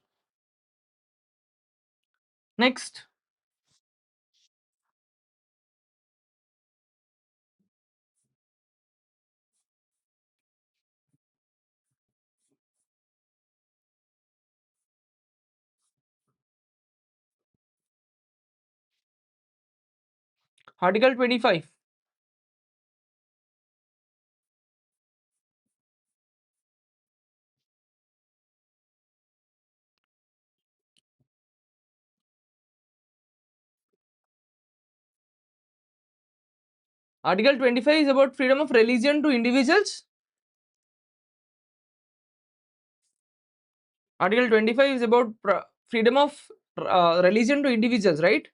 Next, Article 25. Article 25 is about freedom of religion to individuals. Article 25 is about freedom of religion to individuals, right?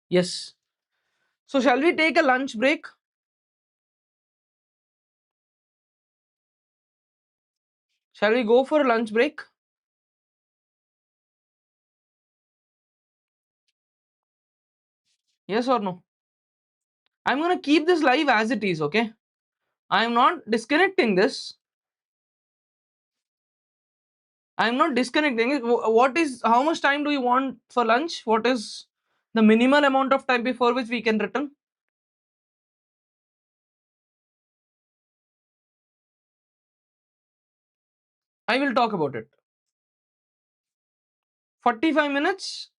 Yes. So shall we take a lunch break? Shall we go for a lunch break? Yes or no? I'm going to keep this live as it is, okay? I'm not disconnecting this. I'm not disconnecting it. What is, how much time do you want for lunch? What is the minimal amount of time before which we can return? I will talk about it. 45 minutes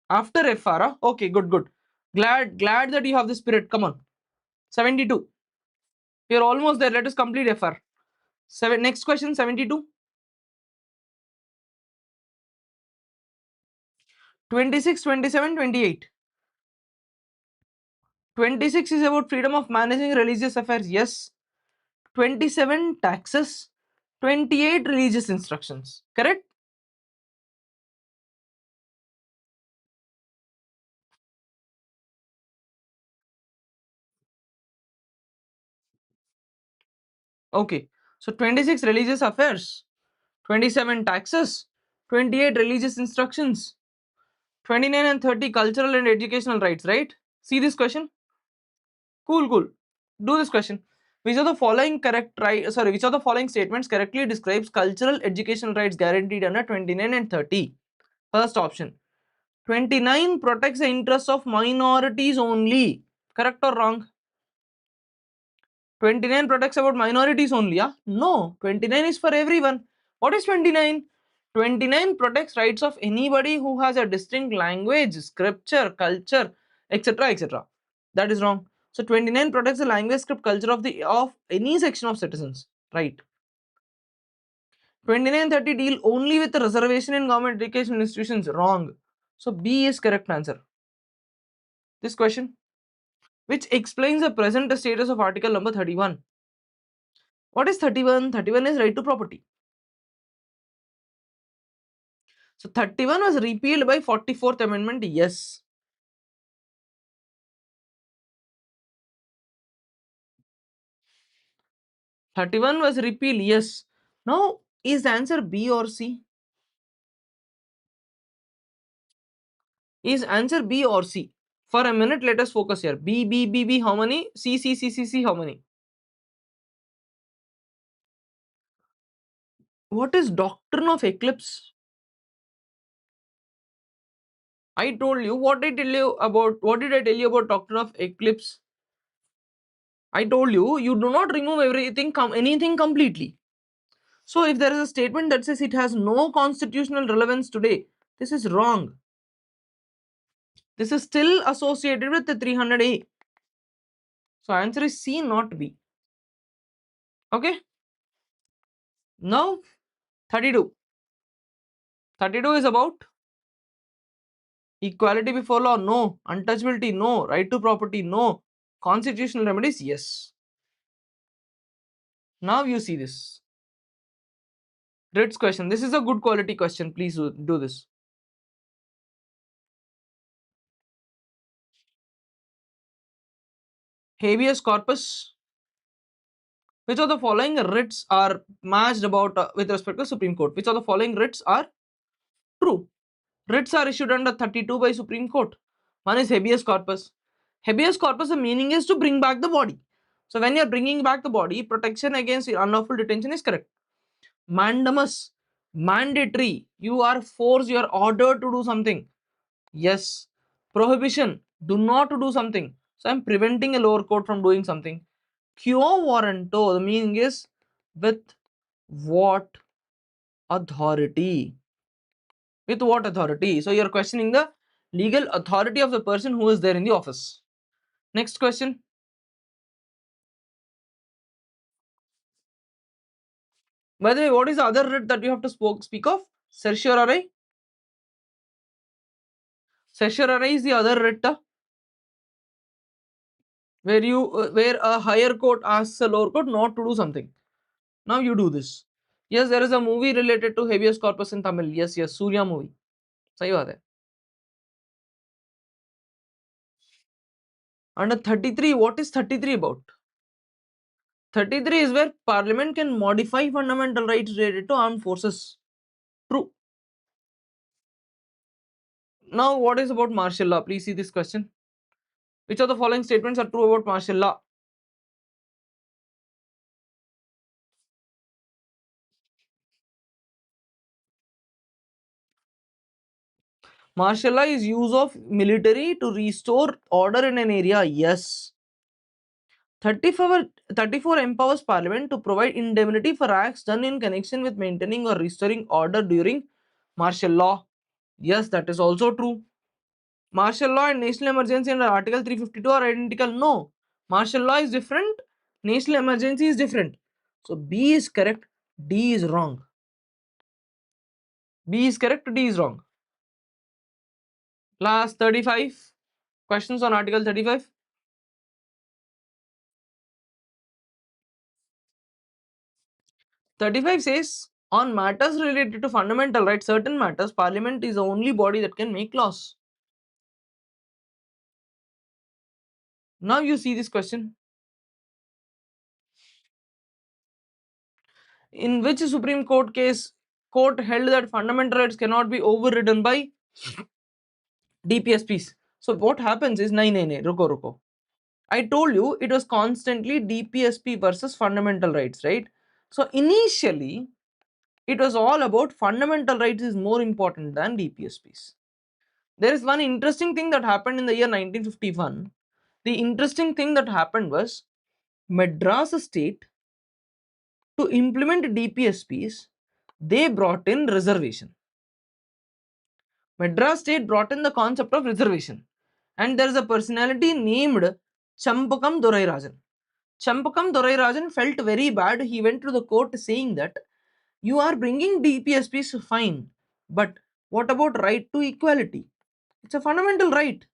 after FR. Okay, good, good. Glad that you have the spirit. Come on. 72. You're almost there. Let us complete FR. Next question, 72. 26, 27, 28. 26 is about freedom of managing religious affairs. Yes. 27 taxes. 28 religious instructions. Correct? Okay. So 26 religious affairs. 27 taxes. 28 religious instructions. 29 and 30 cultural and educational rights, right? See this question? Cool, cool. Do this question. Which of the following which of the following statements correctly describes cultural educational rights guaranteed under 29 and 30? First option. 29 protects the interests of minorities only. Correct or wrong? 29 protects about minorities only, yeah? No, 29 is for everyone. What is 29? 29 protects rights of anybody who has a distinct language, scripture, culture, etc. etc. That is wrong. So 29 protects the language, script, culture of any section of citizens. Right. 2930 deal only with the reservation in government education institutions. Wrong. So B is correct answer. This question, which explains the present status of article number 31. What is 31? 31 is right to property. So 31 was repealed by 44th amendment. Yes. 31 was repealed. Yes. Now is the answer B or C? Is answer B or C? For a minute, let us focus here. B, B, B, B, how many? C, C, C, C, C, how many? What is doctrine of eclipse? I told you. What did I tell you about? What did I tell you about doctrine of eclipse? I told you, you do not remove everything, anything completely. So if there is a statement that says it has no constitutional relevance today, this is wrong. This is still associated with the 300A. So answer is C, not B. Okay. Now 32. 32 is about equality before law. No. Untouchability. No. Right to property. No. Constitutional remedies. Yes. Now you see this. Writs question. This is a good quality question. Please do this. Habeas corpus. Which of the following writs are matched about with respect to Supreme Court? Which of the following writs are true? Writs are issued under 32 by Supreme Court. One is habeas corpus. Habeas corpus, the meaning is to bring back the body. So when you are bringing back the body, protection against unlawful detention is correct. Mandamus, mandatory. You are forced, you are ordered to do something. Yes. Prohibition, do not to do something. So I am preventing a lower court from doing something. Quo warranto, the meaning is with what authority? With what authority? So you are questioning the legal authority of the person who is there in the office. Next question. By the way, what is the other writ that you have to speak of? Certiorari? Certiorari is the other writ where a higher court asks a lower court not to do something. Now you do this. Yes, there is a movie related to habeas corpus in Tamil. Yes, Surya movie. सही बात है. Under 33, what is 33 about? 33 is where Parliament can modify fundamental rights related to armed forces. True. Now, what is about martial law? Please see this question. Which of the following statements are true about martial law? Martial law is use of military to restore order in an area. Yes. 34 empowers Parliament to provide indemnity for acts done in connection with maintaining or restoring order during martial law. Yes, that is also true. Martial law and national emergency under Article 352 are identical. No. Martial law is different. National emergency is different. So B is correct. D is wrong. B is correct. D is wrong. Last 35 questions on Article 35. 35 says, on matters related to fundamental rights, certain matters, Parliament is the only body that can make laws. Now you see this question. In which Supreme Court case, court held that fundamental rights cannot be overridden by DPSPs. So what happens is, ruko. I told you it was constantly DPSP versus fundamental rights, right? So initially, it was all about fundamental rights is more important than DPSPs. There is one interesting thing that happened in the year 1951. The interesting thing that happened was Madras state to implement DPSPs, they brought in reservation. Madras state brought in the concept of reservation. And there is a personality named Champakam Dorairajan. Champakam Dorairajan felt very bad. He went to the court saying that you are bringing DPSPs fine, but what about right to equality? It's a fundamental right.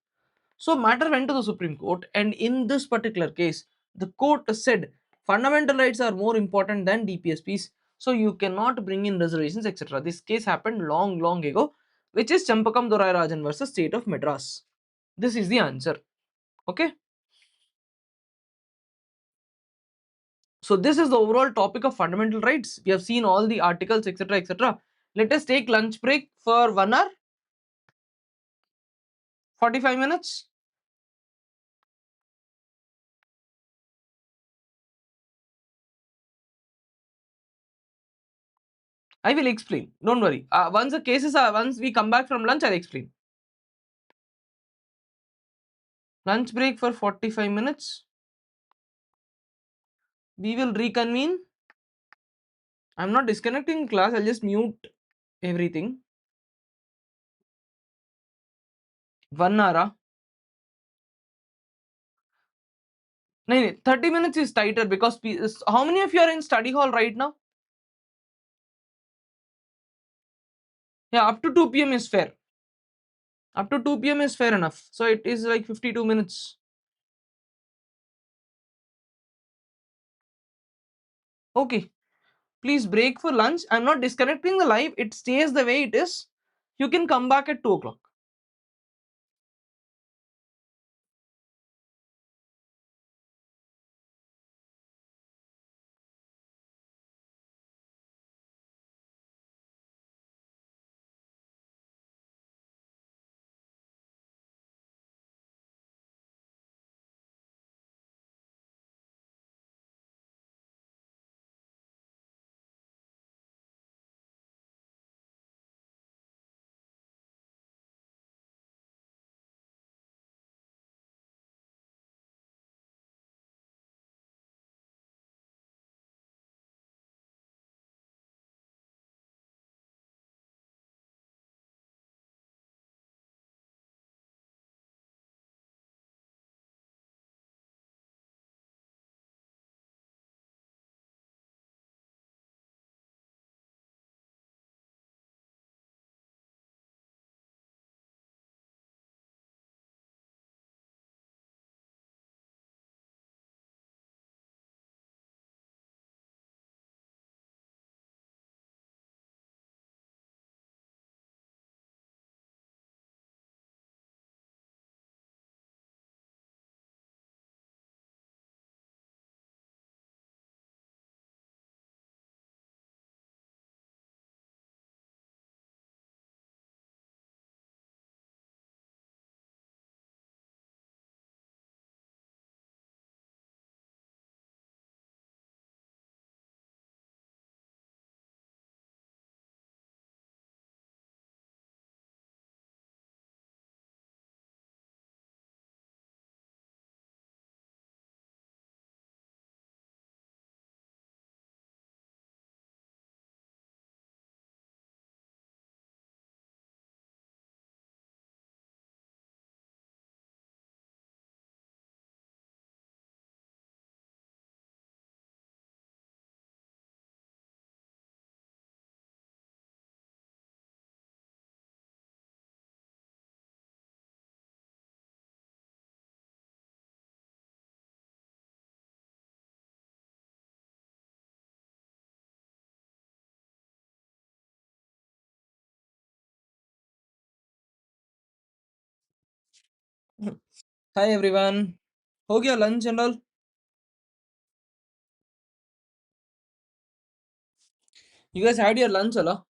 So matter went to the Supreme Court, and in this particular case, the court said fundamental rights are more important than DPSPs, so you cannot bring in reservations, etc. This case happened long ago, which is Champakam Dorairajan versus State of Madras. This is the answer. Okay. So this is the overall topic of fundamental rights. We have seen all the articles, etc., etc. Let us take lunch break for 1 hour, 45 minutes. I will explain. Don't worry. Once the cases are, once we come back from lunch, I'll explain. Lunch break for 45 minutes. We will reconvene. I'm not disconnecting class. I'll just mute everything. 1 hour. No, 30 minutes is tighter because how many of you are in study hall right now? Yeah, up to 2 p.m. is fair. Up to 2 p.m. is fair enough. So it is like 52 minutes. Okay. Please break for lunch. I'm not disconnecting the live. It stays the way it is. You can come back at 2 o'clock. Hi everyone. हो गया lunch and all? You guys had your lunch, Allah?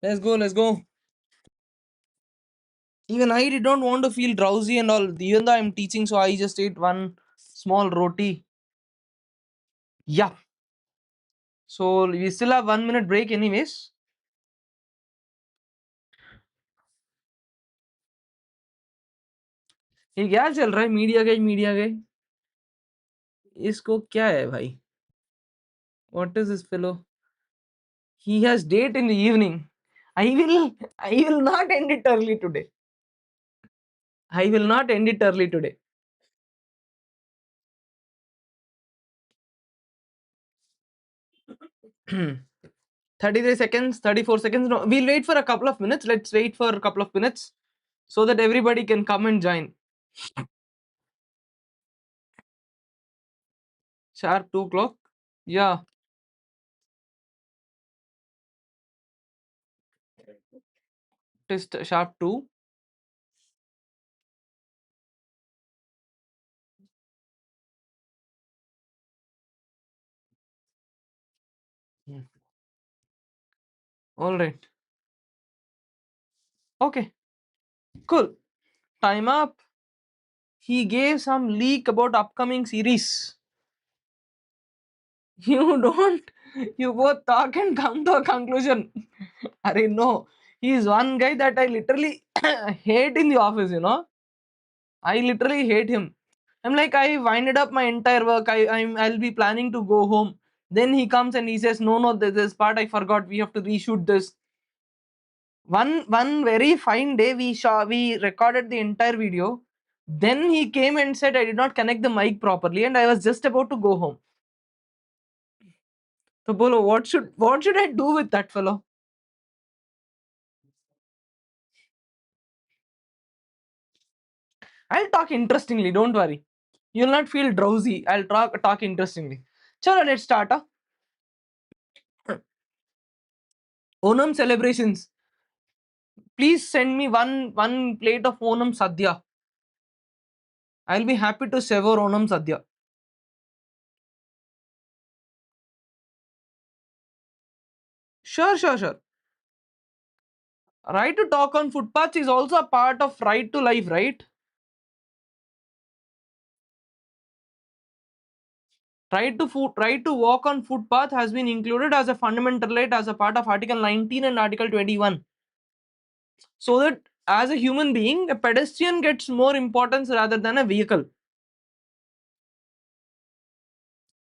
Let's go, let's go. Even I did not want to feel drowsy and all. Even though I'm teaching, so I just ate one small roti. Yeah. So we still have 1 minute break anyways. ये क्या चल रहा है media के इसको क्या है भाई? What is this fellow? He has date in the evening. I will not end it early today. I will not end it early today. Hmm. 33 seconds, 34 seconds. No, we'll wait for a couple of minutes. Let's wait for a couple of minutes so that everybody can come and join. Sharp 2 o'clock. Yeah. Test sharp 2. Hmm. All right. Okay. Cool. Time up. He gave some leak about upcoming series. You don't. You both talk and come to a conclusion. Arey no. He is one guy that I literally hate in the office, you know. I literally hate him. I'm like, I winded up my entire work. I'll be planning to go home. Then he comes and he says, no, this part I forgot. We have to reshoot this. One very fine day we recorded the entire video. Then he came and said I did not connect the mic properly and I was just about to go home. So Bolo, what should I do with that fellow? I'll talk interestingly, don't worry. You'll not feel drowsy. I'll talk interestingly. Chalo, let's start. Onam celebrations. Please send me one plate of Onam Sadhya. I'll be happy to savor Onam Sadhya. Sure. Right to talk on footpaths is also a part of right to life, right? Right to walk on footpath has been included as a fundamental right as a part of Article 19 and Article 21. So that as a human being, a pedestrian gets more importance rather than a vehicle.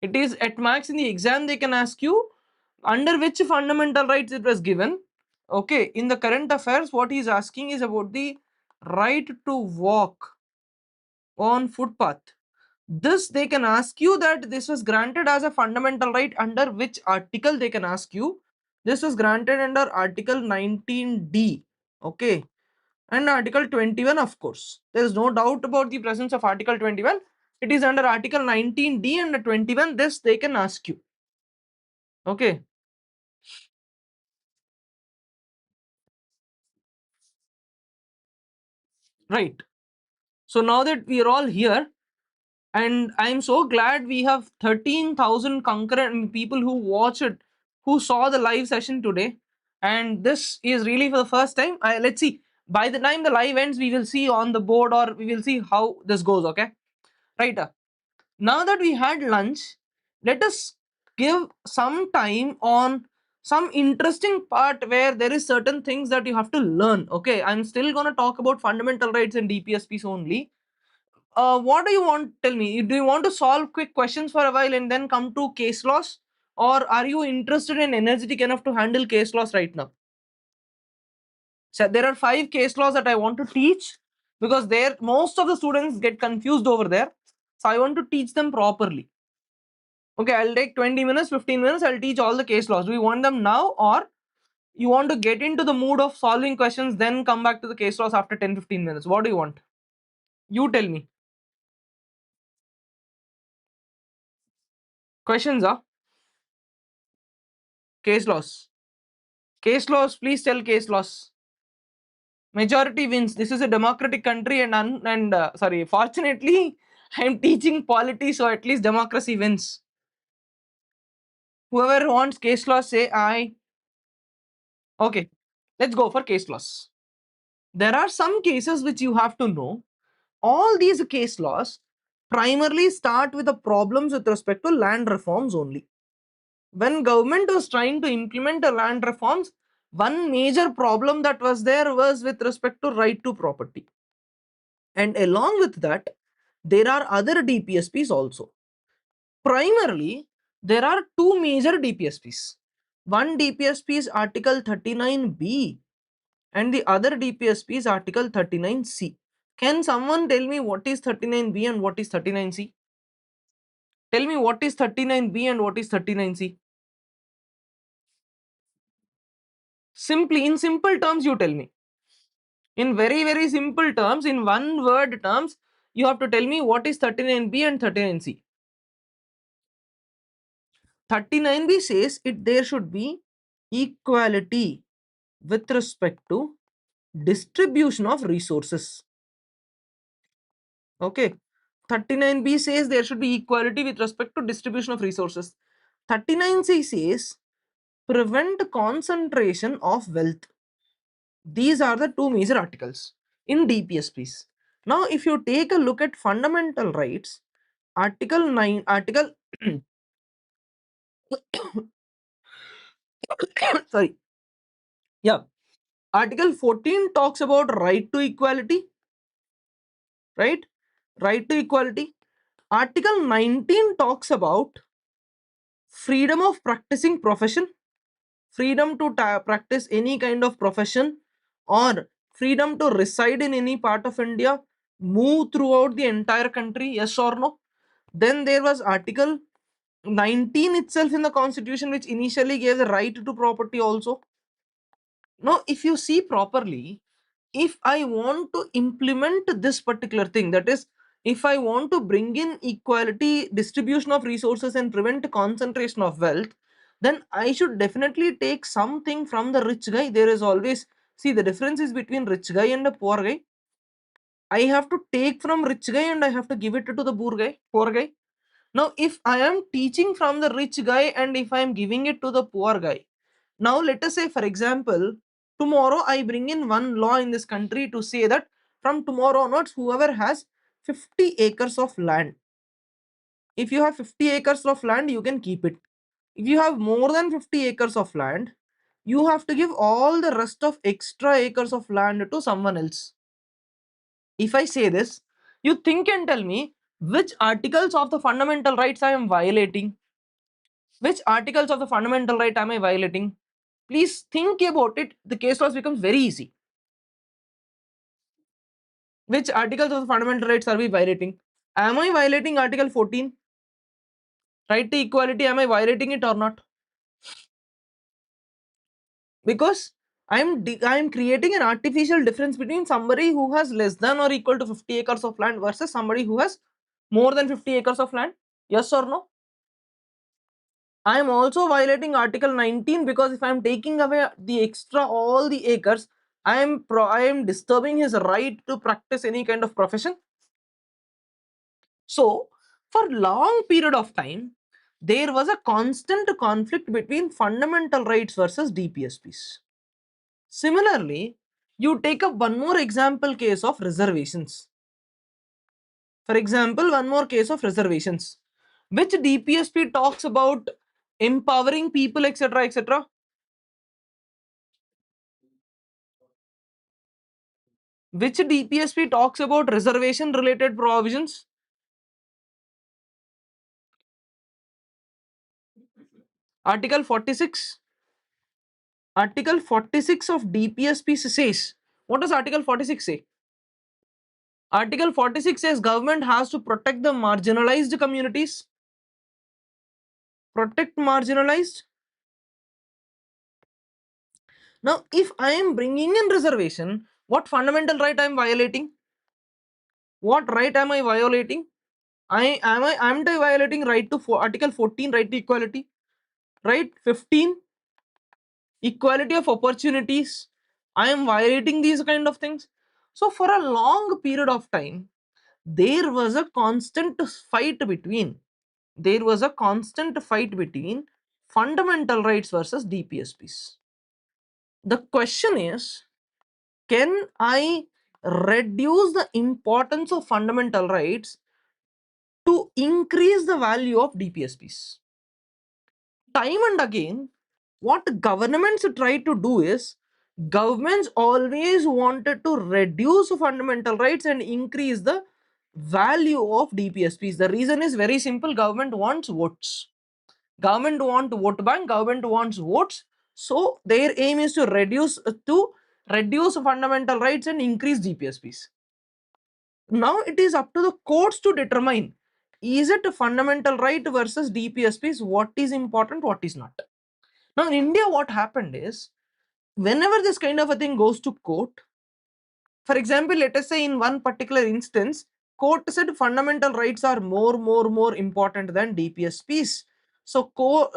It is at max in the exam they can ask you under which fundamental rights it was given. Okay, in the current affairs, what he is asking is about the right to walk on footpath. This they can ask you that this was granted as a fundamental right under which article they can ask you. This was granted under Article 19D. Okay, and Article 21, of course. There is no doubt about the presence of Article 21. It is under Article 19D and 21. This they can ask you. Okay, right. So now that we are all here, and I'm so glad we have 13,000 concurrent people who watched it, who saw the live session today. And this is really for the first time. Let's see. By the time the live ends, we will see on the board or we will see how this goes. Okay, right. Now that we had lunch, let us give some time on some interesting part where there is certain things that you have to learn. Okay, I'm still gonna talk about fundamental rights and DPSPs only. What do you want? Tell me. Do you want to solve quick questions for a while and then come to case laws, or are you interested and energetic enough to handle case laws right now? So there are 5 case laws that I want to teach because there most of the students get confused over there. So I want to teach them properly. Okay, I'll take 20 minutes, 15 minutes. I'll teach all the case laws. Do you want them now, or you want to get into the mood of solving questions, then come back to the case laws after 10, 15 minutes? What do you want? You tell me. Questions are case laws. Case laws, please tell case laws. Majority wins. This is a democratic country, and sorry, fortunately, I'm teaching polity, so at least democracy wins. Whoever wants case laws, say I. Okay, let's go for case laws. There are some cases which you have to know. All these case laws primarily start with the problems with respect to land reforms only. When government was trying to implement the land reforms, one major problem that was there was with respect to right to property. And along with that, there are other DPSPs also. Primarily, there are two major DPSPs. One DPSP is Article 39B and the other DPSP is Article 39C. Can someone tell me what is 39B and what is 39C? Tell me what is 39B and what is 39C? Simply, in simple terms, you tell me. In very, very simple terms, in one word terms, you have to tell me what is 39B and 39C. 39B says there should be equality with respect to distribution of resources. Okay. 39B says there should be equality with respect to distribution of resources. 39C says prevent concentration of wealth. These are the two major articles in DPSPs. Now, if you take a look at fundamental rights, Article 9, sorry, yeah, Article 14 talks about right to equality, right? Right to equality. Article 19 talks about freedom of practicing profession, freedom to practice any kind of profession, or freedom to reside in any part of India, move throughout the entire country, yes or no. Then there was Article 19 itself in the constitution, which initially gave the right to property also. Now, if you see properly, if I want to implement this particular thing, that is, if I want to bring in equality, distribution of resources, and prevent concentration of wealth, then I should definitely take something from the rich guy. There is always, see, the difference is between rich guy and a poor guy. I have to take from rich guy and I have to give it to the poor guy. Now, if I am teaching from the rich guy and if I am giving it to the poor guy, now let us say, for example, tomorrow I bring in one law in this country to say that from tomorrow onwards, whoever has 50 acres of land, if you have 50 acres of land, you can keep it. If you have more than 50 acres of land, you have to give all the rest of extra acres of land to someone else. If I say this, you think and tell me which articles of the fundamental rights I am violating. Which articles of the fundamental right am I violating? Please think about it. The case laws becomes very easy. Which articles of the fundamental rights are we violating? Am I violating Article 14? Right to equality, am I violating it or not? Because I'm creating an artificial difference between somebody who has less than or equal to 50 acres of land versus somebody who has more than 50 acres of land. Yes or no? I am also violating Article 19 because if I am taking away the extra all the acres, I am disturbing his right to practice any kind of profession. So, for long period of time, there was a constant conflict between fundamental rights versus DPSPs. Similarly, you take up one more example case of reservations. For example, one more case of reservations. Which DPSP talks about empowering people, etc., etc.? Which DPSP talks about reservation related provisions? Article 46. Article 46 of DPSP says, what does Article 46 say? Article 46 says government has to protect the marginalized communities. Protect marginalized. Now, if I am bringing in reservation, what fundamental right I am violating? What right am I violating? Am I violating right to Article 14, right to equality? Right 15, equality of opportunities. I am violating these kind of things. So for a long period of time, there was a constant fight between fundamental rights versus DPSPs. The question is, can I reduce the importance of fundamental rights to increase the value of DPSPs? Time and again, what governments try to do is Governments always wanted to reduce fundamental rights and increase the value of DPSPs. The reason is very simple. Government wants votes. Government want vote bank. Government wants votes. So their aim is to reduce fundamental rights and increase DPSPs. Now it is up to the courts to determine, is it a fundamental right versus DPSPs, what is important, what is not. Now in India, what happened is, whenever this kind of a thing goes to court, for example, let us say in one particular instance, court said fundamental rights are more important than DPSPs. So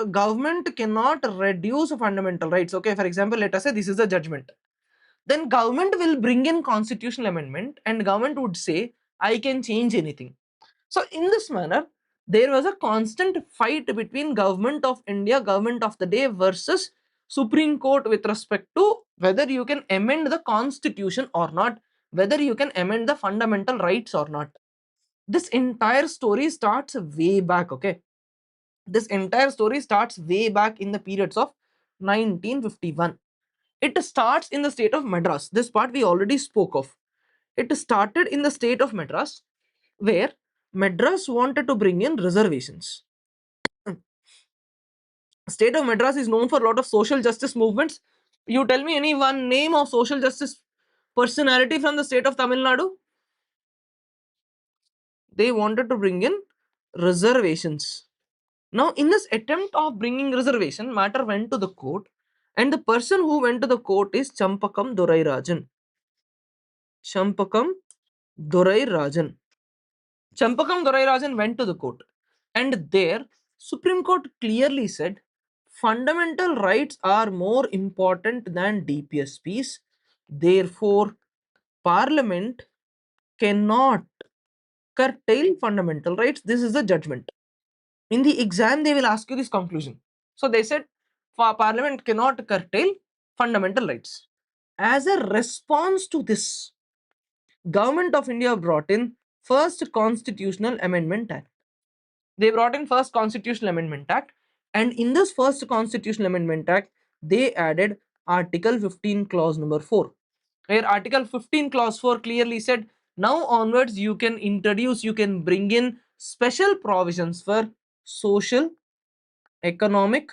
government cannot reduce fundamental rights. Okay, for example, let us say this is a judgment. Then government will bring in constitutional amendment and government would say, I can change anything. So in this manner, there was a constant fight between government of India, government of the day versus Supreme Court with respect to whether you can amend the constitution or not, whether you can amend the fundamental rights or not. This entire story starts way back, okay? This entire story starts way back in the periods of 1951. It starts in the state of Madras. This part we already spoke of. It started in the state of Madras, where Madras wanted to bring in reservations. State of Madras is known for a lot of social justice movements. You tell me any one name of social justice personality from the state of Tamil Nadu. They wanted to bring in reservations. Now, in this attempt of bringing reservation, matter went to the court, and the person who went to the court is Champakam Durai Rajan. Champakam Durai Rajan. Champakam Dorairajan went to the court, and there Supreme Court clearly said fundamental rights are more important than DPSPs. Therefore, Parliament cannot curtail fundamental rights. This is the judgment. In the exam, they will ask you this conclusion. So they said Parliament cannot curtail fundamental rights. As a response to this, Government of India brought in first Constitutional Amendment Act. They brought in first Constitutional Amendment Act, and in this first Constitutional Amendment Act, they added Article 15 clause number 4, where Article 15 clause 4 clearly said, now onwards you can bring in special provisions for social, economic,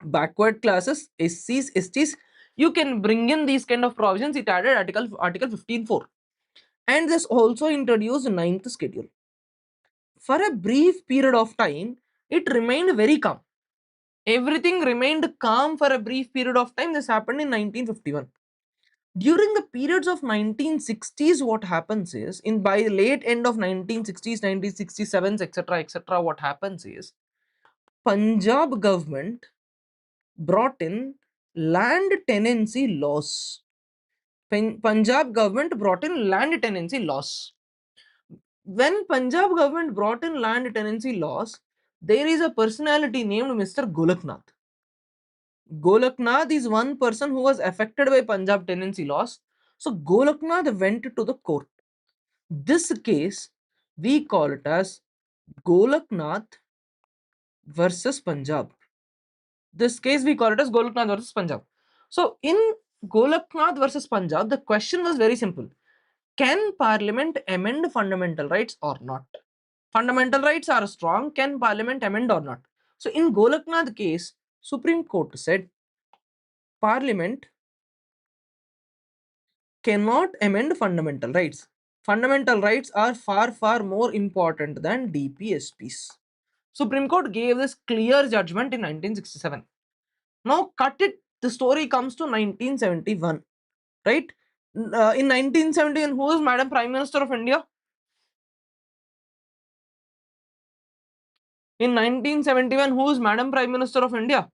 backward classes, SCs, STs. You can bring in these kind of provisions. It added Article 15.4, and this also introduced ninth schedule. For a brief period of time, it remained very calm. Everything remained calm for a brief period of time. This happened in 1951. During the periods of 1960s, what happens is, by the late end of 1960s, 1967s, etc., what happens is, Punjab government brought in land tenancy laws. Punjab government brought in land tenancy laws. When Punjab government brought in land tenancy laws, there is a personality named Mr. Golaknath. Golaknath is one person who was affected by Punjab tenancy laws. So Golaknath went to the court. This case, we call it as Golaknath versus Punjab. This case, we call it as Golaknath versus Punjab. So in Golaknath versus Punjab, the question was very simple. Can Parliament amend fundamental rights or not? Fundamental rights are strong. Can Parliament amend or not? So in Golaknath case, Supreme Court said Parliament cannot amend fundamental rights. Fundamental rights are far more important than DPSPs. Supreme Court gave this clear judgment in 1967. Now cut it, the story comes to 1971, right? In 1971, who is Madam Prime Minister of India? In 1971, who is Madam Prime Minister of India?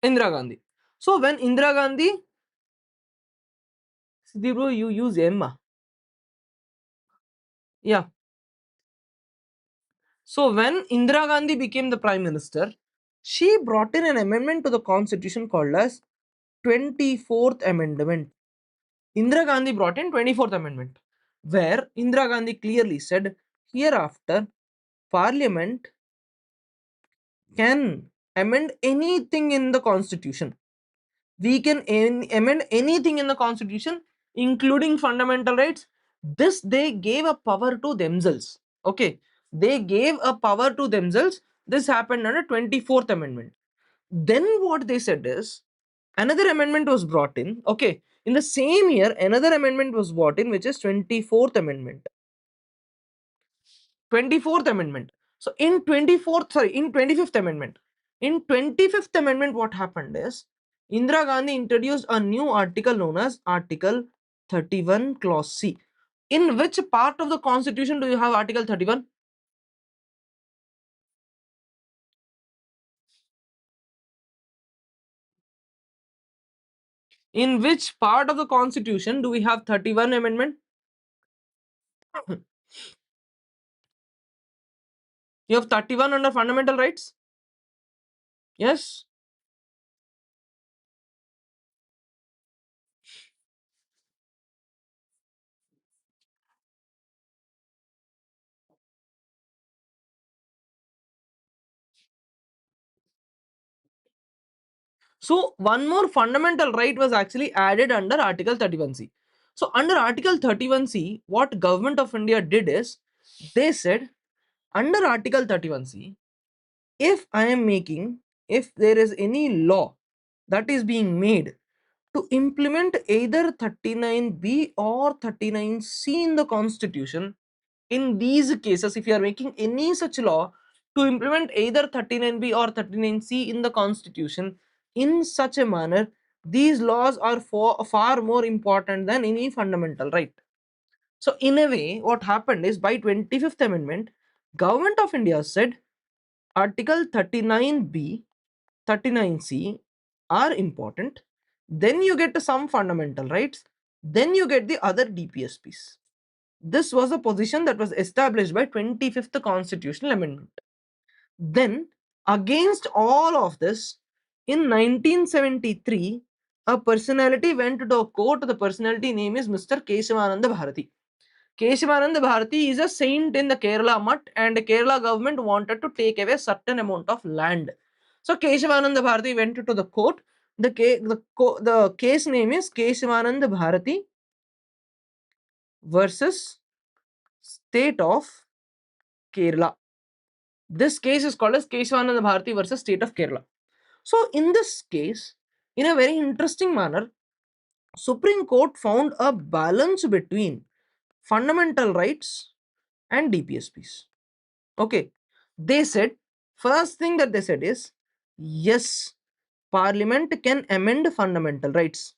Indira Gandhi. So when Indira Gandhi, Siddhi bro, you use Emma. Yeah. So when Indira Gandhi became the Prime Minister, she brought in an amendment to the constitution called as 24th Amendment. Indira Gandhi brought in 24th Amendment, where Indira Gandhi clearly said, hereafter, Parliament can amend anything in the constitution. We can amend anything in the constitution, including fundamental rights. This they gave a power to themselves. Okay, they gave a power to themselves. This happened under 24th amendment. Then what they said is, another amendment was brought in. Okay, in the same year another amendment was brought in, which is 24th amendment. 24th amendment. So in 24th, sorry, in 25th amendment. In 25th amendment, what happened is Indira Gandhi introduced a new article known as Article 31 Clause C. In which part of the constitution do you have Article 31? In which part of the constitution do we have 31 amendment? You have 31 under fundamental rights? Yes. So one more fundamental right was actually added under Article 31C. So under Article 31C, what Government of India did is, they said under Article 31C, if there is any law that is being made to implement either 39B or 39C in the constitution, in these cases, if you are making any such law to implement either 39B or 39C in the constitution in such a manner, these laws are far more important than any fundamental right. So in a way, what happened is, by 25th amendment, Government of India said Article 39B, 39C are important. Then you get some fundamental rights. Then you get the other DPSPs. This was a position that was established by 25th Constitutional Amendment. Then, against all of this, in 1973, a personality went to a court. The personality name is Mr. Keshavananda Bharati. Keshavananda Bharati is a saint in the Kerala Mutt, and the Kerala government wanted to take away certain amount of land. So Keshavananda Bharati went to the court. The case name is Keshavananda Bharati versus State of Kerala. This case is called as Keshavananda Bharati versus State of Kerala. So in this case, in a very interesting manner, Supreme Court found a balance between fundamental rights and DPSPs. Okay, they said, first thing that they said is, yes, Parliament can amend fundamental rights.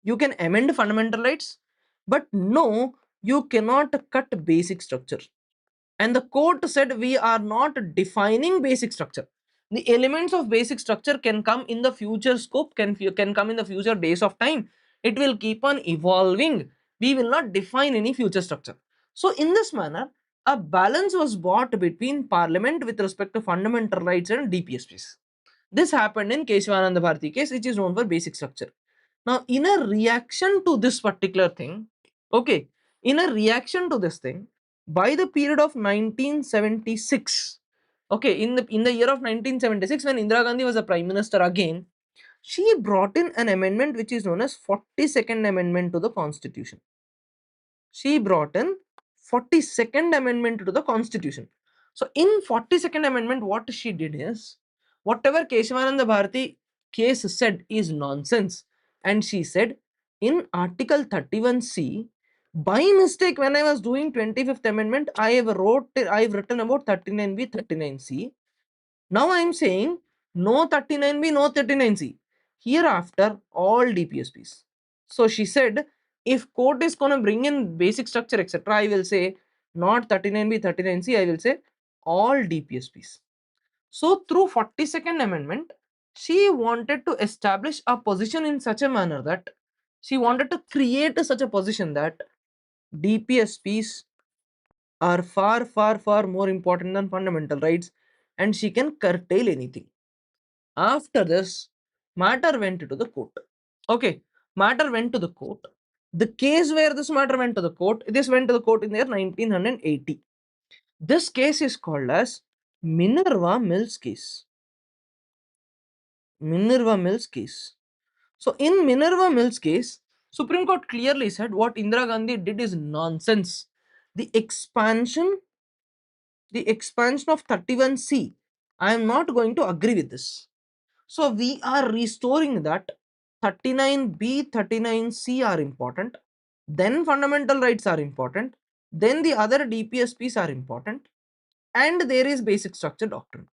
You can amend fundamental rights, but no, you cannot cut basic structure. And the court said, we are not defining basic structure. The elements of basic structure can come in the future scope, can come in the future days of time. It will keep on evolving. We will not define any future structure. So in this manner, a balance was brought between Parliament with respect to fundamental rights and DPSPs. This happened in Keshavananda Bharati case, which is known for basic structure. Now, in a reaction to this particular thing, okay, in a reaction to this thing, by the period of 1976, okay, in the year of 1976, when Indira Gandhi was a prime minister again, she brought in an amendment which is known as 42nd amendment to the constitution. She brought in 42nd amendment to the constitution. So in 42nd amendment, what she did is, whatever Keshavananda Bharati case said is nonsense, and she said in Article 31C, by mistake, when I was doing 25th amendment, I've written about 39B, 39C. Now I am saying no 39B, no 39C. Hereafter, all DPSPs. So she said, if court is going to bring in basic structure, etc., I will say not 39B, 39C, I will say all DPSPs. So through 42nd amendment, she wanted to establish a position in such a manner that she wanted to create such a position that DPSPs are far, far, far more important than fundamental rights, and she can curtail anything. After this, matter went to the court. Okay, matter went to the court. The case where this matter went to the court, this went to the court in the year 1980. This case is called as Minerva Mills case. Minerva Mills case. So in Minerva Mills case, Supreme Court clearly said what Indira Gandhi did is nonsense. The expansion, the expansion of 31C, I am not going to agree with this. So we are restoring that 39B, 39C are important, then fundamental rights are important, then the other DPSPs are important, and there is basic structure doctrine.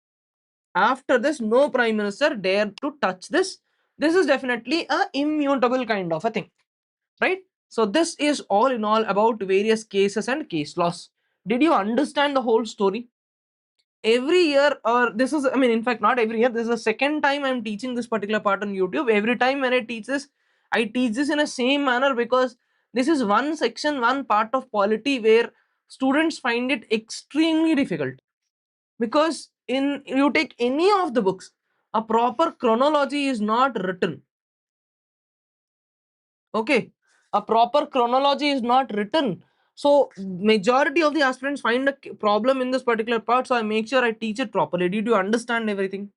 After this, no prime minister dare to touch this. This is definitely a immutable kind of a thing, right? So this is all in all about various cases and case laws. Did you understand the whole story? Every year, or this is, I mean, in fact, not every year, this is the second time I'm teaching this particular part on YouTube. Every time when I teach this, I teach this in a same manner, because this is one section, one part of polity where students find it extremely difficult. Because in, you take any of the books, a proper chronology is not written. Okay, a proper chronology is not written. So majority of the aspirants find a problem in this particular part, so I make sure I teach it properly. Did you understand everything?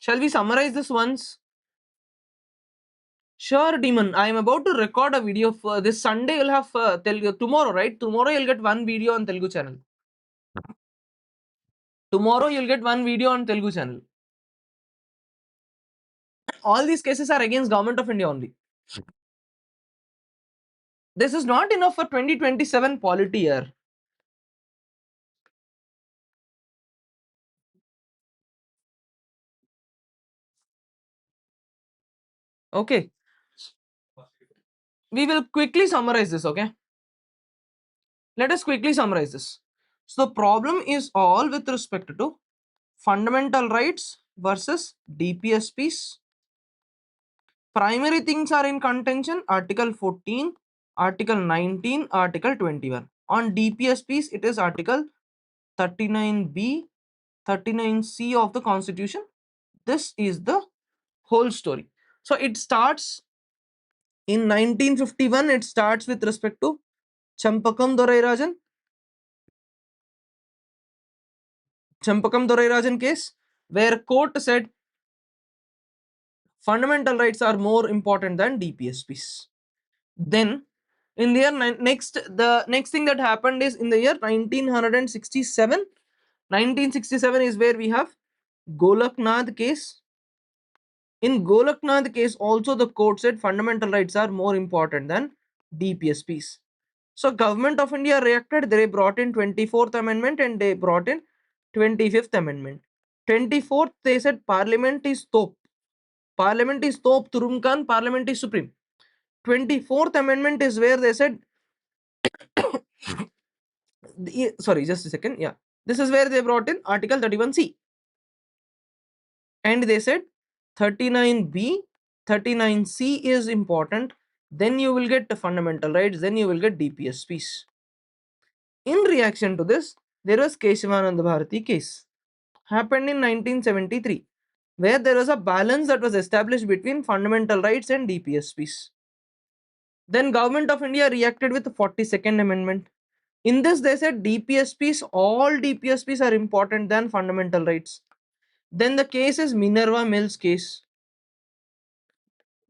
Shall we summarize this once? Sure, Demon. I am about to record a video for this Sunday. You'll have Telugu tomorrow, right? Tomorrow you'll get one video on Telugu channel. Tomorrow you'll get one video on Telugu channel. All these cases are against Government of India only. This is not enough for 2027 polity year. Okay. We will quickly summarize this, okay? Let us quickly summarize this. So the problem is all with respect to fundamental rights versus DPSPs. Primary things are in contention: Article 14, Article 19, Article 21. On DPSPs, it is Article 39B, 39C of the Constitution. This is the whole story. So it starts in 1951. It starts with respect to Champakam Dorairajan case, where court said fundamental rights are more important than DPSPs. Then in the year the next thing that happened is in the year 1967. 1967 is where we have Golaknath case. In Golaknath case also the court said fundamental rights are more important than DPSPs. So government of India reacted. They brought in 24th amendment and they brought in 25th amendment. 24th, they said parliament is top. Parliament is top Turumkan, parliament is supreme. 24th amendment is where they said sorry, just a second. Yeah, this is where they brought in Article 31C. And they said 39B, 39C is important. Then you will get the fundamental rights, then you will get DPSPs. In reaction to this, there was Keshavananda Bharati case. Happened in 1973, where there was a balance that was established between fundamental rights and DPSPs. Then Government of India reacted with the 42nd amendment. In this, they said DPSPs, all DPSPs are important than fundamental rights. Then the case is Minerva Mills case.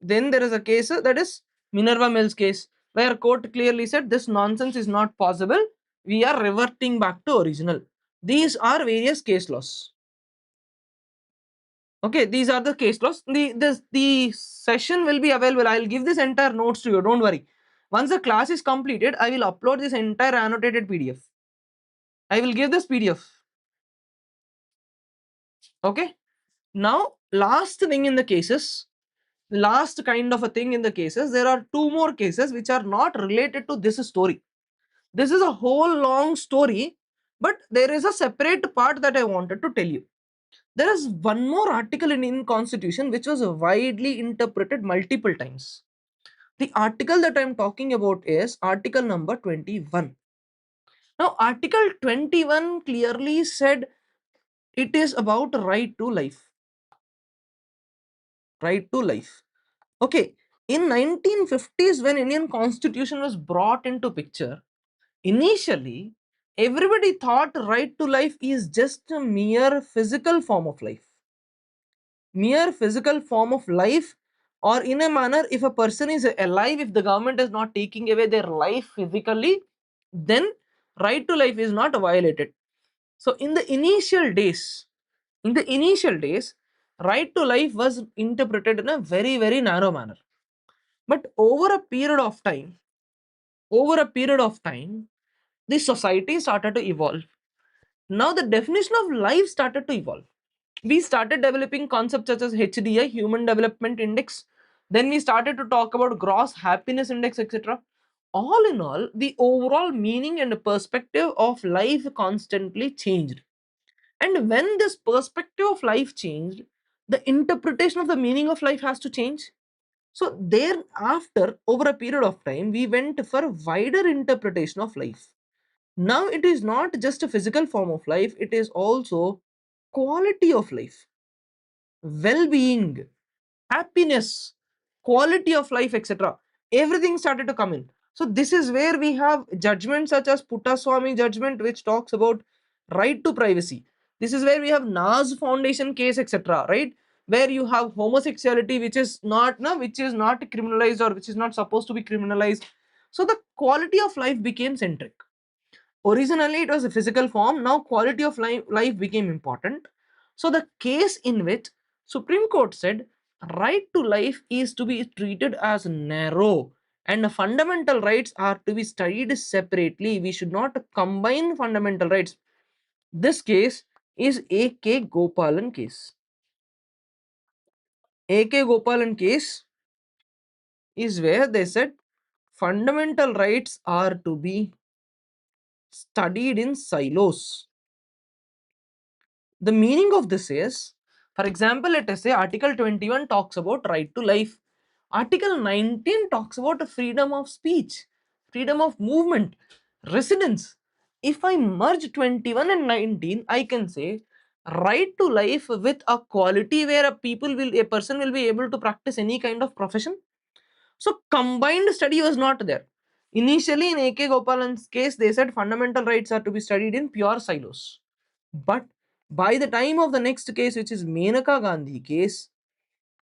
Then there is a case that is Minerva Mills case, where court clearly said this nonsense is not possible. We are reverting back to original. These are various case laws. Okay, these are the case laws. The session will be available. I'll give this entire notes to you. Don't worry. Once the class is completed, I will upload this entire annotated PDF. I will give this PDF. Okay. Now, last thing in the cases, last kind of a thing in the cases, there are two more cases which are not related to this story. This is a whole long story, but there is a separate part that I wanted to tell you. There is one more article in Indian Constitution which was widely interpreted multiple times. The article that I am talking about is article number 21. Now, article 21 clearly said it is about right to life. Right to life. Okay, in 1950s when Indian Constitution was brought into picture, initially everybody thought right to life is just a mere physical form of life. Mere physical form of life, or in a manner, if a person is alive, if the government is not taking away their life physically, then right to life is not violated. So in the initial days, right to life was interpreted in a very, very narrow manner. But over a period of time, the society started to evolve. Now the definition of life started to evolve. We started developing concepts such as HDI, Human Development Index. Then we started to talk about Gross Happiness Index, etc. All in all, the overall meaning and perspective of life constantly changed. And when this perspective of life changed, the interpretation of the meaning of life has to change. So thereafter, over a period of time, we went for wider interpretation of life. Now it is not just a physical form of life, it is also quality of life, well-being, happiness, quality of life, etc. Everything started to come in. So this is where we have judgments such as Puttaswamy judgment, which talks about right to privacy. This is where we have Nas Foundation case, etc. Right, where you have homosexuality, which is not no, which is not criminalized, or which is not supposed to be criminalized. So the quality of life became centric. Originally, it was a physical form. Now, quality of life became important. So, the case in which Supreme Court said right to life is to be treated as narrow and the fundamental rights are to be studied separately. We should not combine fundamental rights. This case is A.K. Gopalan case. A.K. Gopalan case is where they said fundamental rights are to be studied in silos. The meaning of this is, for example, let us say Article 21 talks about right to life. Article 19 talks about freedom of speech, freedom of movement, residence. If I merge 21 and 19, I can say right to life with a quality where a person will be able to practice any kind of profession. So combined study was not there. Initially in A.K. Gopalan's case, they said fundamental rights are to be studied in pure silos. But by the time of the next case, which is Menaka Gandhi case,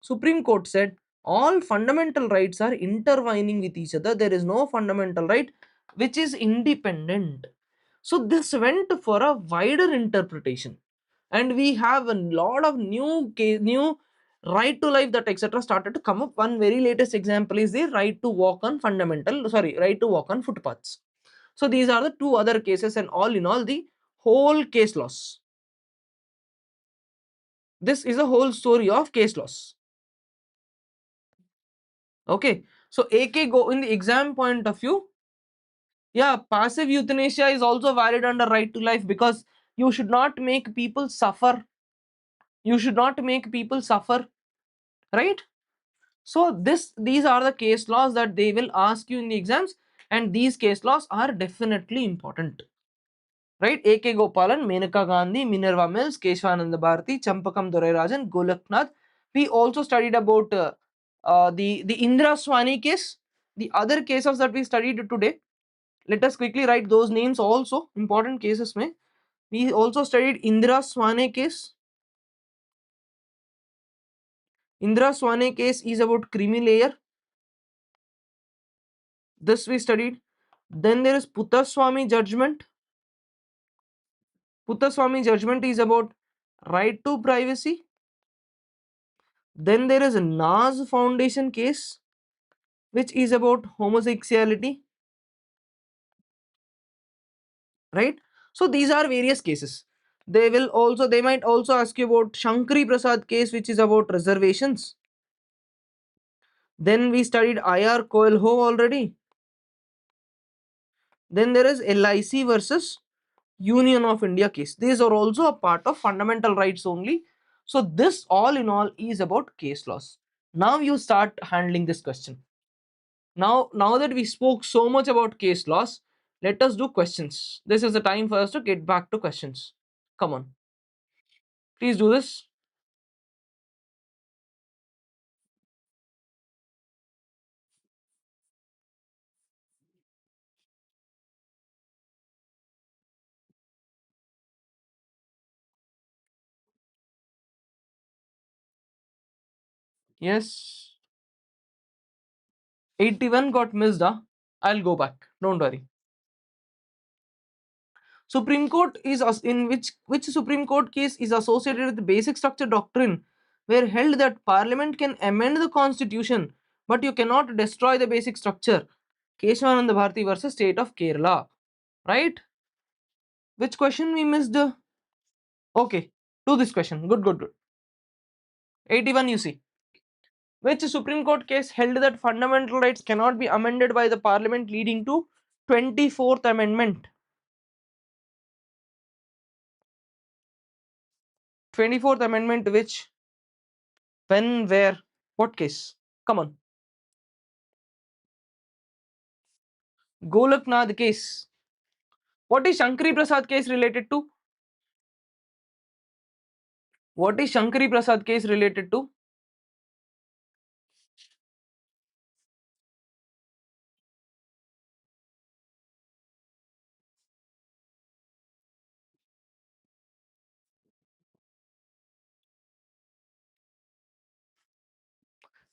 Supreme Court said all fundamental rights are intertwining with each other. There is no fundamental right which is independent. So this went for a wider interpretation, and we have a lot of new right to life that etc. started to come up. One very latest example is the right to walk on right to walk on footpaths. So these are the two other cases, and all in all, the whole case laws. This is a whole story of case laws. Okay, so AK go in the exam point of view. Yeah, passive euthanasia is also valid under right to life, because you should not make people suffer. You should not make people suffer, right? So these are the case laws that they will ask you in the exams, and these case laws are definitely important. Right? A.K. Gopalan, Menaka Gandhi, Minerva Mills, Keshavananda Bharati, Champakam Dorairajan, Golaknath. We also studied about the Indra Swani case, the other cases that we studied today. Let us quickly write those names also, important cases. Mein. We also studied Indra Swane case. Indra Swane case is about creamy layer. This we studied. Then there is Puttaswamy judgment. Puttaswamy judgment is about right to privacy. Then there is a Nas Foundation case, which is about homosexuality, right? So these are various cases. They might also ask you about Shankari Prasad case, which is about reservations. Then we studied IR Coelho already. Then there is LIC versus Union of India case. These are also a part of fundamental rights only. So this all in all is about case laws. Now you start handling this question. Now that we spoke so much about case laws, let us do questions. This is the time for us to get back to questions. Come on, please do this. Yes. 81 got missed, huh? I'll go back. Don't worry. Supreme Court is in which Supreme Court case is associated with the basic structure doctrine, where held that Parliament can amend the Constitution, but you cannot destroy the basic structure. Keshavananda Bharati versus State of Kerala. Right? Which question we missed? Okay, do this question. Good, good, good. 81 you see. Which Supreme Court case held that fundamental rights cannot be amended by the Parliament, leading to 24th Amendment? 24th Amendment, which, when, where, what case? Come on. Golaknath case. What is Shankari Prasad case related to? What is Shankari Prasad case related to?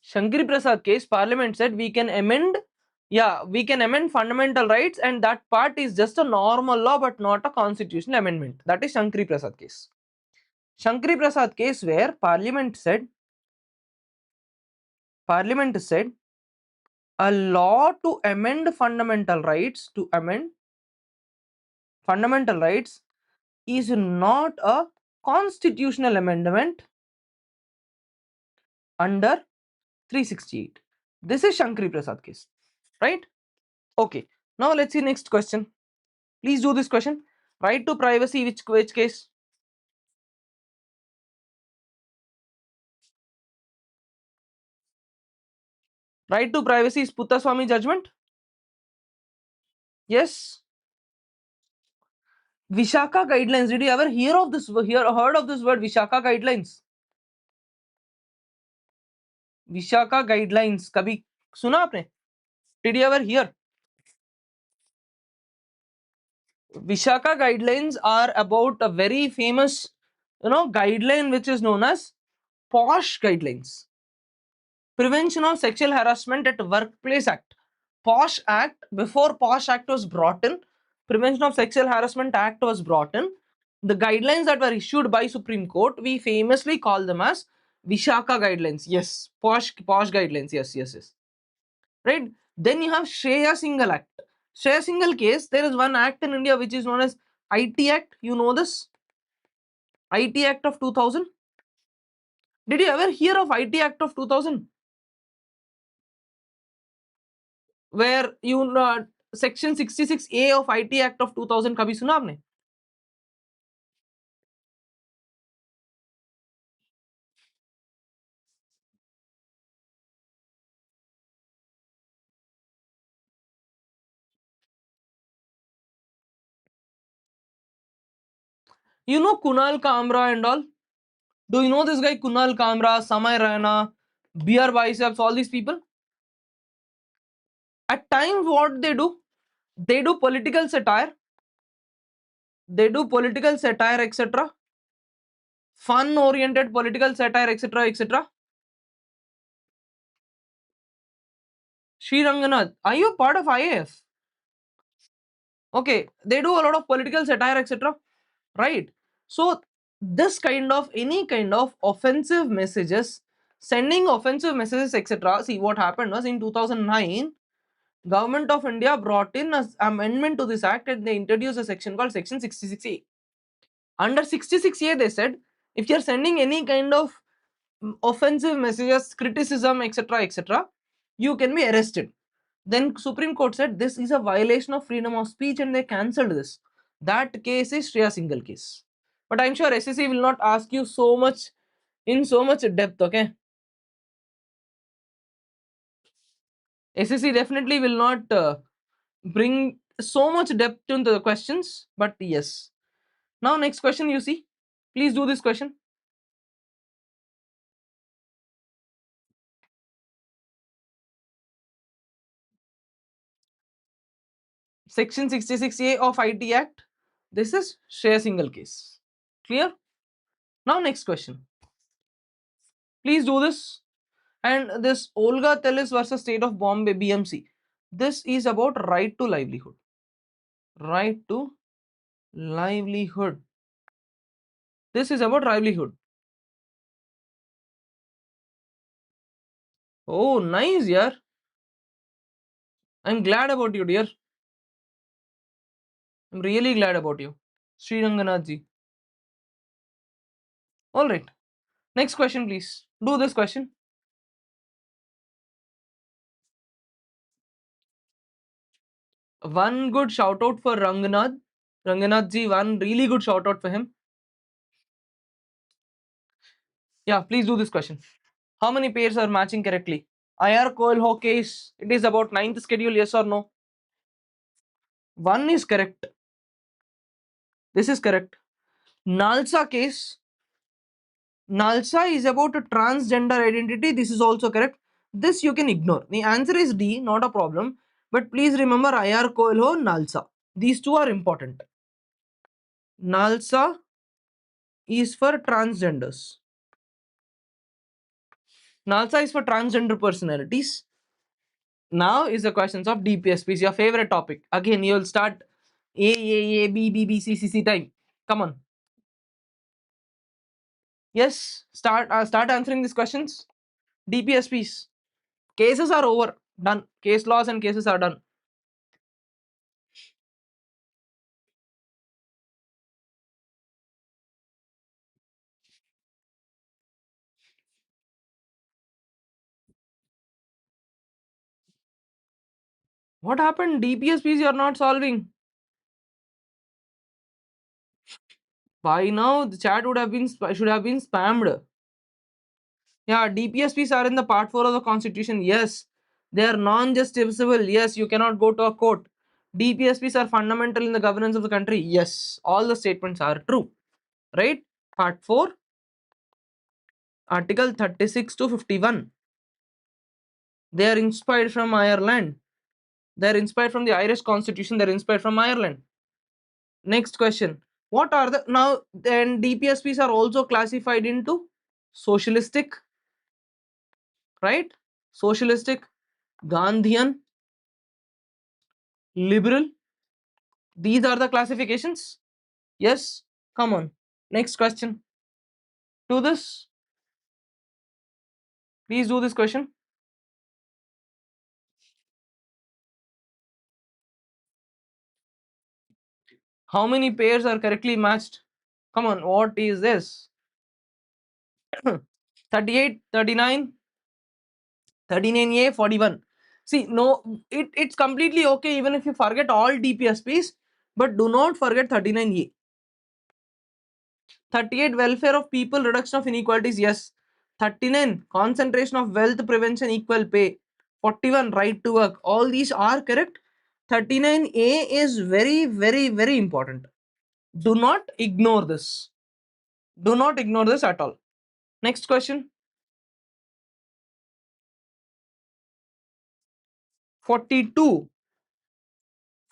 Shankari Prasad case, Parliament said we can amend, yeah, we can amend fundamental rights, and that part is just a normal law but not a constitutional amendment. That is Shankari Prasad case. Shankari Prasad case where Parliament said a law to amend fundamental rights is not a constitutional amendment under 368. This is Shankari Prasad case, right? Okay. Now let's see next question. Please do this question. Right to privacy, which case? Right to privacy is Puttaswamy judgment. Yes. Vishaka guidelines. Did you ever heard of this word Vishaka guidelines? Vishaka guidelines. कभी सुना आपने? Did you ever hear? Vishaka guidelines are about a very famous, guideline which is known as POSH guidelines. Prevention of Sexual Harassment at Workplace Act. POSH Act, before POSH Act was brought in, Prevention of Sexual Harassment Act was brought in. The guidelines that were issued by Supreme Court, we famously call them as Vishaka guidelines. Yes, POSH guidelines. Yes. Right? Then you have Shreya Singhal Act. Shreya Singhal case, there is one act in India which is known as IT Act. You know this? IT Act of 2000. Did you ever hear of IT Act of 2000? Where section 66A of IT Act of 2000 कभी सुना आपने? You know Kunal Kamra and all? Do you know this guy Kunal Kamra, Samay Raina, Beer Biceps, all these people? At times what they do? They do political satire. Etc. Fun oriented political satire, etc. Sri Ranganath, are you part of IAF? Okay, they do a lot of political satire, etc. Right? So this kind of any kind of offensive messages, sending offensive messages, etc. See, what happened was in 2009, Government of India brought in an amendment to this act and they introduced a section called Section 66A. Under 66A, they said if you're sending any kind of offensive messages, criticism, etc., you can be arrested. Then Supreme Court said this is a violation of freedom of speech and they cancelled this. That case is Shreya Singhal case. But I'm sure SSC will not ask you so much depth, okay? SSC definitely will not bring so much depth into the questions, but yes. Now next question you see. Please do this question. Section 66A of IT Act. This is Shreya Singhal case. Clear? Now next question. Please do this. And this Olga Tellis versus State of Bombay BMC. This is about right to livelihood. Right to livelihood. This is about livelihood. Oh, nice, yeah. I'm glad about you, dear. I'm really glad about you. Sri Ranganath ji. Alright. Next question, please. Do this question. One good shout out for Ranganath. Ranganath ji, one really good shout out for him. Yeah, please do this question. How many pairs are matching correctly? IR Coelho case, it is about 9th schedule, yes or no? One is correct. This is correct. Nalsa case. Nalsa is about a transgender identity. This is also correct. This you can ignore. The answer is D, not a problem. But please remember IR Coelho, Nalsa. These two are important. Nalsa is for transgenders. Nalsa is for transgender personalities. Now is the questions of DPSP, your favorite topic. Again, you will start A, B, B, B, C, C, C time. Come on. Yes, start answering these questions. DPSPs. Cases are over. Done. Case laws and cases are done. What happened? DPSPs you are not solving. By now the chat would have been should have been spammed. Yeah, DPSPs are in the part 4 of the constitution. Yes. They are non-justiciable. Yes, you cannot go to a court. DPSPs are fundamental in the governance of the country. Yes, all the statements are true. Right? Part 4, Article 36 to 51. They are inspired from Ireland. They are inspired from the Irish constitution. They are inspired from Ireland. Next question. What are the now then DPSPs are also classified into socialistic, right? Socialistic, Gandhian, liberal. These are the classifications. Yes. Come on. Next question. Do this. Please do this question. How many pairs are correctly matched? Come on. What is this? 38, 39, 39A, 41. See, no, it's completely okay even if you forget all DPSPs, but do not forget 39A. 38, welfare of people, reduction of inequalities, yes. 39, concentration of wealth, prevention, equal pay. 41, right to work. All these are correct. 39A is very, very, very important. Do not ignore this. Do not ignore this at all. Next question. 42.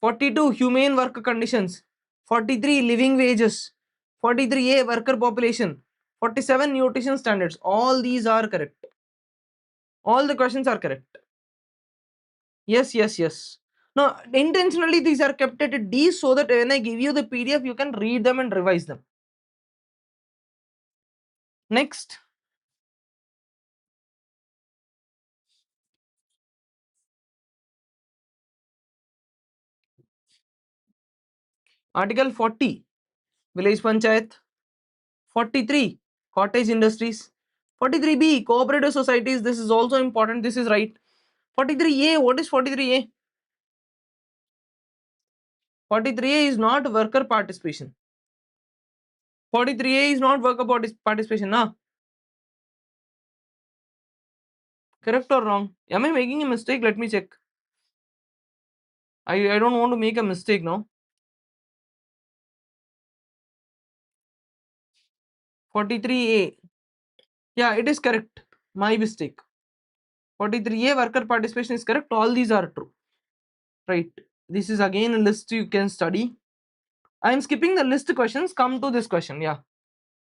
42, humane work conditions. 43, living wages. 43A, worker population. 47, nutrition standards. All these are correct. All the questions are correct. Yes, yes, yes. Now, intentionally these are kept at D so that when I give you the PDF, you can read them and revise them. Next. Article 40, Village Panchayat. 43, Cottage Industries. 43B, Cooperative Societies. This is also important. This is right. 43A, what is 43A? 43A is not worker participation. 43A is not worker participation, nah. Correct or wrong? Am I making a mistake? Let me check. I don't want to make a mistake now. 43A. Yeah, it is correct. My mistake. 43A, worker participation is correct. All these are true. Right. This is again a list you can study. I am skipping the list questions. Come to this question. Yeah.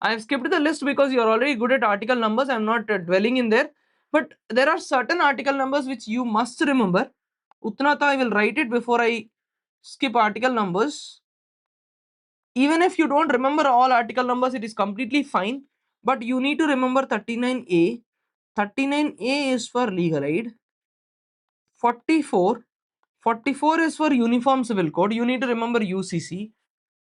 I have skipped the list because you are already good at article numbers. I am not dwelling in there. But there are certain article numbers which you must remember. Utnata, I will write it before I skip article numbers. Even if you don't remember all article numbers, it is completely fine. But you need to remember 39A. 39A is for legal aid. 44. 44 is for Uniform Civil Code. You need to remember UCC.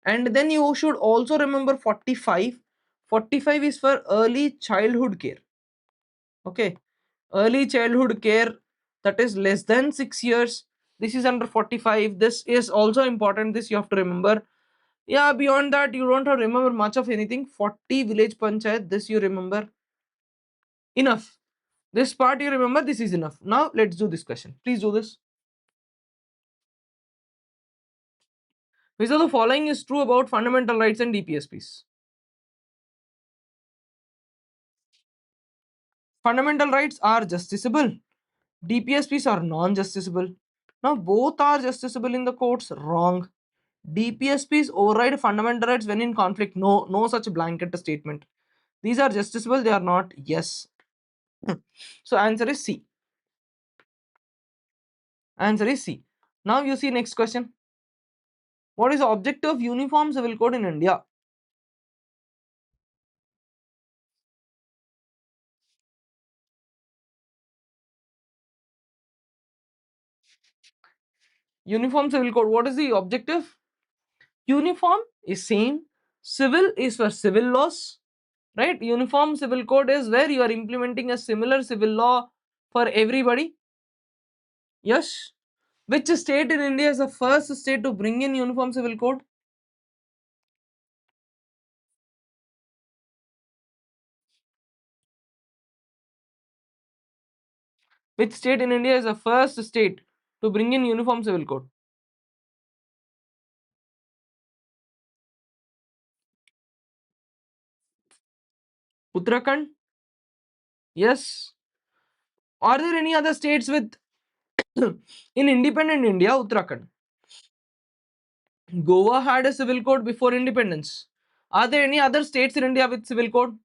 And then you should also remember 45. 45 is for early childhood care. Okay. Early childhood care, that is less than 6 years. This is under 45. This is also important. This you have to remember. Yeah, beyond that, you don't have to remember much of anything. 40 village panchayat, this you remember. Enough. This part you remember, this is enough. Now let's do this question. Please do this. Which of the following is true about fundamental rights and DPSPs? Fundamental rights are justiciable. DPSPs are non-justiciable. Now both are justiciable in the courts. Wrong. DPSPs override fundamental rights when in conflict. No, no such blanket statement. These are justiciable, they are not. Yes. So answer is C. Answer is C. Now you see next question. What is the objective of Uniform Civil Code in India? Uniform Civil Code, what is the objective? Uniform is same. Civil is for civil laws. Right? Uniform Civil Code is where you are implementing a similar civil law for everybody. Yes. Which state in India is the first state to bring in Uniform Civil Code? Which state in India is the first state to bring in Uniform Civil Code? Uttarakhand? Yes. Are there any other states with in independent India? Uttarakhand. Goa had a civil code before independence. Are there any other states in India with civil code?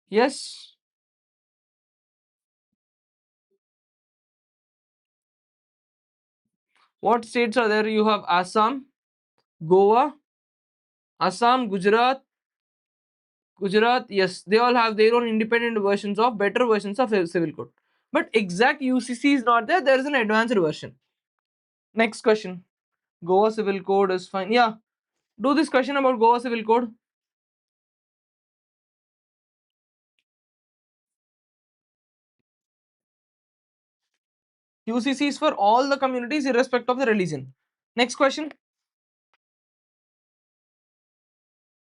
Yes. What states are there? You have Assam, Goa, Assam, Gujarat. Yes, they all have their own independent versions of better versions of civil code. But exact UCC is not there. There is an advanced version. Next question. Goa civil code is fine. Yeah. Do this question about Goa civil code. UCC is for all the communities irrespective of the religion. Next question.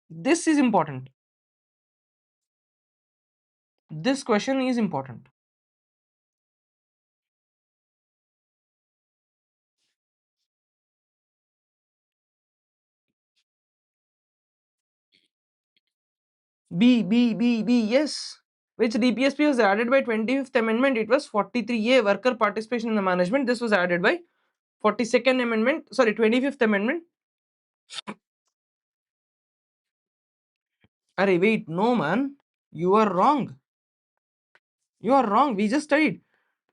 This is important. This question is important. B, yes. Which DPSP was added by 25th Amendment? It was 43A, worker participation in the management. This was added by 42nd Amendment, sorry, 25th Amendment. Arey, wait, no man, you are wrong. You are wrong. We just studied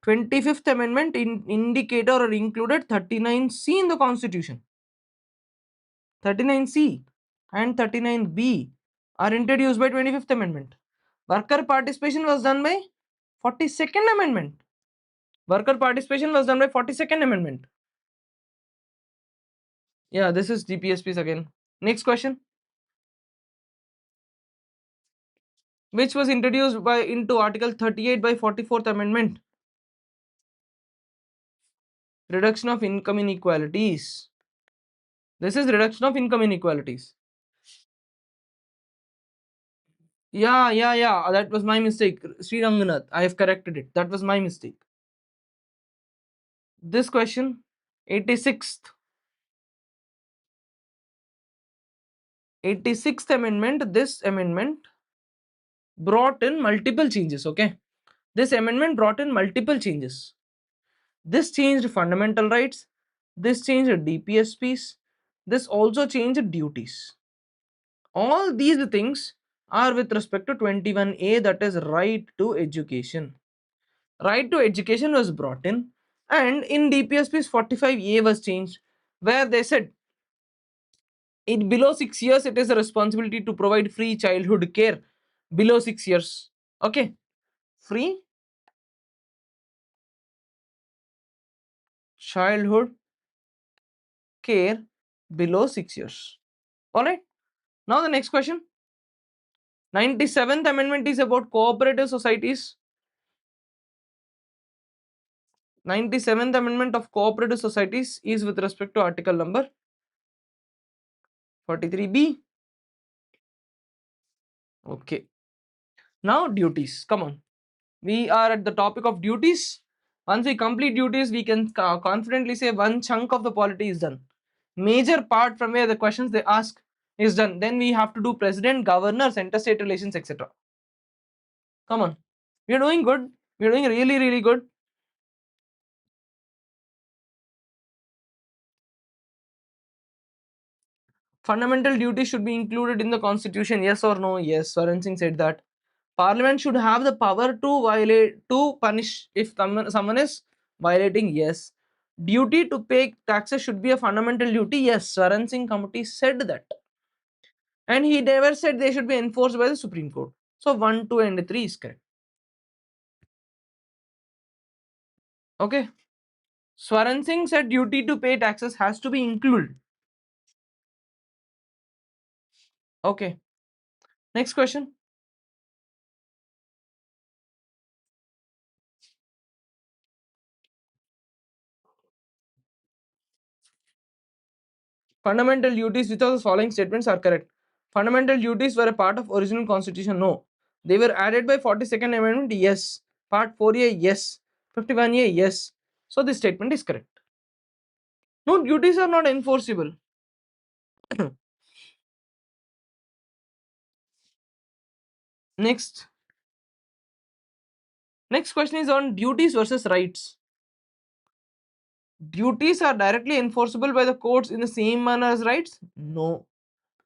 25th Amendment indicator or included 39C in the Constitution. 39C and 39B are introduced by 25th Amendment. Worker participation was done by 42nd Amendment. Worker participation was done by 42nd Amendment. Yeah, this is DPSPs again. Next question. Which was introduced by into Article 38 by 44th Amendment? Reduction of income inequalities. This is reduction of income inequalities. Yeah. That was my mistake. Sri Ranganath, I have corrected it. That was my mistake. This question, 86th. 86th Amendment, this amendment brought in multiple changes, okay? This amendment brought in multiple changes. This changed fundamental rights. This changed DPSPs. This also changed duties. All these things are with respect to 21A, that is right to education. Right to education was brought in, and in DPSP's 45A was changed, where they said in below 6 years it is a responsibility to provide free childhood care below 6 years. Okay, free childhood care below 6 years. All right, now the next question. 97th amendment is about cooperative societies. 97th amendment of cooperative societies is with respect to article number 43B. Okay, now duties, come on, we are at the topic of duties. Once we complete duties, we can confidently say one chunk of the polity is done. Major part from where the questions they ask is done. Then we have to do president, governor, center state relations, etc. Come on, we are doing good. We are doing really good. Fundamental duties should be included in the constitution. Yes or no? Yes. Swaran Singh said that. Parliament should have the power to punish if someone is violating. Yes. Duty to pay taxes should be a fundamental duty. Yes. Swaran Singh committee said that. And he never said they should be enforced by the Supreme Court. So 1, 2 and 3 is correct. Okay. Swaran Singh said duty to pay taxes has to be included. Okay. Next question. Fundamental duties, which of the following statements are correct? Fundamental duties were a part of original constitution. No. They were added by 42nd amendment. Yes. Part 4A. Yes. 51A. Yes. So this statement is correct. No, duties are not enforceable. Next. Next question is on duties versus rights. Duties are directly enforceable by the courts in the same manner as rights? No.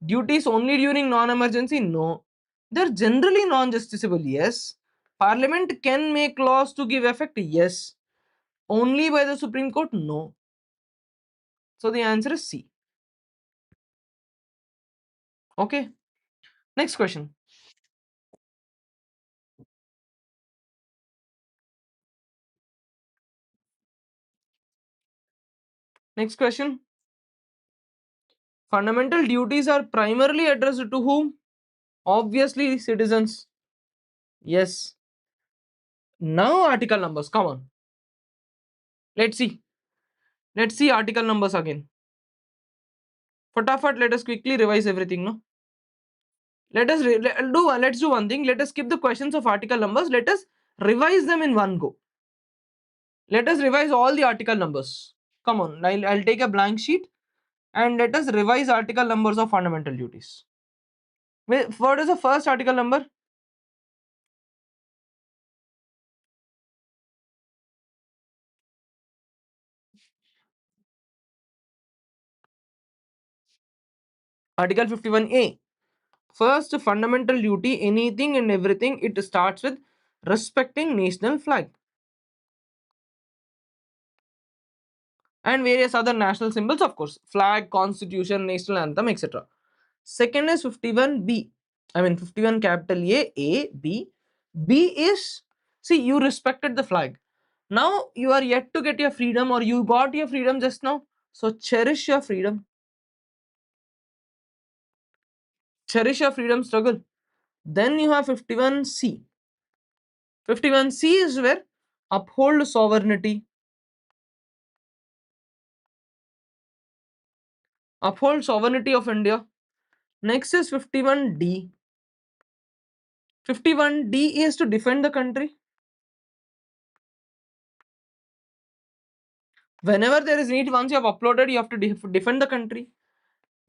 Duties only during non-emergency? No. They're generally non-justiciable? Yes. Parliament can make laws to give effect? Yes. Only by the Supreme Court? No. So the answer is C. Okay. Next question. Next question. Fundamental duties are primarily addressed to whom? Obviously, citizens. Yes. Now article numbers. Come on. Let's see. Let's see article numbers again. Fatafat, let us quickly revise everything, no? Let's do one thing. Let us skip the questions of article numbers. Let us revise them in one go. Let us revise all the article numbers. Come on, I'll take a blank sheet and let us revise article numbers of fundamental duties. What is the first article number? Article 51A. First fundamental duty, anything and everything, it starts with respecting national flag and various other national symbols, of course, flag, constitution, national anthem, etc. Second is 51B. I mean 51 capital A, B. B is, see, you respected the flag. Now you are yet to get your freedom, or you got your freedom just now. So cherish your freedom. Cherish your freedom struggle. Then you have 51C. 51C is where uphold sovereignty. Uphold sovereignty of India. Next is 51D. 51D is to defend the country. Whenever there is need, once you have uploaded, you have to defend the country.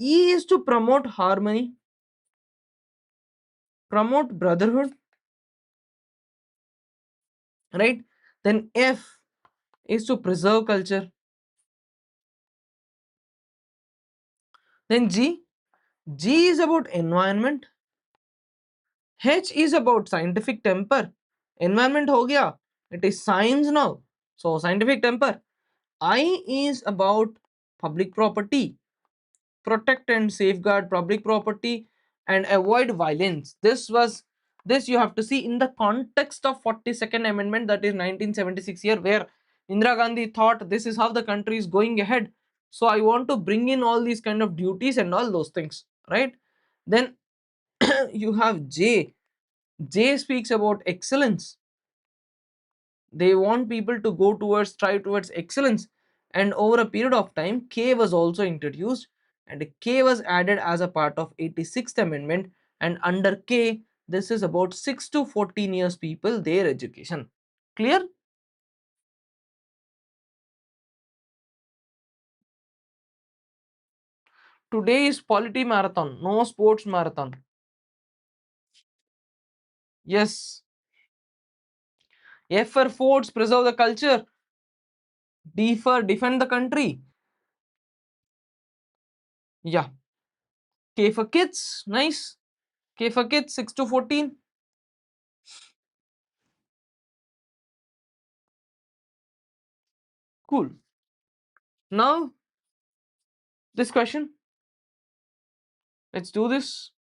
E is to promote harmony, promote brotherhood, right? Then F is to preserve culture. Then G is about environment. H is about scientific temper. Environment ho gaya. It is science now. So scientific temper. I is about public property. Protect and safeguard public property and avoid violence. This you have to see in the context of 42nd amendment, that is 1976 year, where Indira Gandhi thought this is how the country is going ahead, so I want to bring in all these kind of duties and all those things, right? Then you have J speaks about excellence. They want people to go towards, strive towards excellence. And over a period of time, K was also introduced, and K was added as a part of 86th amendment. And under K, this is about 6 to 14 years people, their education. Clear? Today is polity marathon, no sports marathon. Yes. F for forts, preserve the culture. D for defend the country. Yeah. K for kids, nice. K for kids, 6 to 14. Cool. Now, this question. Let's do this.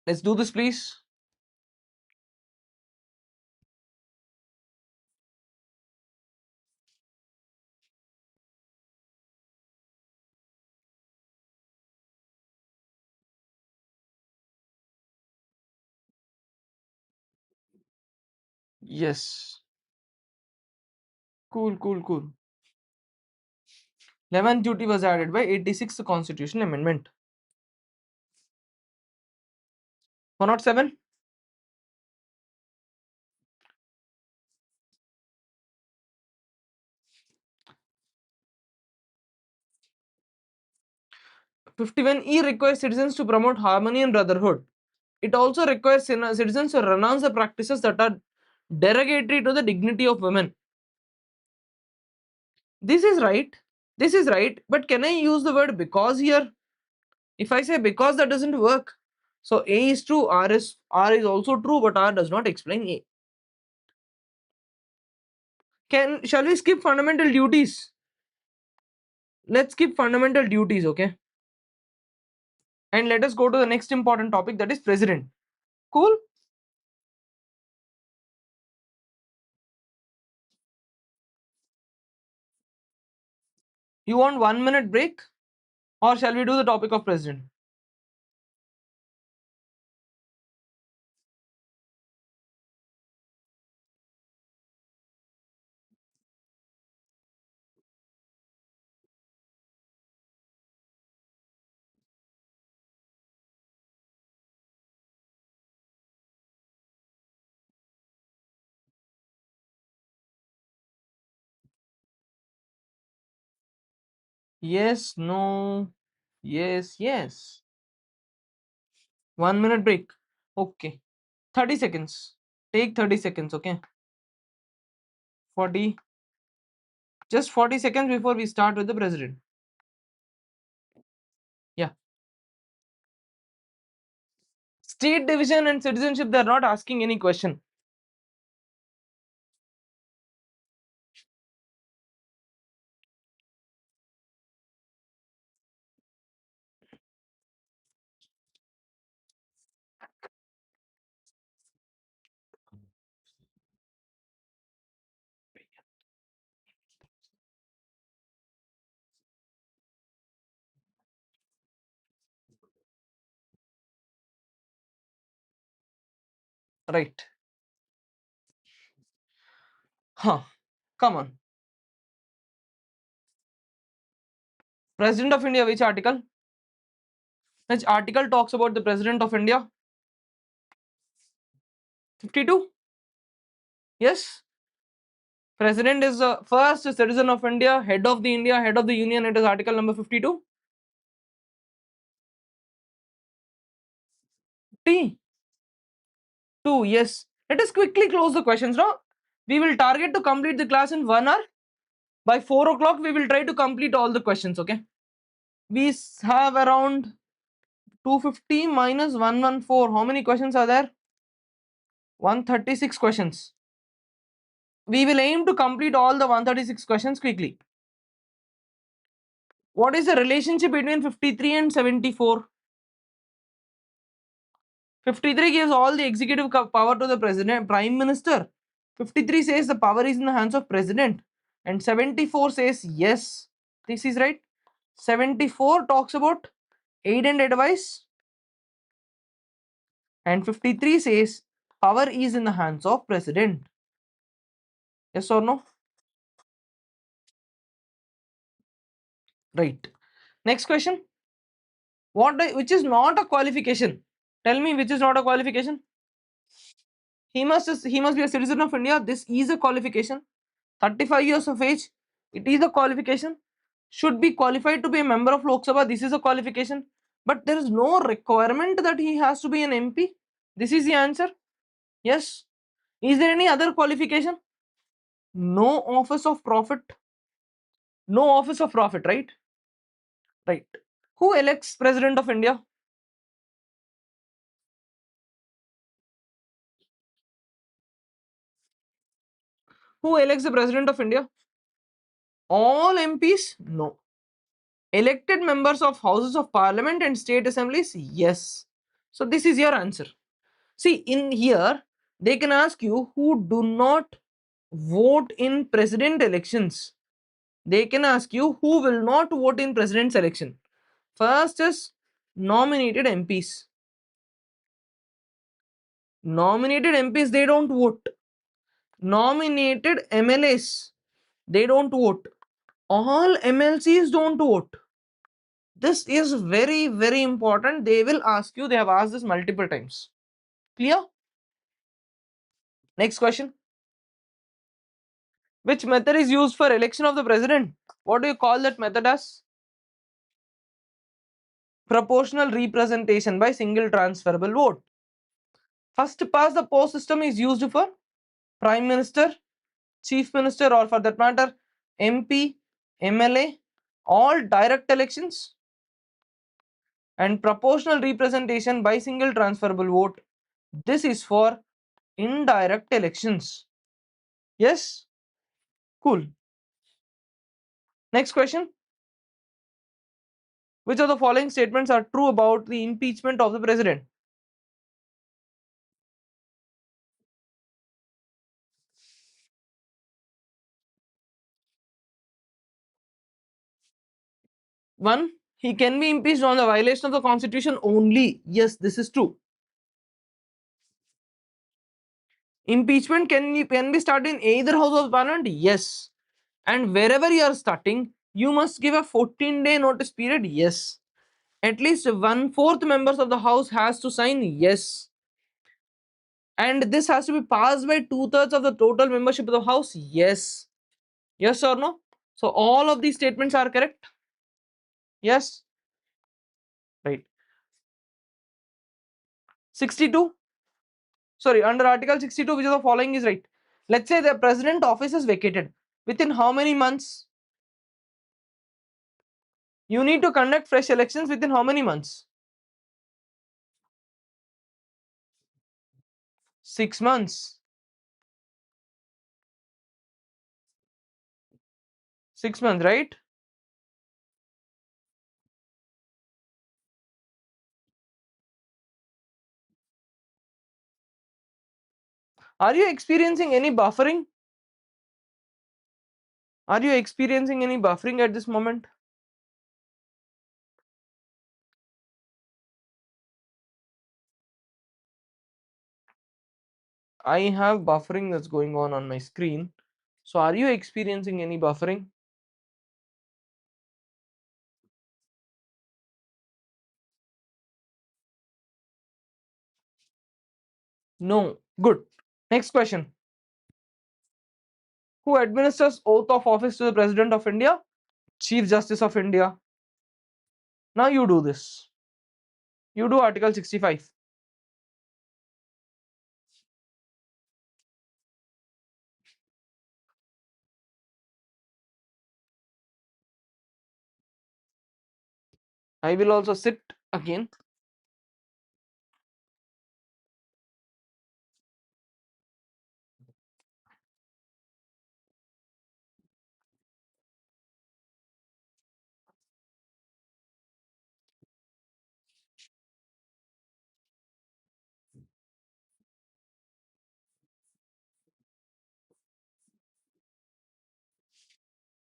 Let's do this, please. Yes. Cool, cool, cool. 11th duty was added by 86th Constitution Amendment. 107. 51E requires citizens to promote harmony and brotherhood. It also requires citizens to renounce the practices that are derogatory to the dignity of women. This is right. This is right. But can I use the word because here? If I say because, that doesn't work. So A is true, R is also true, but R does not explain A. Shall we skip fundamental duties? Let's skip fundamental duties, okay? And let us go to the next important topic, that is president. Cool? You want 1 minute break? Or shall we do the topic of president? Yes, no, yes, yes. 1 minute break. Okay. 30 seconds. Take 30 seconds, okay? 40. Just 40 seconds before we start with the president. Yeah. State division and citizenship, they're not asking any question. Right. Huh. Come on. President of India, which article? Which article talks about the president of India? 52? Yes. President is the first citizen of India, head of the India, head of the union. It is article number 52. T. 2. Yes. Let us quickly close the questions now. We will target to complete the class in 1 hour. By 4 o'clock, we will try to complete all the questions, okay? We have around 250 minus 114. How many questions are there? 136 questions. We will aim to complete all the 136 questions quickly. What is the relationship between 53 and 74? 53 gives all the executive power to the president, prime minister. 53 says the power is in the hands of president. And 74 says yes, this is right. 74 talks about aid and advice. And 53 says power is in the hands of president. Yes or no? Right. Next question. Which is not a qualification? Tell me which is not a qualification. He must be a citizen of India. This is a qualification. 35 years of age. It is a qualification. Should be qualified to be a member of Lok Sabha. This is a qualification. But there is no requirement that he has to be an MP. This is the answer. Yes. Is there any other qualification? No office of profit. No office of profit, right? Right. Who elects President of India? Who elects the President of India? All MPs? No. Elected members of Houses of Parliament and State Assemblies? Yes. So this is your answer. See, in here, they can ask you who do not vote in president elections. They can ask you who will not vote in president's election. First is nominated MPs. Nominated MPs, they don't vote. Nominated MLAs, they don't vote. All MLCs don't vote. This is very, very important. They will ask you, they have asked this multiple times. Clear? Next question. Which method is used for election of the president? What do you call that method as? Proportional representation by single transferable vote. First past the post system is used for prime minister, chief minister, or for that matter, MP, MLA, all direct elections. And proportional representation by single transferable vote, this is for indirect elections. Yes? Cool. Next question. Which of the following statements are true about the impeachment of the president? One, he can be impeached on the violation of the constitution only. Yes, this is true. Impeachment can be started in either house of parliament. Yes. And wherever you are starting, you must give a 14-day notice period. Yes. At least 1/4 members of the house has to sign. Yes. And this has to be passed by 2/3 of the total membership of the house. Yes. Yes or no? So all of these statements are correct. Yes. Right. 62. Sorry, under Article 62, which of the following is right? Let's say the president office is vacated. Within how many months? You need to conduct fresh elections within how many months? 6 months. 6 months, right? Are you experiencing any buffering? Are you experiencing any buffering at this moment? I have buffering that's going on my screen. So are you experiencing any buffering? No. Good. Next question. Who administers oath of office to the President of India? Chief Justice of India. Now you do this. You do Article 65. I will also sit again.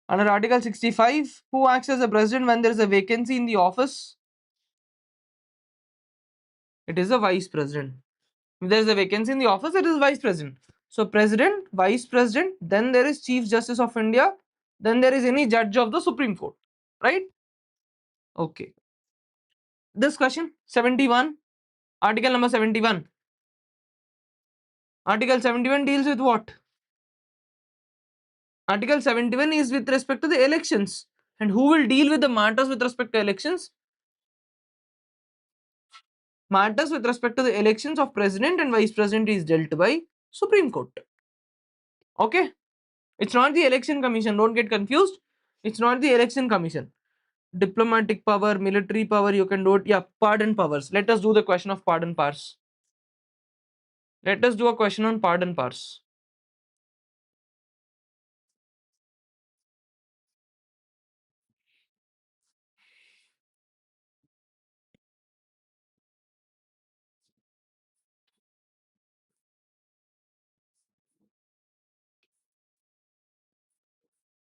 Under Article 65, who acts as a president when there is a vacancy in the office? It is a vice president. If there is a vacancy in the office, it is vice president. So president, vice president, then there is Chief Justice of India, then there is any judge of the Supreme Court, right? Okay. This question 71, article number 71. Article 71 deals with what? Article 71 is with respect to the elections. And who will deal with the matters with respect to elections? Matters with respect to the elections of president and vice president is dealt by Supreme Court. Okay? It's not the election commission. Don't get confused. It's not the election commission. Diplomatic power, military power, you can do it. Yeah, pardon powers. Let us do the question of pardon powers. Let us do a question on pardon powers.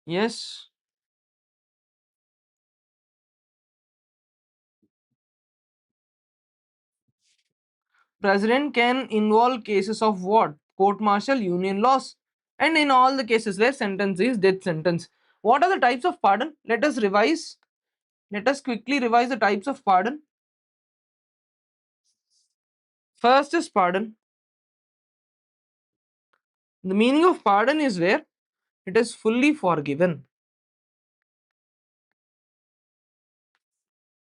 Yes. President can involve cases of what? Court martial, union laws, and in all the cases where sentence is death sentence. What are the types of pardon? Let us revise. Let us quickly revise the types of pardon. First is pardon. The meaning of pardon is where it is fully forgiven.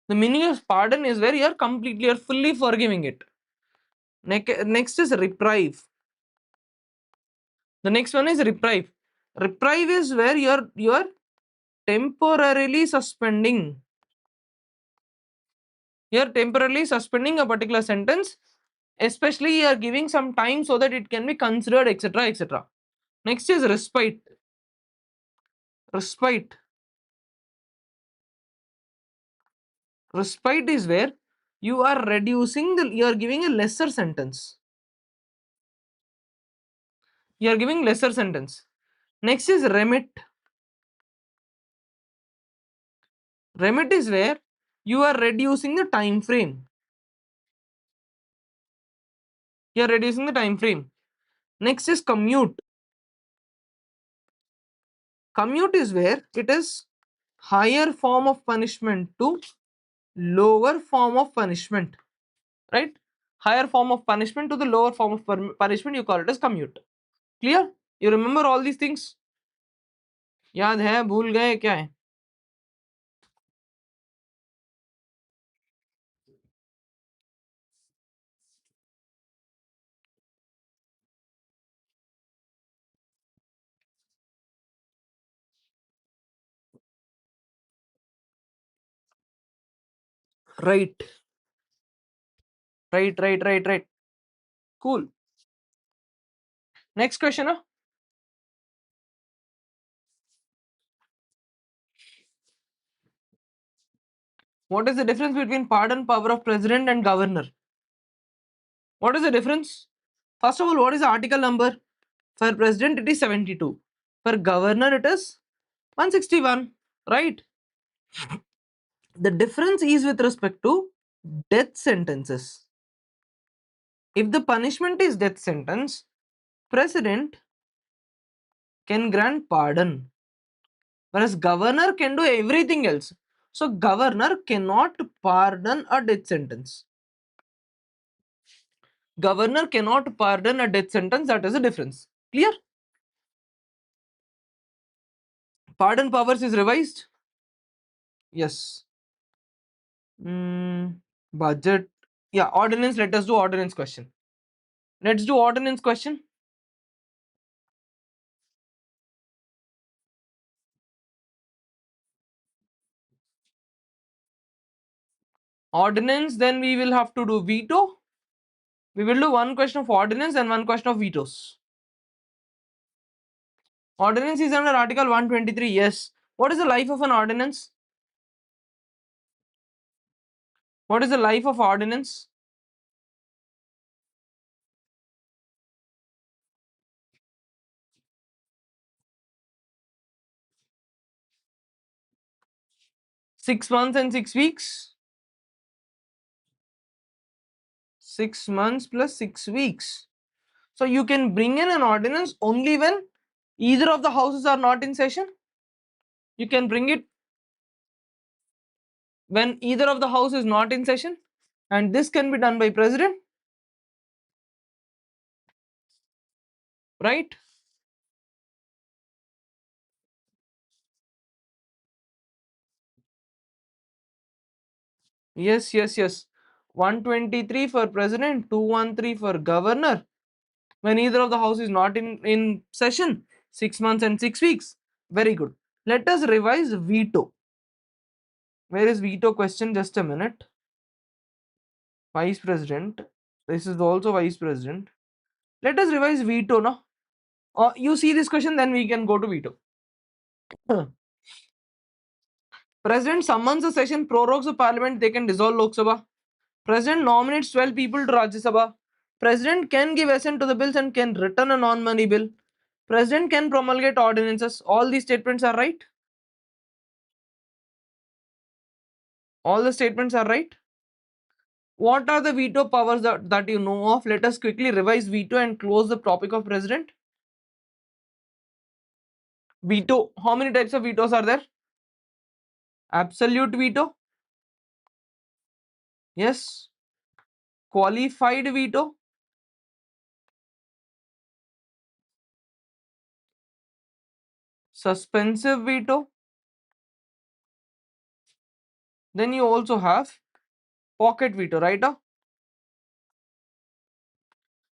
The meaning of pardon is where you are completely or fully forgiving it. Next is reprieve. The next one is reprieve. Reprieve is where you are temporarily suspending. You are temporarily suspending a particular sentence, especially you are giving some time so that it can be considered, etc., etc. Next is respite. Respite. Respite is where you are reducing the, you are giving a lesser sentence. You are giving lesser sentence. Next is remit. Remit is where you are reducing the time frame. You are reducing the time frame. Next is commute. Commute is where it is higher form of punishment to lower form of punishment, right? Higher form of punishment to the lower form of punishment, you call it as commute. Clear? You remember all these things? याद है, भूल गए क्या है? Right, right. Cool. Next question. Huh? What is the difference between pardon power of president and governor? What is the difference? First of all, what is the article number? For president, it is 72. For governor, it is 161. Right? The difference is with respect to death sentences. If the punishment is death sentence, president can grant pardon, whereas governor can do everything else. So governor cannot pardon a death sentence. Governor cannot pardon a death sentence. That is the difference. Clear? Pardon powers is revised. Yes. Budget. Yeah, ordinance. Let us do ordinance question. Let's do ordinance question. Ordinance, then we will have to do veto. We will do one question of ordinance and one question of vetoes. Ordinance is under Article 123. Yes. What is the life of an ordinance? What is the life of ordinance? Six months and 6 weeks. 6 months plus 6 weeks. So you can bring in an ordinance only when either of the houses are not in session. You can bring it when either of the house is not in session, and this can be done by president, right? Yes. 123 for president, 213 for governor. When either of the house is not in session, 6 months and 6 weeks. Very good. Let us revise veto. Where is veto question? Just a minute. Vice president. This is also vice president. Let us revise veto now. You see this question, then we can go to veto. President summons a session, prorogues the parliament, they can dissolve Lok Sabha. President nominates 12 people to Rajya Sabha. President can give assent to the bills and can return a non-money bill. President can promulgate ordinances. All these statements are right. All the statements are right. What are the veto powers that you know of? Let us quickly revise veto and close the topic of president. Veto. How many types of vetoes are there? Absolute veto. Yes. Qualified veto. Suspensive veto. Then you also have pocket veto, right?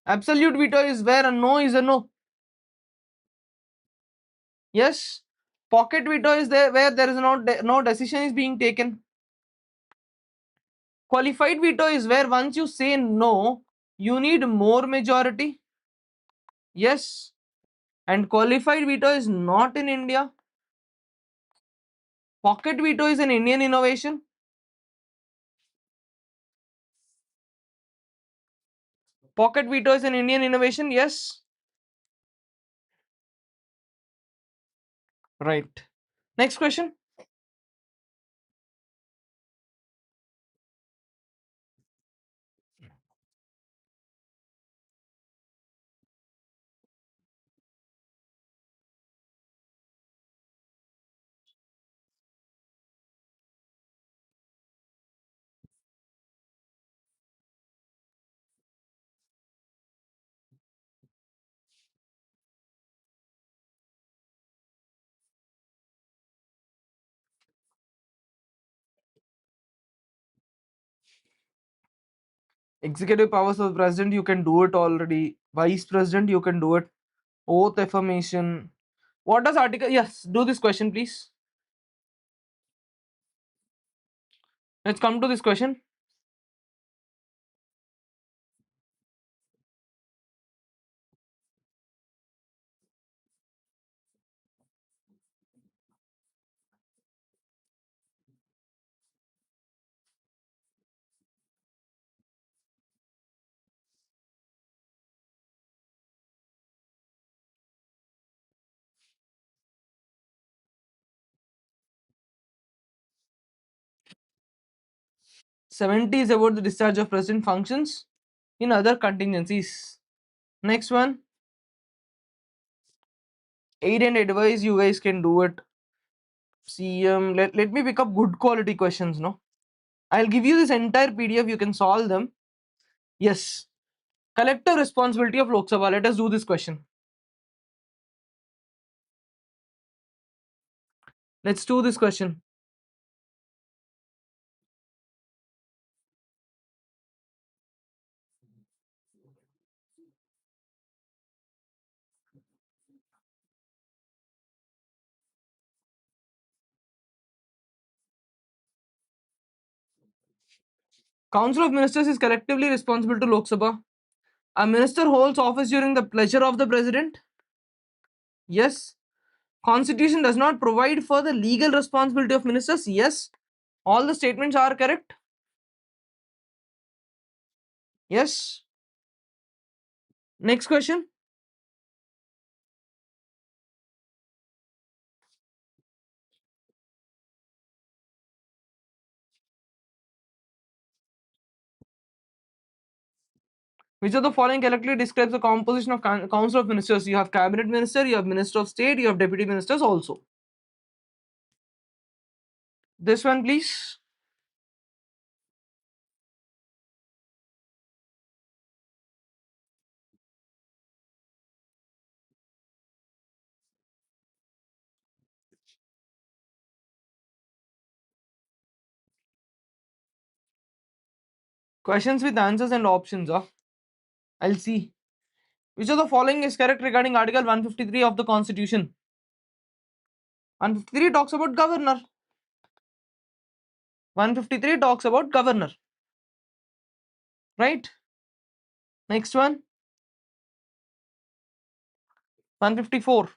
Absolute veto is where a no is a no. Yes. Pocket veto is there where there is no decision is being taken. Qualified veto is where once you say no, you need more majority. Yes. And qualified veto is not in India. Pocket veto is an Indian innovation. Pocket veto is an Indian innovation. Yes. Right. Next question. Executive powers of the president, you can do it already. Vice president, you can do it. Oath affirmation. What does article? Yes, do this question, please. Let's come to this question. '70 is about the discharge of president functions in other contingencies. Next one. Aid and advise, you guys can do it. CM, let me pick up good quality questions, no? I'll give you this entire PDF, you can solve them. Yes. Collective responsibility of Lok Sabha. Let us do this question. Let's do this question. Council of Ministers is collectively responsible to Lok Sabha. A minister holds office during the pleasure of the president. Yes. Constitution does not provide for the legal responsibility of ministers. Yes. All the statements are correct. Yes. Next question. Which of the following correctly describes the composition of Council of Ministers? You have Cabinet Minister, you have Minister of State, you have Deputy Ministers also. This one, please. Questions with answers and options. I'll see. Which of the following is correct regarding Article 153 of the Constitution? 153 talks about governor. 153 talks about governor. Right? Next one. 154.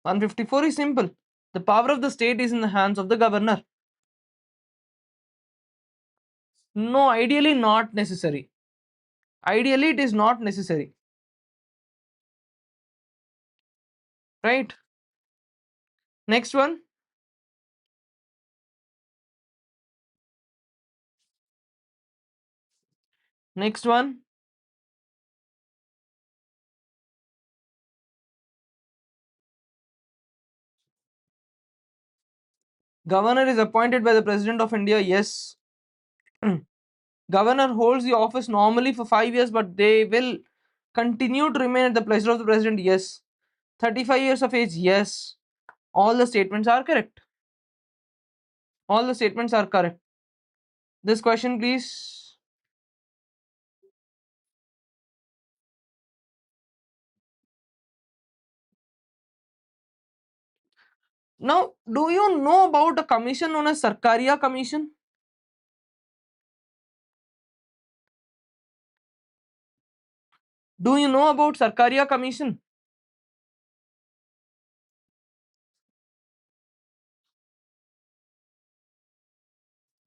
154 is simple. The power of the state is in the hands of the governor. No, ideally not necessary. Ideally it is not necessary. Right? Next one. Next one. Governor is appointed by the President of India. Yes. Governor holds the office normally for 5 years, but they will continue to remain at the pleasure of the President. Yes. 35 years of age. Yes. All the statements are correct. All the statements are correct. This question, please. Now, do you know about a commission known as Sarkaria Commission? Do you know about Sarkaria Commission?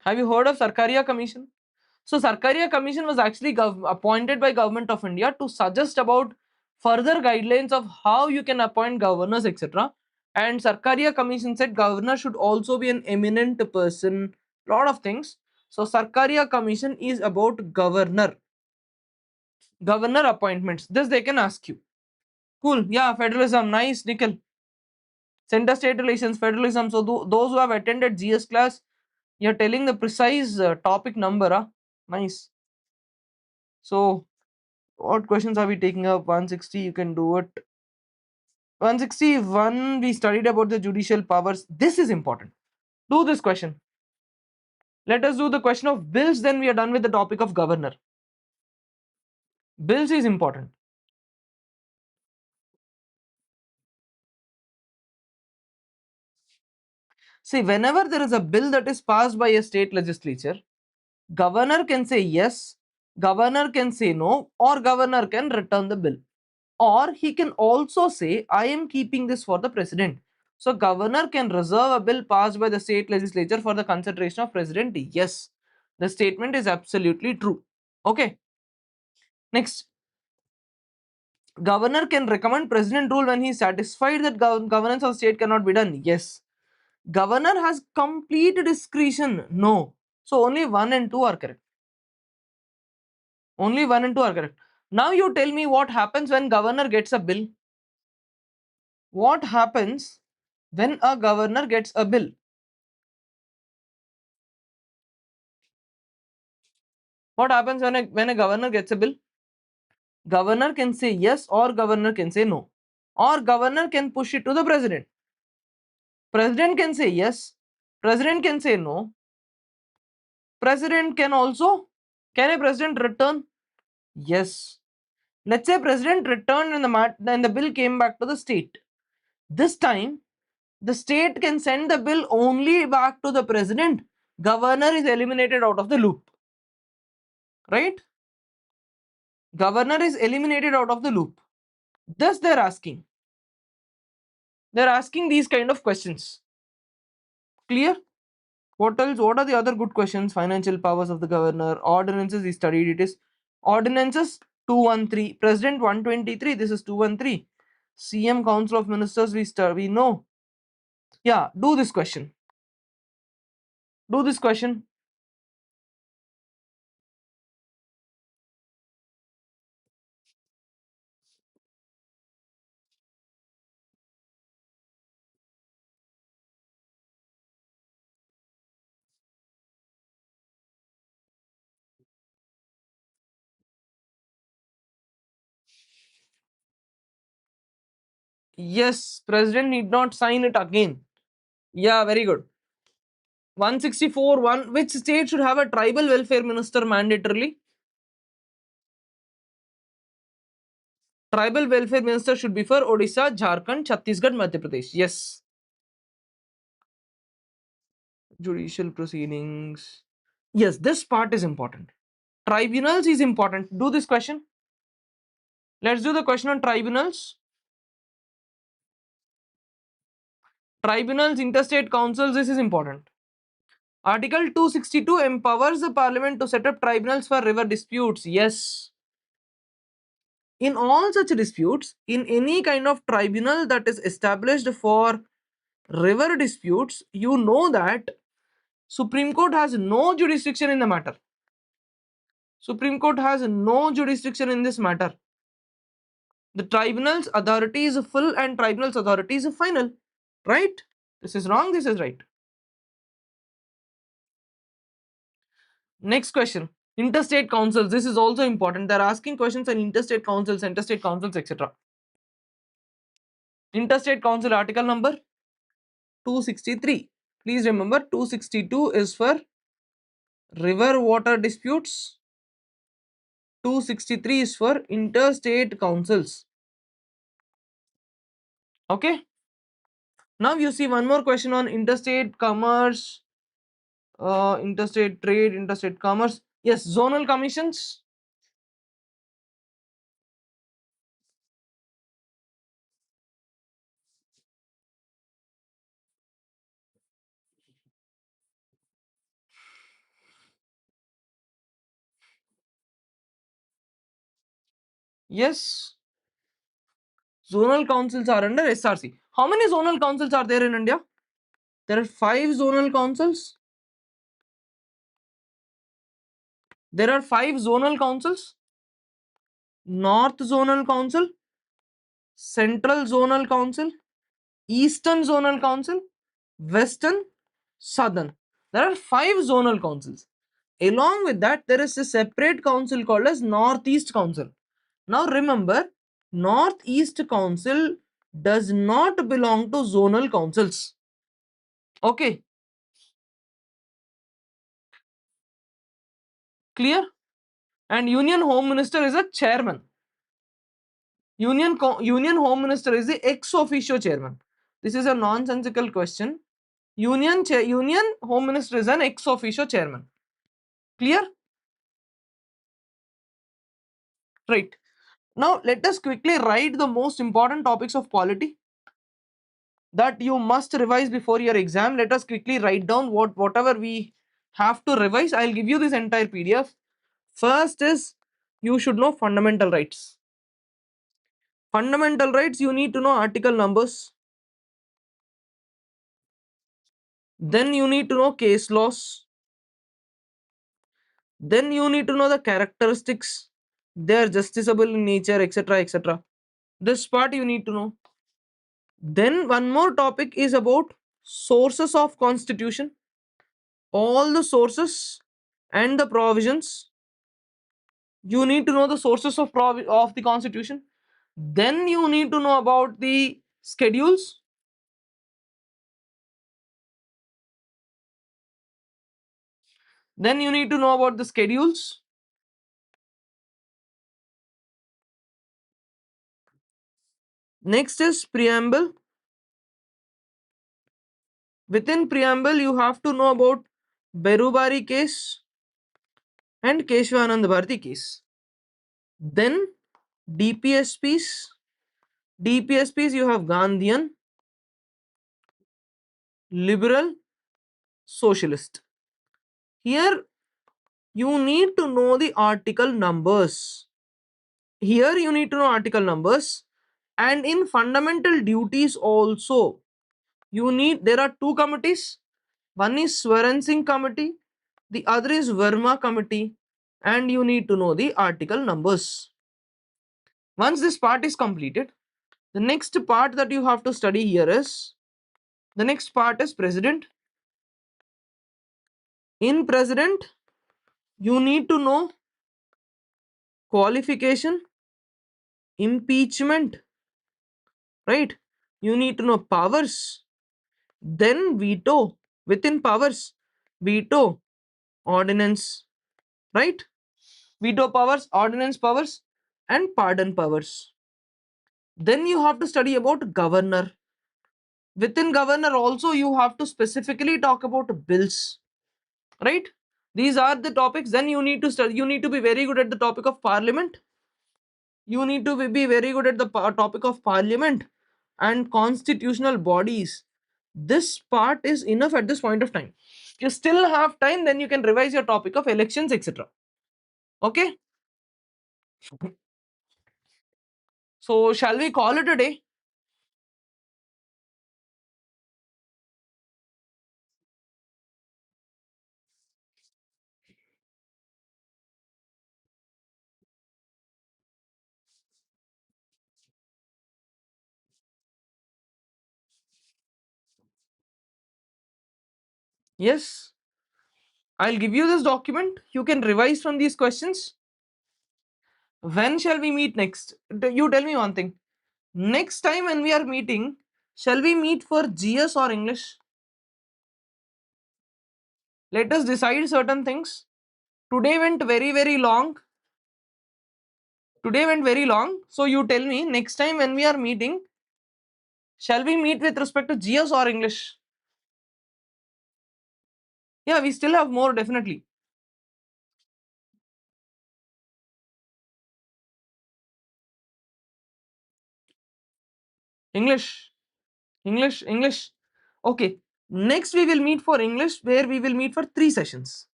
Have you heard of Sarkaria Commission? So Sarkaria Commission was actually appointed by Government of India to suggest about further guidelines of how you can appoint governors, etc. And Sarkaria Commission said governor should also be an eminent person, lot of things. So Sarkaria Commission is about governor appointments. This they can ask you. Cool. Yeah, federalism. Nice, Nikhil. Center state relations, federalism. So those who have attended GS class, you're telling the precise topic number. Nice. So what questions are we taking up? 160, you can do it. 161, we studied about the judicial powers. This is important. Do this question. Let us do the question of bills, then we are done with the topic of governor. Bills is important. See, whenever there is a bill that is passed by a state legislature, governor can say yes, governor can say no, or governor can return the bill. Or he can also say, I am keeping this for the president. So governor can reserve a bill passed by the state legislature for the consideration of president. Yes, the statement is absolutely true. Okay. Next, governor can recommend president rule when he is satisfied that governance of state cannot be done. Yes. Governor has complete discretion. No. So only 1 and 2 are correct. Only 1 and 2 are correct. Now you tell me what happens when governor gets a bill. What happens when a governor gets a bill? What happens when a governor gets a bill? Governor can say yes or governor can say no. Or governor can push it to the president. President can say yes. President can say no. President can also Can a president return? Yes. Let's say president returned and the bill came back to the state. This time, the state can send the bill only back to the president. Governor is eliminated out of the loop. Right? Governor is eliminated out of the loop. Thus, they're asking. They're asking these kind of questions. Clear? What else? What are the other good questions? Financial powers of the governor. Ordinances, he studied it is. Ordinances 213. President 123. This is 213. CM Council of Ministers, we know. Yeah, do this question. Do this question. Yes, president need not sign it again. Yeah, very good. 164 1. Which state should have a tribal welfare minister mandatorily? Tribal welfare minister should be for Odisha, Jharkhand, Chhattisgarh, Madhya Pradesh. Yes. Judicial proceedings. Yes, this part is important. Tribunals is important. Do this question. Let's do the question on tribunals. Tribunals, interstate councils, this is important. Article 262 empowers the parliament to set up tribunals for river disputes. Yes. In all such disputes, in any kind of tribunal that is established for river disputes, you know that Supreme Court has no jurisdiction in the matter. Supreme Court has no jurisdiction in this matter. The tribunal's authority is full and tribunal's authority is final. Right? This is wrong, this is right. Next question. Interstate councils. This is also important. They're asking questions on interstate councils, etc. Interstate council article number 263. Please remember 262 is for river water disputes. 263 is for interstate councils. Okay. Now you see one more question on interstate commerce, interstate trade, interstate commerce. Yes, zonal commissions. Yes, zonal councils are under SRC. How many zonal councils are there in India? There are 5 zonal councils. There are 5 zonal councils. North Zonal Council, Central Zonal Council, Eastern Zonal Council, Western, Southern. There are 5 zonal councils. Along with that, there is a separate council called as Northeast Council. Now remember, Northeast Council does not belong to zonal councils. Okay, clear? And Union Home Minister is a chairman. Union Home Minister is the ex officio chairman. This is a nonsensical question. Union Home Minister is an ex officio chairman. Clear? Right. Now let us quickly write the most important topics of polity that you must revise before your exam. Let us quickly write down whatever we have to revise. I'll give you this entire PDF. First is you should know fundamental rights. Fundamental rights, you need to know article numbers. Then you need to know case laws. Then you need to know the characteristics. They are justiciable in nature, etc. etc. This part you need to know. Then one more topic is about sources of constitution. All the sources and the provisions. You need to know the sources of the constitution. Then you need to know about the schedules. Then you need to know about the schedules. Next is preamble. Within preamble, you have to know about Berubari case and Keshwanand Bharati case. Then DPSPs. DPSPs you have Gandhian, liberal, socialist. Here you need to know the article numbers. Here you need to know article numbers, and in fundamental duties also there are two committees. One is Swaran Singh committee, the other is Verma committee, and you need to know the article numbers. Once this part is completed, the next part that you have to study here is the next part is president. In president, you need to know qualification, impeachment, right? You need to know powers, then veto. Within powers, veto, ordinance, right? Veto powers, ordinance powers, and pardon powers. Then you have to study about governor. Within governor also you have to specifically talk about bills, right? These are the topics. Then you need to study, you need to be very good at the topic of parliament. You need to be very good at the topic of parliament and constitutional bodies. This part is enough at this point of time. You still have time, then you can revise your topic of elections, etc. Okay, so shall we call it a day? Yes, I'll give you this document. You can revise from these questions. When shall we meet next? You tell me one thing. Next time when we are meeting, shall we meet for GS or English? Let us decide certain things. Today went very long. Today went very long. So you tell me next time when we are meeting, shall we meet with respect to GS or English? Yeah, we still have more, definitely. English. English. English. Okay. Next we will meet for English, where we will meet for 3 sessions.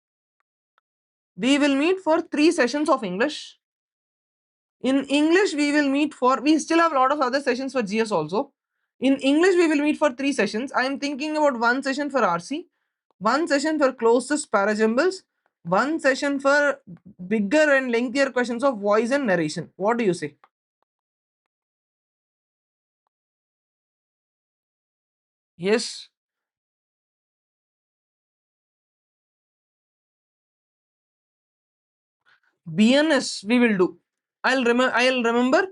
We will meet for 3 sessions of English. In English, we still have a lot of other sessions for GS also. In English, we will meet for 3 sessions. I am thinking about 1 session for RC, 1 session for closest parajumbles, 1 session for bigger and lengthier questions of voice and narration. What do you say? Yes. BNS we will do. I'll remember.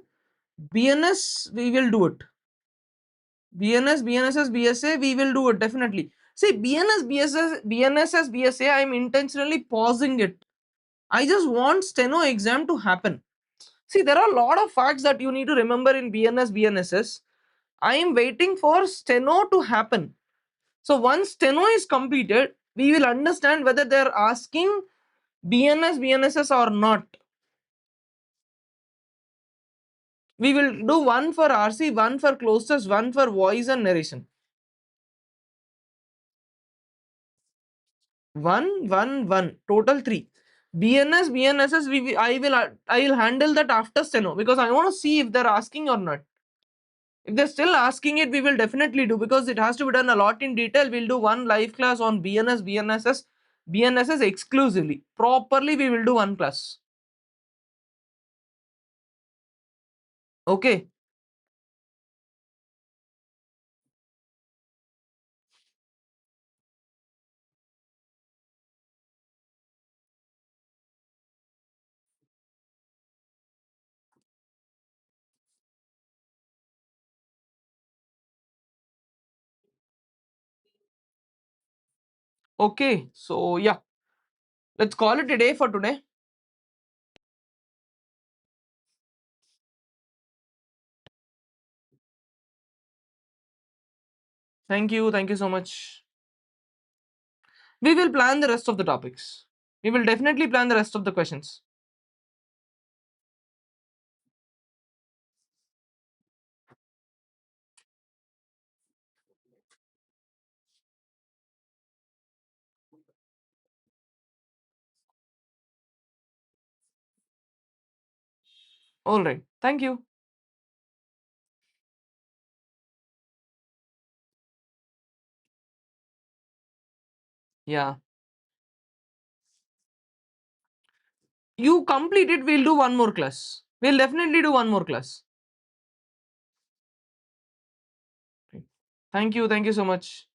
BNS we will do it. BNS, BNSS, BSA, we will do it definitely. See, BNS, BSS, BNSS, BSA, I am intentionally pausing it. I just want steno exam to happen. See, there are a lot of facts that you need to remember in BNS, BNSS. I am waiting for steno to happen. So once steno is completed, we will understand whether they are asking BNS, BNSS or not. We will do 1 for RC, 1 for closest, 1 for voice and narration. 1 total 3. BNS, BNSS, I will handle that after steno, because I want to see if they're asking or not. If they're still asking it, we will definitely do, because it has to be done a lot in detail. We'll do 1 live class on BNS, BNSS exclusively. Properly we will do 1 class. Okay. Okay. So yeah, let's call it a day for today. Thank you. Thank you so much. We will plan the rest of the topics. We will definitely plan the rest of the questions. All right. Thank you. Yeah. You complete it. We'll do one more class. We'll definitely do one more class. Thank you. Thank you so much.